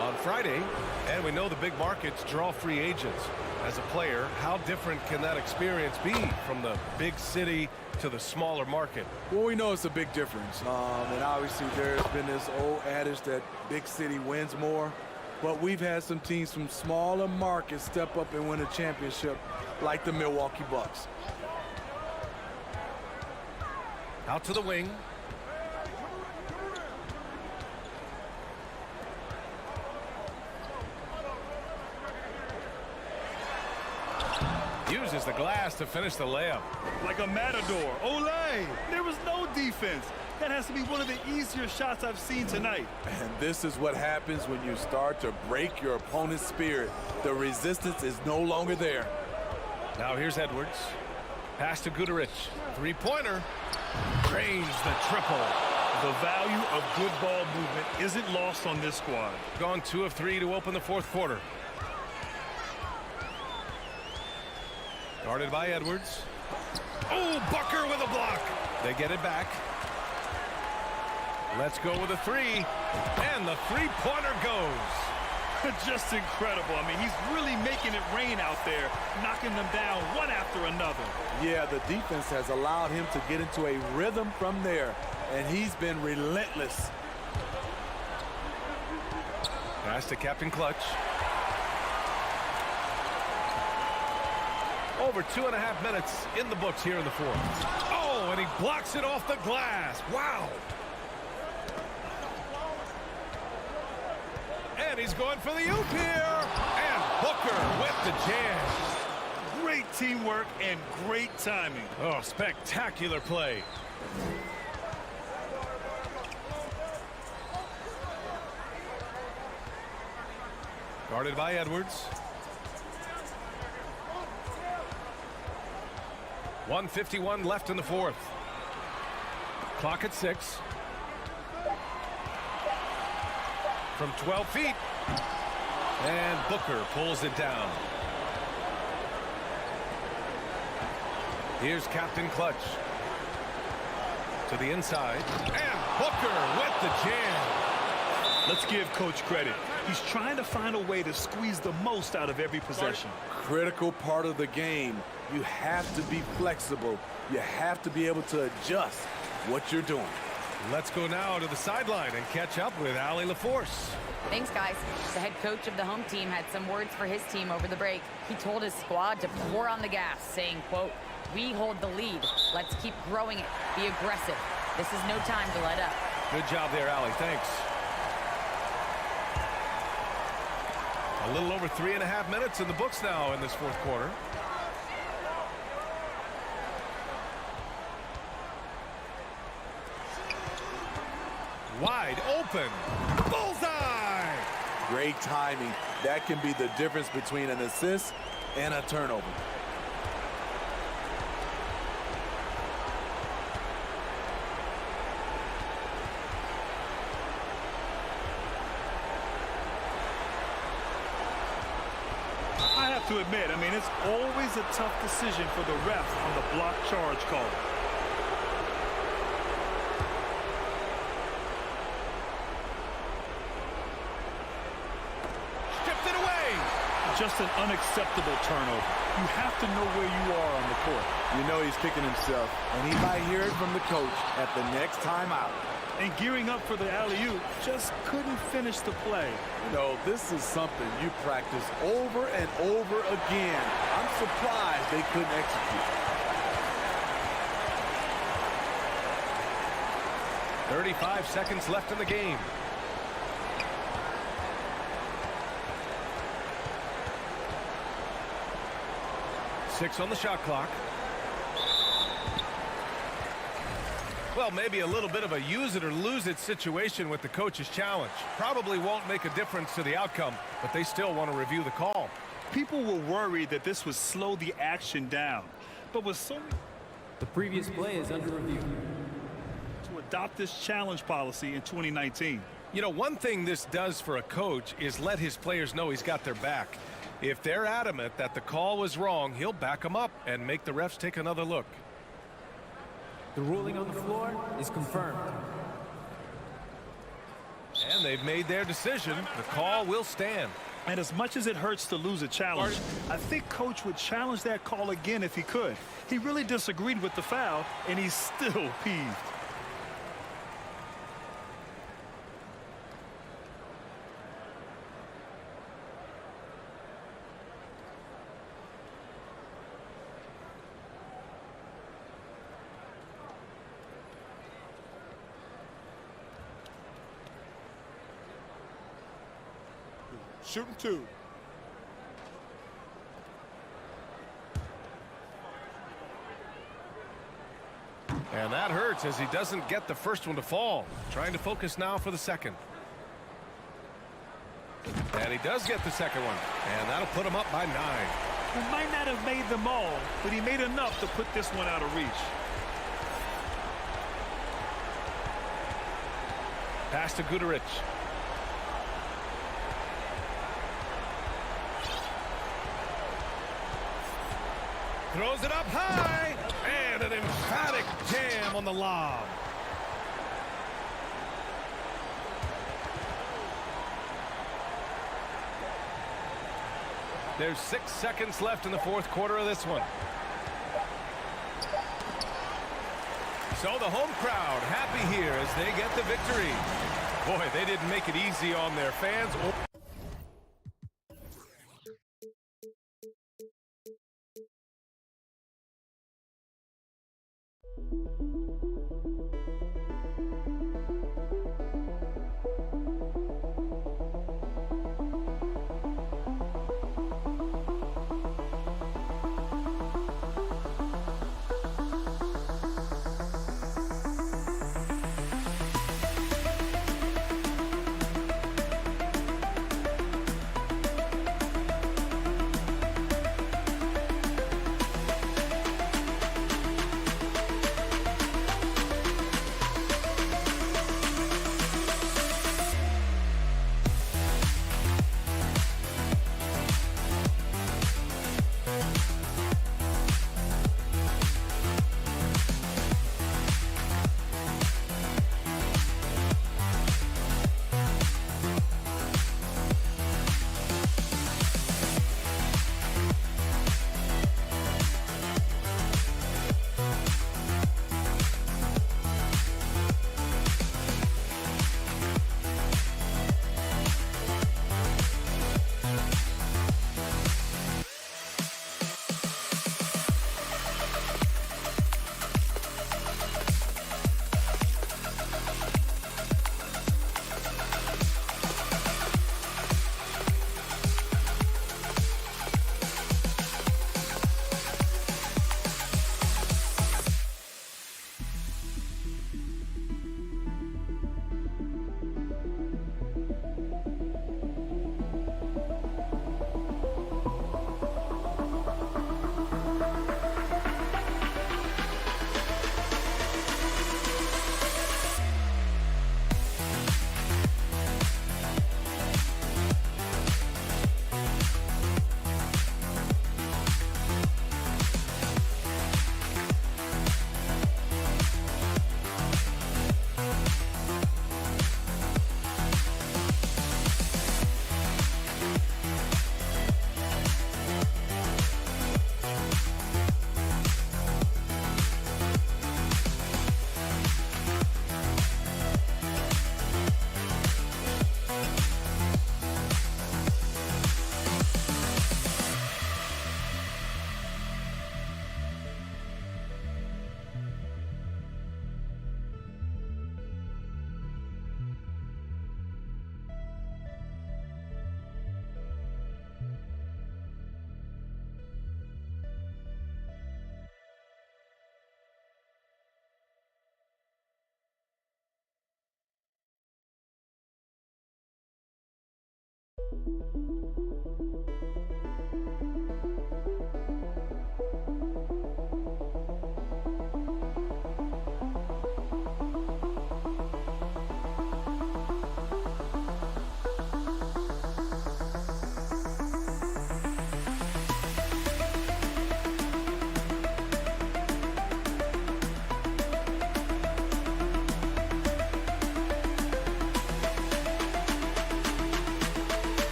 On Friday, and we know the big markets draw free agents. As a player, how different can that experience be from the big city to the smaller market? Well, we know it's a big difference. And obviously there's been this old adage that big city wins more. But we've had some teams from smaller markets step up and win a championship, like the Milwaukee Bucks. Out to the wing. Uses the glass to finish the layup. Like a matador. Olay! There was no defense. That has to be one of the easier shots I've seen tonight. And this is what happens when you start to break your opponent's spirit. The resistance is no longer there. Now here's Edwards. Pass to Guterich. Three-pointer. Drains the triple. The value of good ball movement isn't lost on this squad. Gone 2 of 3 to open the fourth quarter. Guarded by Edwards. Oh, Booker with a block. They get it back. Let's go with a three. And the three-pointer goes. Just incredible. I mean, he's really making it rain out there, knocking them down one after another. Yeah, the defense has allowed him to get into a rhythm from there, and he's been relentless. Pass to Captain Clutch. Over 2.5 minutes in the books here in the fourth. Oh, and he blocks it off the glass. Wow. And he's going for the oop here. And Booker with the jam. Great teamwork and great timing. Oh, spectacular play. Guarded by Edwards. 1:51 left in the fourth. Clock at 6. From 12 feet. And Booker pulls it down. Here's Captain Clutch. To the inside. And Booker with the jam. Let's give Coach credit. He's trying to find a way to squeeze the most out of every possession. Critical part of the game. You have to be flexible. You have to be able to adjust what you're doing. Let's go now to the sideline and catch up with Allie LaForce. Thanks, guys. The head coach of the home team had some words for his team over the break. He told his squad to pour on the gas, saying, quote, "We hold the lead. Let's keep growing it. Be aggressive. This is no time to let up." Good job there, Allie. Thanks. A little over 3.5 minutes in the books now in this fourth quarter. Wide open. Bullseye! Great timing. That can be the difference between an assist and a turnover. I have to admit, I mean, it's always a tough decision for the ref on the block charge call. Just an unacceptable turnover. You have to know where you are on the court. You know he's kicking himself, and he might hear it from the coach at the next timeout. And gearing up for the alley-oop, just couldn't finish the play. You know, this is something you practice over and over again. I'm surprised they couldn't execute. 35 seconds left in the game. Six on the shot clock. Well, maybe a little bit of a use it or lose it situation with the coach's challenge. Probably won't make a difference to the outcome, but they still want to review the call. People were worried that this would slow the action down, but with so many... The previous play is under review. To adopt this challenge policy in 2019. You know, one thing this does for a coach is let his players know he's got their back. If they're adamant that the call was wrong, he'll back them up and make the refs take another look. The ruling on the floor is confirmed. And they've made their decision. The call will stand. And as much as it hurts to lose a challenge, I think Coach would challenge that call again if he could. He really disagreed with the foul, and he's still peeved. Shooting two. And that hurts as he doesn't get the first one to fall. Trying to focus now for the second. And he does get the second one. And that'll put him up by 9. He might not have made them all, but he made enough to put this one out of reach. Pass to Guterich. Throws it up high, and And an emphatic jam on the lob. There's 6 seconds left in the fourth quarter of this one. So the home crowd happy here as they get the victory. Boy, they didn't make it easy on their fans.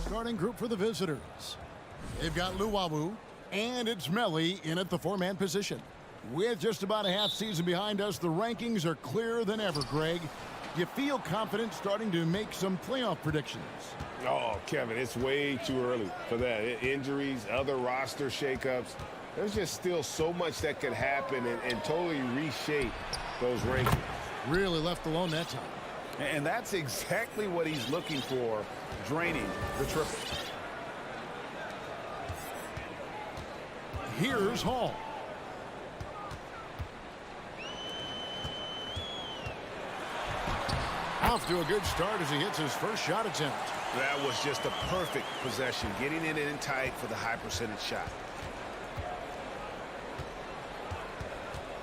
Starting group for the visitors. They've got Luwawu, and it's Melli in at the four-man position. With just about a half season behind us, the rankings are clearer than ever, Greg. You feel confident starting to make some playoff predictions? Oh, Kevin, it's way too early for that. Injuries, other roster shakeups. There's just still so much that could happen and totally reshape those rankings. Really left alone that time. And that's exactly what he's looking for, draining the triple. Here's Hall. Off to a good start as he hits his first shot attempt. That was just a perfect possession, getting it in tight for the high percentage shot.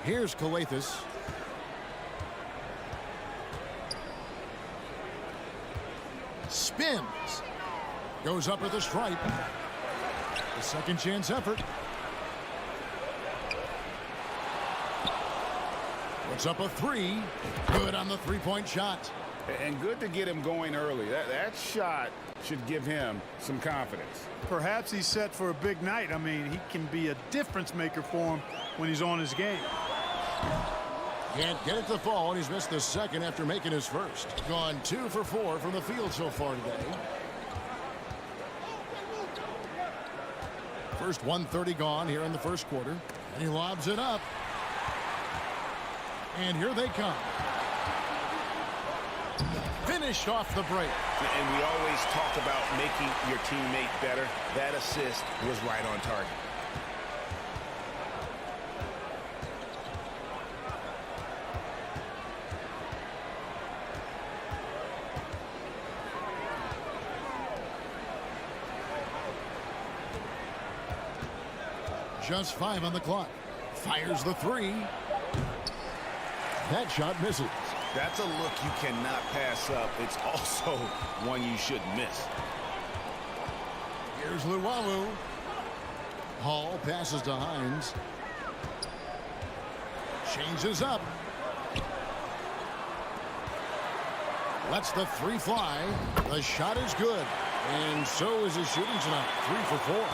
Here's Skijesss. Spins. Goes up at the stripe. The second chance effort. Puts up a three. Good on the three-point shot. And good to get him going early. That shot should give him some confidence. Perhaps he's set for a big night. I mean, he can be a difference maker for him when he's on his game. Can't get it to fall, and he's missed the second after making his first. Gone 2 for 4 from the field so far today. First 1:30 gone here in the first quarter. And he lobs it up. And here they come. Finished off the break. And we always talk about making your teammate better. That assist was right on target. Just 5 on the clock. Fires the 3. That shot misses. That's a look you cannot pass up. It's also one you shouldn't miss. Here's Luwawu. Hall passes to Hines. Changes up. Lets the 3 fly. The shot is good. And so is his shooting tonight. 3 for 4.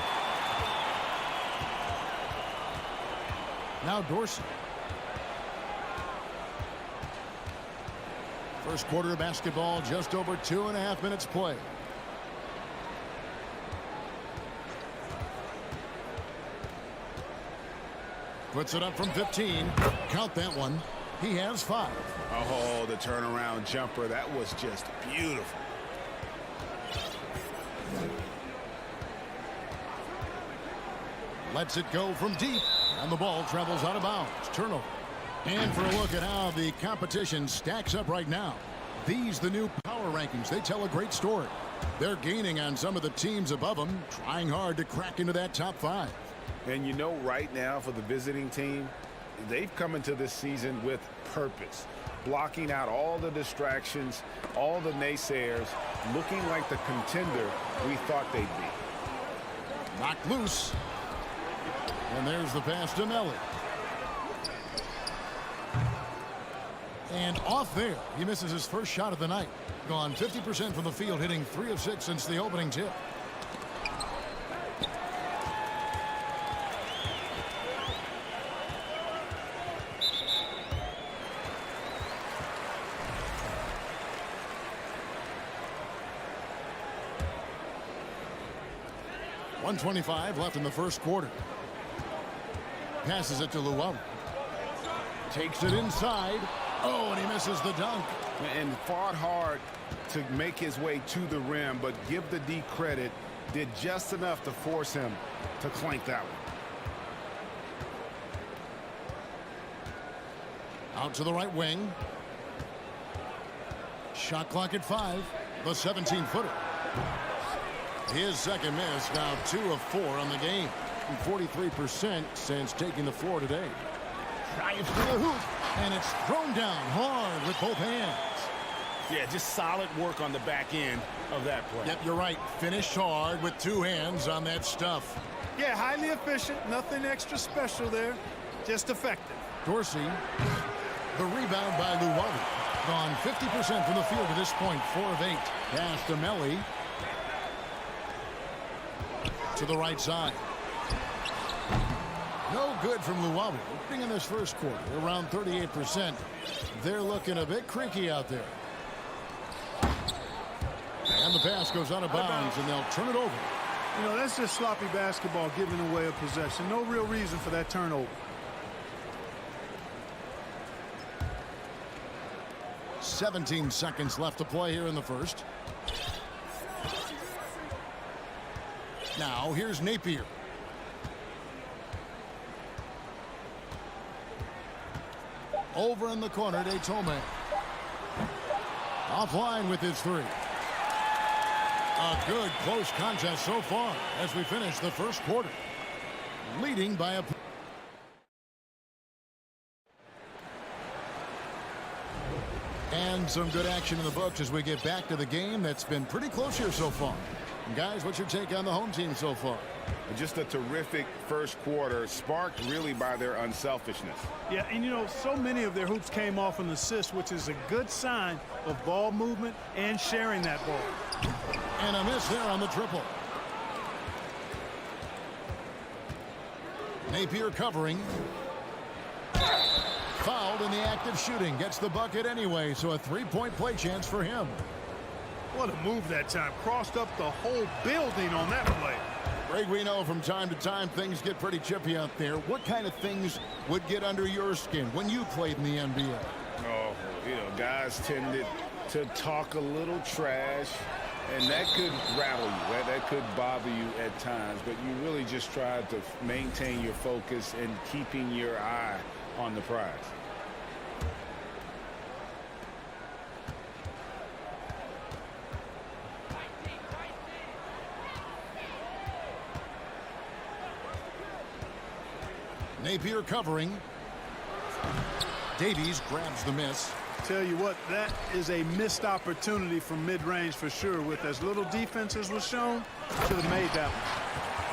Now Dorsey. First quarter of basketball, just over 2.5 minutes play. Puts it up from 15. Count that one. He has 5. Oh, the turnaround jumper. That was just beautiful. Lets it go from deep. And the ball travels out of bounds. Turnover. And for a look at how the competition stacks up right now. These, the new power rankings, they tell a great story. They're gaining on some of the teams above them, trying hard to crack into that top 5. And you know, right now for the visiting team, they've come into this season with purpose, blocking out all the distractions, all the naysayers, looking like the contender we thought they'd be. Knocked loose. And there's the pass to Melly. And off there, he misses his first shot of the night. Gone 50% from the field, hitting 3 of 6 since the opening tip. .125 left in the first quarter. Passes it to Luwawu. Takes it inside. Oh, and he misses the dunk. And fought hard to make his way to the rim, but give the D credit. Did just enough to force him to clank that one. Out to the right wing. Shot clock at 5. The 17-footer. His second miss, now 2 of 4 on the game. 43% since taking the floor today. Drives to the hoop, and it's thrown down hard with both hands. Yeah, just solid work on the back end of that play. Yep, you're right. Finished hard with 2 hands on that stuff. Yeah, highly efficient. Nothing extra special there. Just effective. Dorsey, the rebound by Luwawu. Gone 50% from the field at this point. 4 of 8. Pass to Melly. To the right side. No good from Luwawu. Opening in this first quarter, around 38%. They're looking a bit creaky out there. And the pass goes out of bounds, and they'll turn it over. You know, that's just sloppy basketball, giving away a possession. No real reason for that turnover. 17 seconds left to play here in the first. Now, here's Napier. Over in the corner, Daytome. Offline with his 3. A good close contest so far as we finish the first quarter. Leading by a... And some good action in the books as we get back to the game that's been pretty close here so far. And guys, what's your take on the home team so far? Just a terrific first quarter, sparked really by their unselfishness. Yeah, and you know, so many of their hoops came off an assist, which is a good sign of ball movement and sharing that ball. And a miss there on the triple. Napier covering. Fouled in the act of shooting. Gets the bucket anyway, so a 3-point play chance for him. What a move that time. Crossed up the whole building on that play. Greg, we know from time to time things get pretty chippy out there. What kind of things would get under your skin when you played in the NBA? Oh, you know, guys tended to talk a little trash, and that could rattle you. That could bother you at times, but you really just tried to maintain your focus and keeping your eye on the prize. Napier covering. Davies grabs the miss. Tell you what, that is a missed opportunity from mid-range for sure. With as little defense as was shown, should have made that one.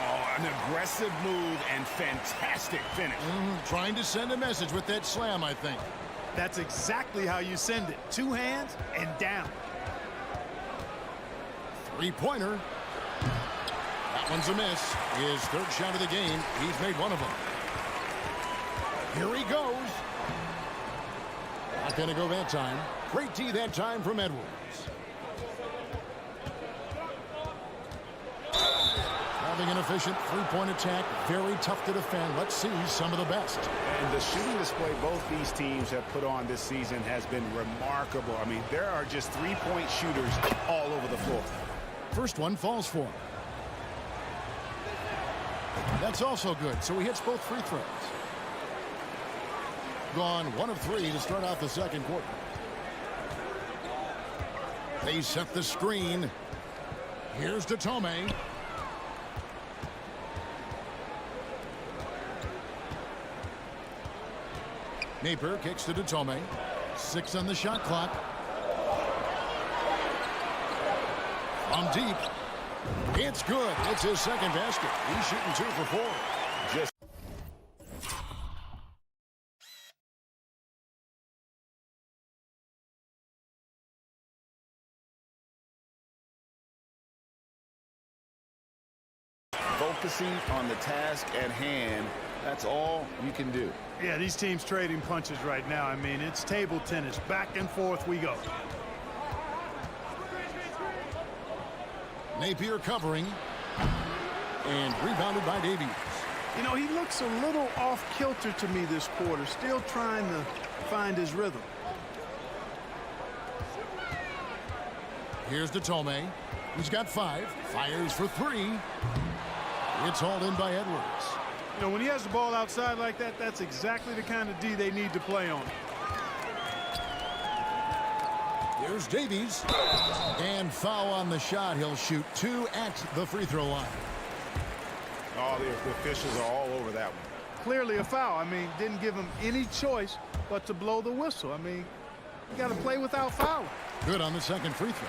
Oh, an aggressive move and fantastic finish. Trying to send a message with that slam, I think. That's exactly how you send it. 2 hands and down. Three-pointer. That one's a miss. His third shot of the game. He's made one of them. Here he goes. Not going to go that time. Great D that time from Edwards. Having an efficient three-point attack. Very tough to defend. Let's see some of the best. And the shooting display both these teams have put on this season has been remarkable. I mean, there are just three-point shooters all over the floor. First one falls for him. That's also good. So he hits both free throws. Gone 1 of 3 to start out the second quarter. They set the screen. Here's to Tomei. Napier kicks to Tomei. 6 on the shot clock. From deep. It's good. It's his second basket. He's shooting 2 for 4. Just focusing on the task at hand, that's all you can do. Yeah, these teams trading punches right now. I mean, it's table tennis. Back and forth we go. Napier covering. And rebounded by Davies. You know, he looks a little off kilter to me this quarter. Still trying to find his rhythm. Here's to Tomei. He's got 5. Fires for 3. It's hauled in by Edwards. You know, when he has the ball outside like that, that's exactly the kind of D they need to play on. Here's Davies. And foul on the shot. He'll shoot 2 at the free throw line. Oh, the officials are all over that one. Clearly a foul. I mean, didn't give him any choice but to blow the whistle. I mean, you got to play without foul. Good on the second free throw.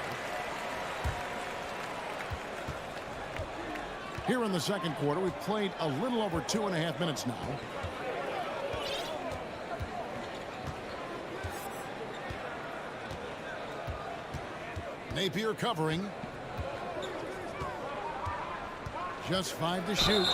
Here in the second quarter, we've played a little over 2.5 minutes now. Napier covering. Just 5 to shoot.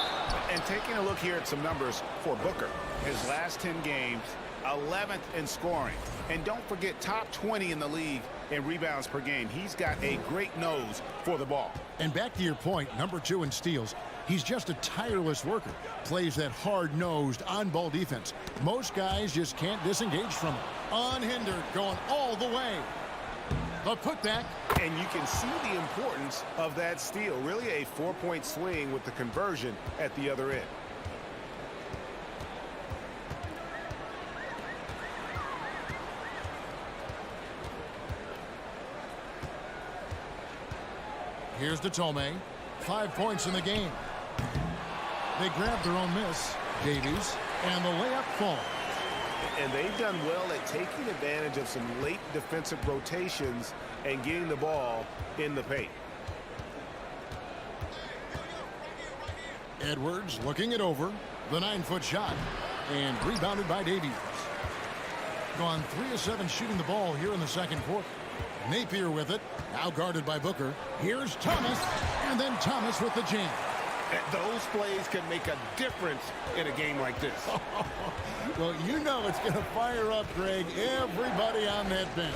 And taking a look here at some numbers for Booker. His last 10 games, 11th in scoring. And don't forget, top 20 in the league in rebounds per game. He's got a great nose for the ball. And back to your point, number 2 in steals. He's just a tireless worker. Plays that hard-nosed, on-ball defense. Most guys just can't disengage from him. Unhindered, going all the way. The putback. And you can see the importance of that steal. Really a 4-point swing with the conversion at the other end. Here's to Tomei. 5 points in the game. They grab their own miss. Davies. And the layup falls. And they've done well at taking advantage of some late defensive rotations and getting the ball in the paint. Edwards looking it over. The 9-foot shot. And rebounded by Davies. Gone 3 of 7 shooting the ball here in the second quarter. Napier with it. Now guarded by Booker. Here's Thomas. And then Thomas with the jam. Those plays can make a difference in a game like this. Well, you know it's going to fire up, Greg, everybody on that bench.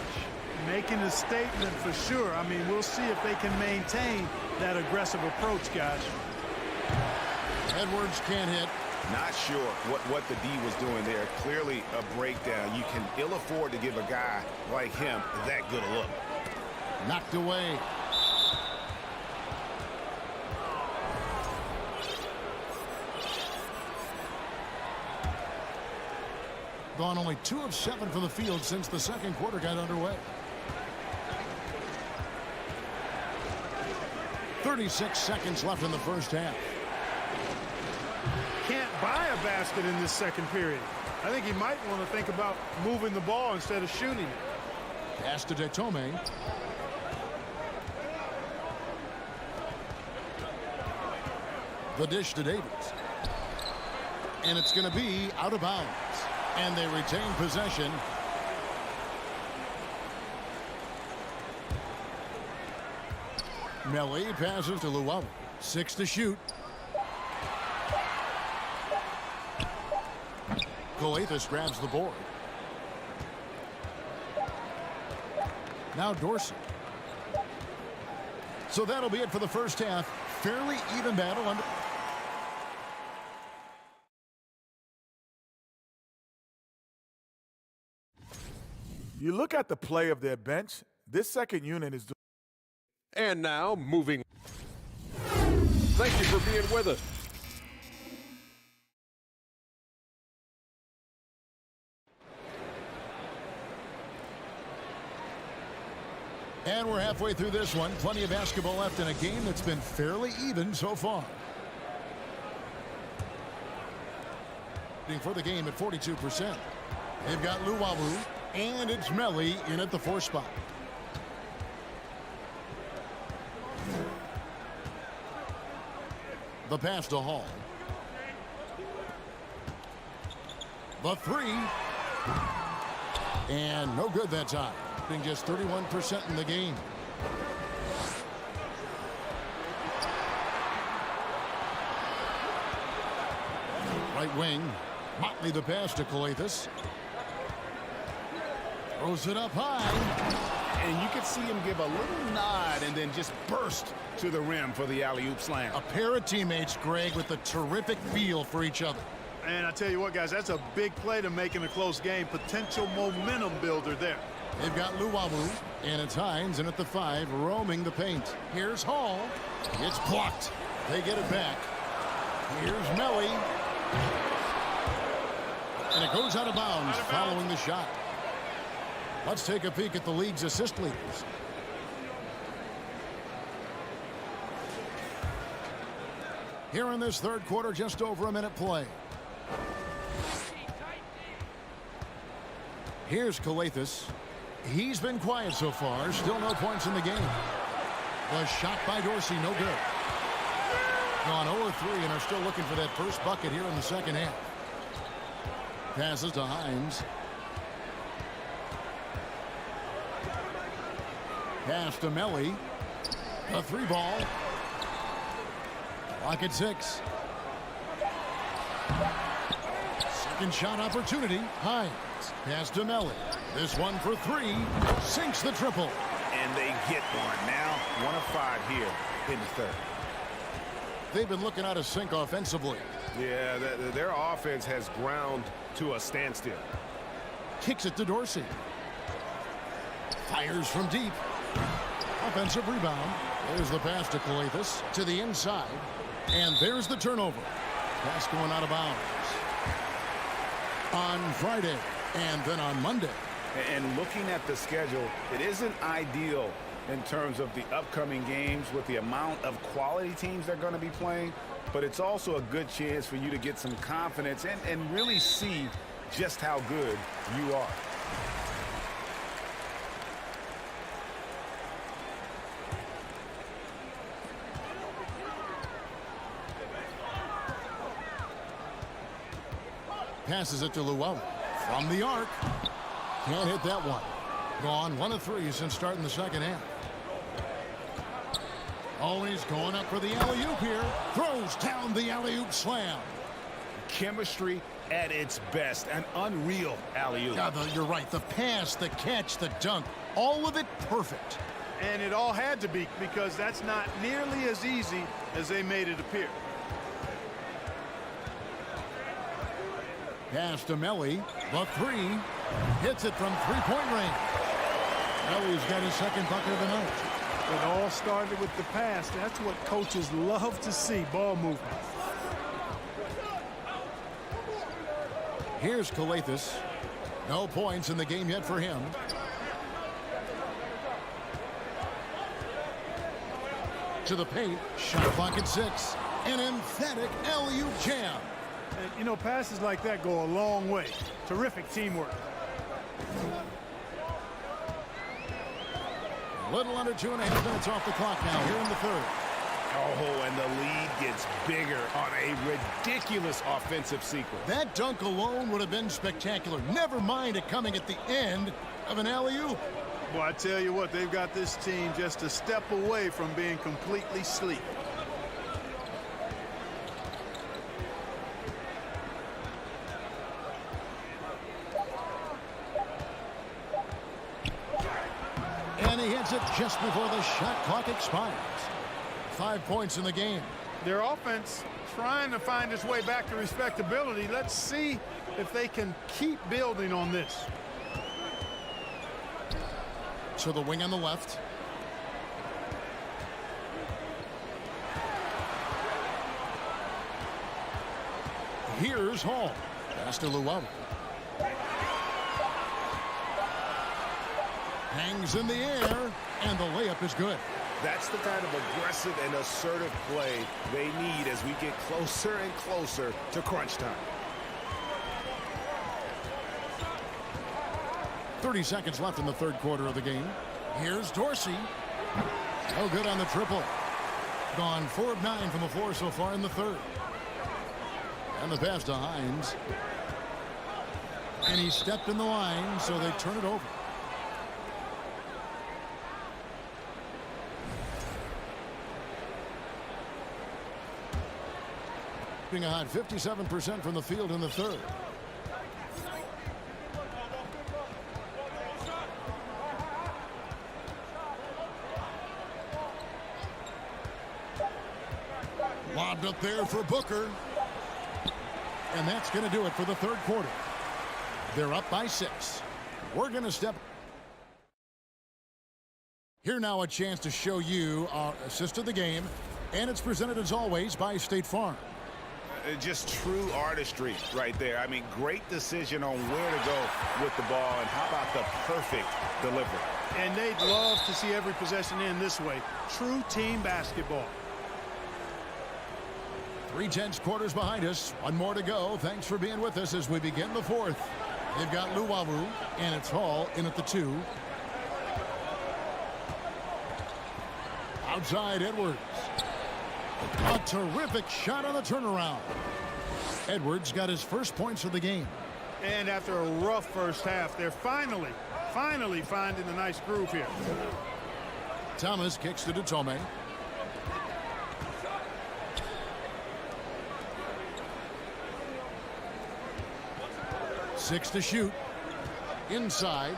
Making a statement for sure. I mean, we'll see if they can maintain that aggressive approach, guys. Edwards can't hit. Not sure what the D was doing there. Clearly a breakdown. You can ill afford to give a guy like him that good a look. Knocked away. Gone only 2 of 7 from the field since the second quarter got underway. 36 seconds left in the first half. Can't buy a basket in this second period. I think he might want to think about moving the ball instead of shooting it. Pass to Detome. The dish to Davies. And it's going to be out of bounds. And they retain possession. Melli passes to Luau. 6 to shoot. Skijesss grabs the board. Now Dorsey. So that'll be it for the first half. Fairly even battle under. You look at the play of their bench, this second unit is doing. And now, moving. Thank you for being with us. And we're halfway through this one. Plenty of basketball left in a game that's been fairly even so far. For the game at 42%. They've got Luwawu, and it's Melli in at the 4 spot. The pass to Hall. The 3. And no good that time. Being just 31% in the game. Right wing. Motley the pass to Skijesss. Throws it up high. And you could see him give a little nod and then just burst to the rim for the alley-oop slam. A pair of teammates, Greg, with a terrific feel for each other. And I tell you what, guys, that's a big play to make in a close game. Potential momentum builder there. They've got Luwawu, and it's Hines, and at the 5, roaming the paint. Here's Hall. It's blocked. They get it back. Here's Melli. And it goes out of bounds following the shot. Let's take a peek at the league's assist leaders. Here in this third quarter, just over a minute play. Here's Skijesss. He's been quiet so far. Still no points in the game. The shot by Dorsey, no good. Gone 0-3 and are still looking for that first bucket here in the second half. Passes to Hines. Pass to Melli. A 3 ball. Clock at 6. Second shot opportunity. Hines. Pass to Melli. This one for 3. Sinks the triple. And they get one. Now 1 of 5 here in the third. They've been looking out of sync offensively. Yeah, their offense has ground to a standstill. Kicks it to Dorsey. Fires from deep. Offensive rebound. There's the pass to Skijesss to the inside. And there's the turnover. Pass going out of bounds. On Friday and then on Monday. And looking at the schedule, it isn't ideal in terms of the upcoming games with the amount of quality teams they're going to be playing, but it's also a good chance for you to get some confidence and really see just how good you are. Passes it to Luau from the arc. Can't hit that one. Gone 1 of 3 since starting the second half. Always going up for the alley-oop here. Throws down the alley-oop slam. Chemistry at its best. An unreal alley-oop. Yeah, you're right. The pass, the catch, the dunk. All of it perfect. And it all had to be, because that's not nearly as easy as they made it appear. Pass to Melli. The 3. Hits it from three-point range. Melli's got his second bucket of the night. It all started with the pass. That's what coaches love to see, ball movement. Here's Skijesss. No points in the game yet for him. To the paint. Shot clock at 6. An emphatic alley-oop jam. And, you know, passes like that go a long way. Terrific teamwork. A little under 2.5 minutes off the clock now here in the third. Oh, and the lead gets bigger on a ridiculous offensive sequence. That dunk alone would have been spectacular. Never mind it coming at the end of an alley-oop. Well, I tell you what, they've got this team just a step away from being completely sleek. And he hits it just before the shot clock expires. 5 points in the game. Their offense trying to find its way back to respectability. Let's see if they can keep building on this. So the wing on the left. Here's Hall. Pass to Luau. Hangs in the air, and the layup is good. That's the kind of aggressive and assertive play they need as we get closer and closer to crunch time. 30 seconds left in the third quarter of the game. Here's Dorsey. No good on the triple. Gone 4 of 9 from the floor so far in the third. And the pass to Hines. And he stepped in the line, so they turn it over. A hot 57% from the field in the third. Lobbed up there for Booker. And that's going to do it for the third quarter. They're up by 6. We're going to step. Here now a chance to show you our assist of the game. And it's presented as always by State Farm. Just true artistry right there. I mean, great decision on where to go with the ball, and how about the perfect delivery. And they'd love to see every possession end this way. True team basketball. 3/10 quarters behind us. One more to go. Thanks for being with us as we begin the fourth. They've got Luwawu, and it's Hall in at the 2. Outside Edwards. A terrific shot on the turnaround. Edwards got his first points of the game. And after a rough first half, they're finally finding a nice groove here. Thomas kicks to Tome. Six to shoot. Inside.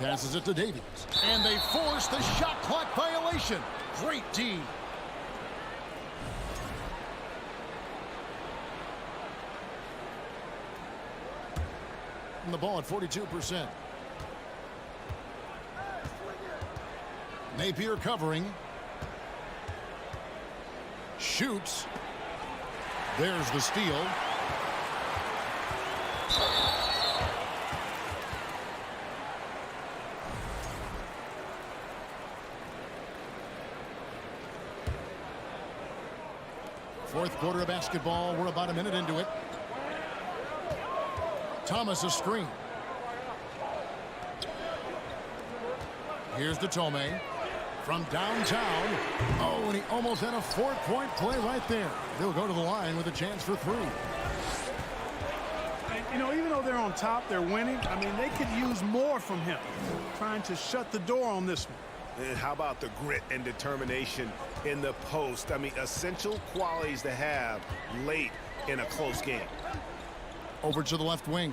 Passes it to Davies. And they force the shot clock violation. Great D. And the ball at 42%. Napier covering. Shoots. There's the steal. Fourth quarter of basketball. We're about a minute into it. Thomas a screen. Here's Tome from downtown. Oh, and he almost had a 4-point play right there. They'll go to the line with a chance for 3. And, you know, even though they're on top, they're winning. I mean, they could use more from him. Trying to shut the door on this one. And how about the grit and determination in the post? I mean, essential qualities to have late in a close game. Over to the left wing.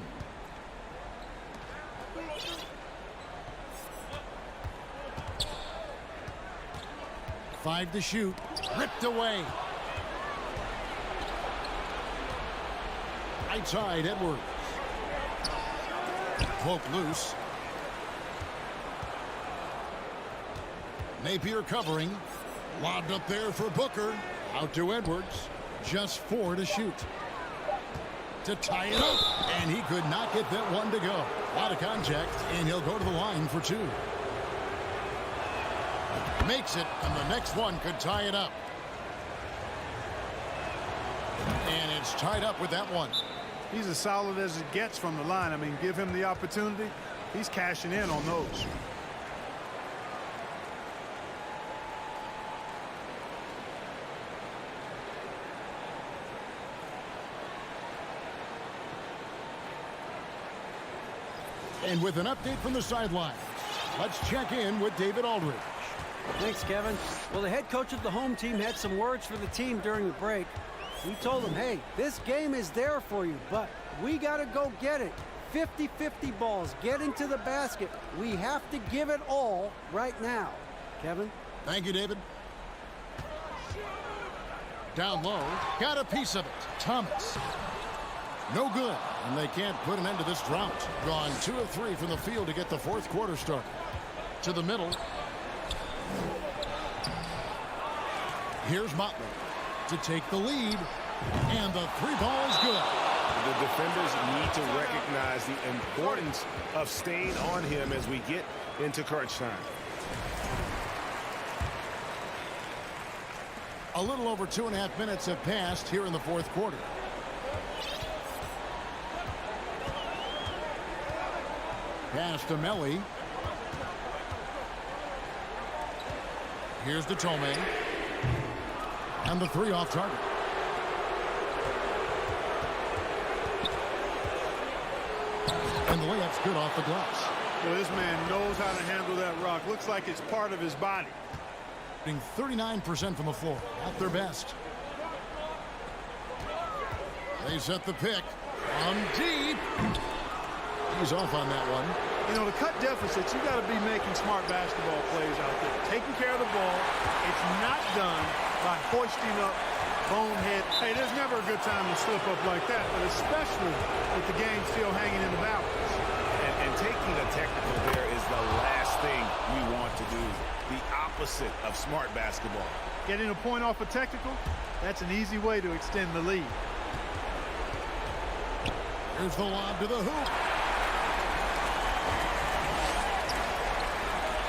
Five to shoot. Ripped away. Outside Edwards. Poke loose. Napier covering. Lobbed up there for Booker. Out to Edwards. Just 4 to shoot. To tie it up. And he could not get that one to go. Out of contact, and he'll go to the line for 2. Makes it, and the next one could tie it up. it's tied up with that one. He's as solid as it gets from the line. I mean, give him the opportunity. He's cashing in on those. And with an update from the sideline, let's check in with David Aldridge. Thanks, Kevin. Well, the head coach of the home team had some words for the team during the break. He told them, hey, this game is there for you, but we got to go get it. 50-50 balls, get into the basket. We have to give it all right now. Kevin? Thank you, David. Down low, got a piece of it. Thomas. No good, and they can't put an end to this drought. Gone 2 of 3 from the field to get the fourth quarter started. To the middle. Here's Motley to take the lead, and the 3-ball is good. The defenders need to recognize the importance of staying on him as we get into crunch time. A little over 2.5 minutes have passed here in the fourth quarter. Pass to Melly. Here's the Tome. And the 3 off target. And the layup's good off the glass. Well, this man knows how to handle that rock. Looks like it's part of his body. 39% from the floor. At their best. They set the pick. On deep. He's off on that one. You know, to cut deficits, you got to be making smart basketball plays out there. Taking care of the ball. It's not done by hoisting up bonehead. Hey, there's never a good time to slip up like that, but especially with the game still hanging in the balance. And taking a technical there is the last thing we want to do. The opposite of smart basketball. Getting a point off a technical, that's an easy way to extend the lead. Here's the lob to the hoop.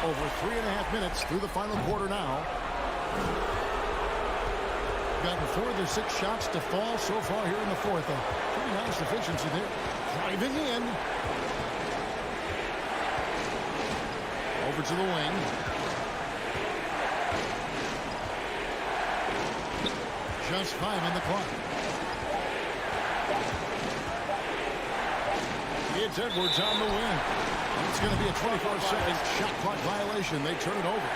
Over 3.5 minutes through the final quarter now. Gotten 4 of their 6 shots to fall so far here in the fourth. A pretty nice efficiency there. Driving in. Over to the wing. Just 5 on the clock. It's Edwards on the wing. It's going to be a 24-second shot clock violation. They turn it over.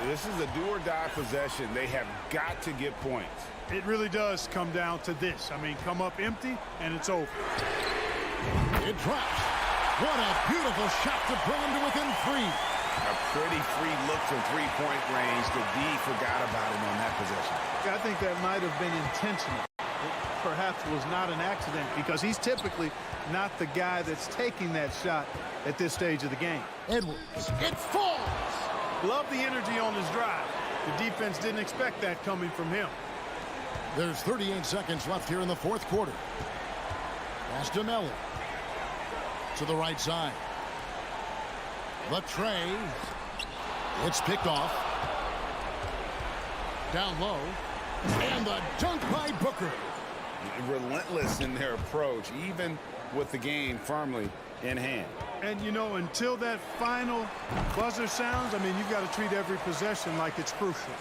This is a do-or-die possession. They have got to get points. It really does come down to this. I mean, come up empty, and it's over. It drops. What a beautiful shot to bring him to within 3. A pretty free look from three-point range. The D forgot about him on that possession. I think that might have been intentional. It perhaps was not an accident because he's typically not the guy that's taking that shot at this stage of the game. Edwards. It falls. Love the energy on his drive. The defense didn't expect that coming from him. There's 38 seconds left here in the fourth quarter. Pass to Melly. To the right side. The tray. It's picked off. Down low. And the dunk by Booker. Relentless in their approach, even with the game firmly in hand. And, you know, until that final buzzer sounds, I mean, you've got to treat every possession like it's crucial.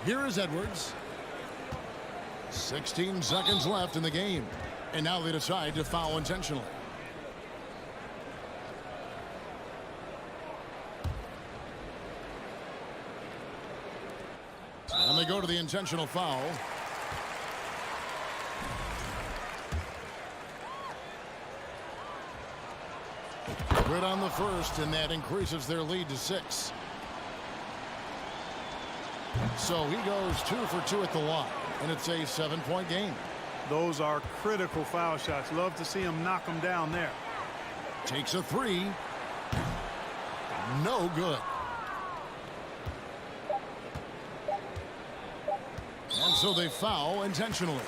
Here is Edwards. 16 seconds left in the game. And now they decide to foul intentionally. And they go to the intentional foul. Good on the first, and that increases their lead to 6. So he goes 2 for 2 at the line, and it's a 7-point game. Those are critical foul shots. Love to see him knock them down there. Takes a 3. No good. And so they foul intentionally.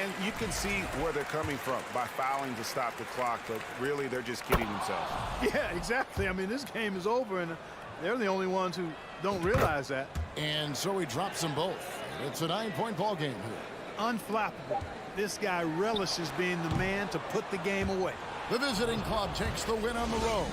And you can see where they're coming from by fouling to stop the clock, but really they're just kidding themselves. Yeah, exactly. I mean, this game is over, and they're the only ones who don't realize that. And so he drops them both. It's a 9-point ball game here. Unflappable. This guy relishes being the man to put the game away. The visiting club takes the win on the road.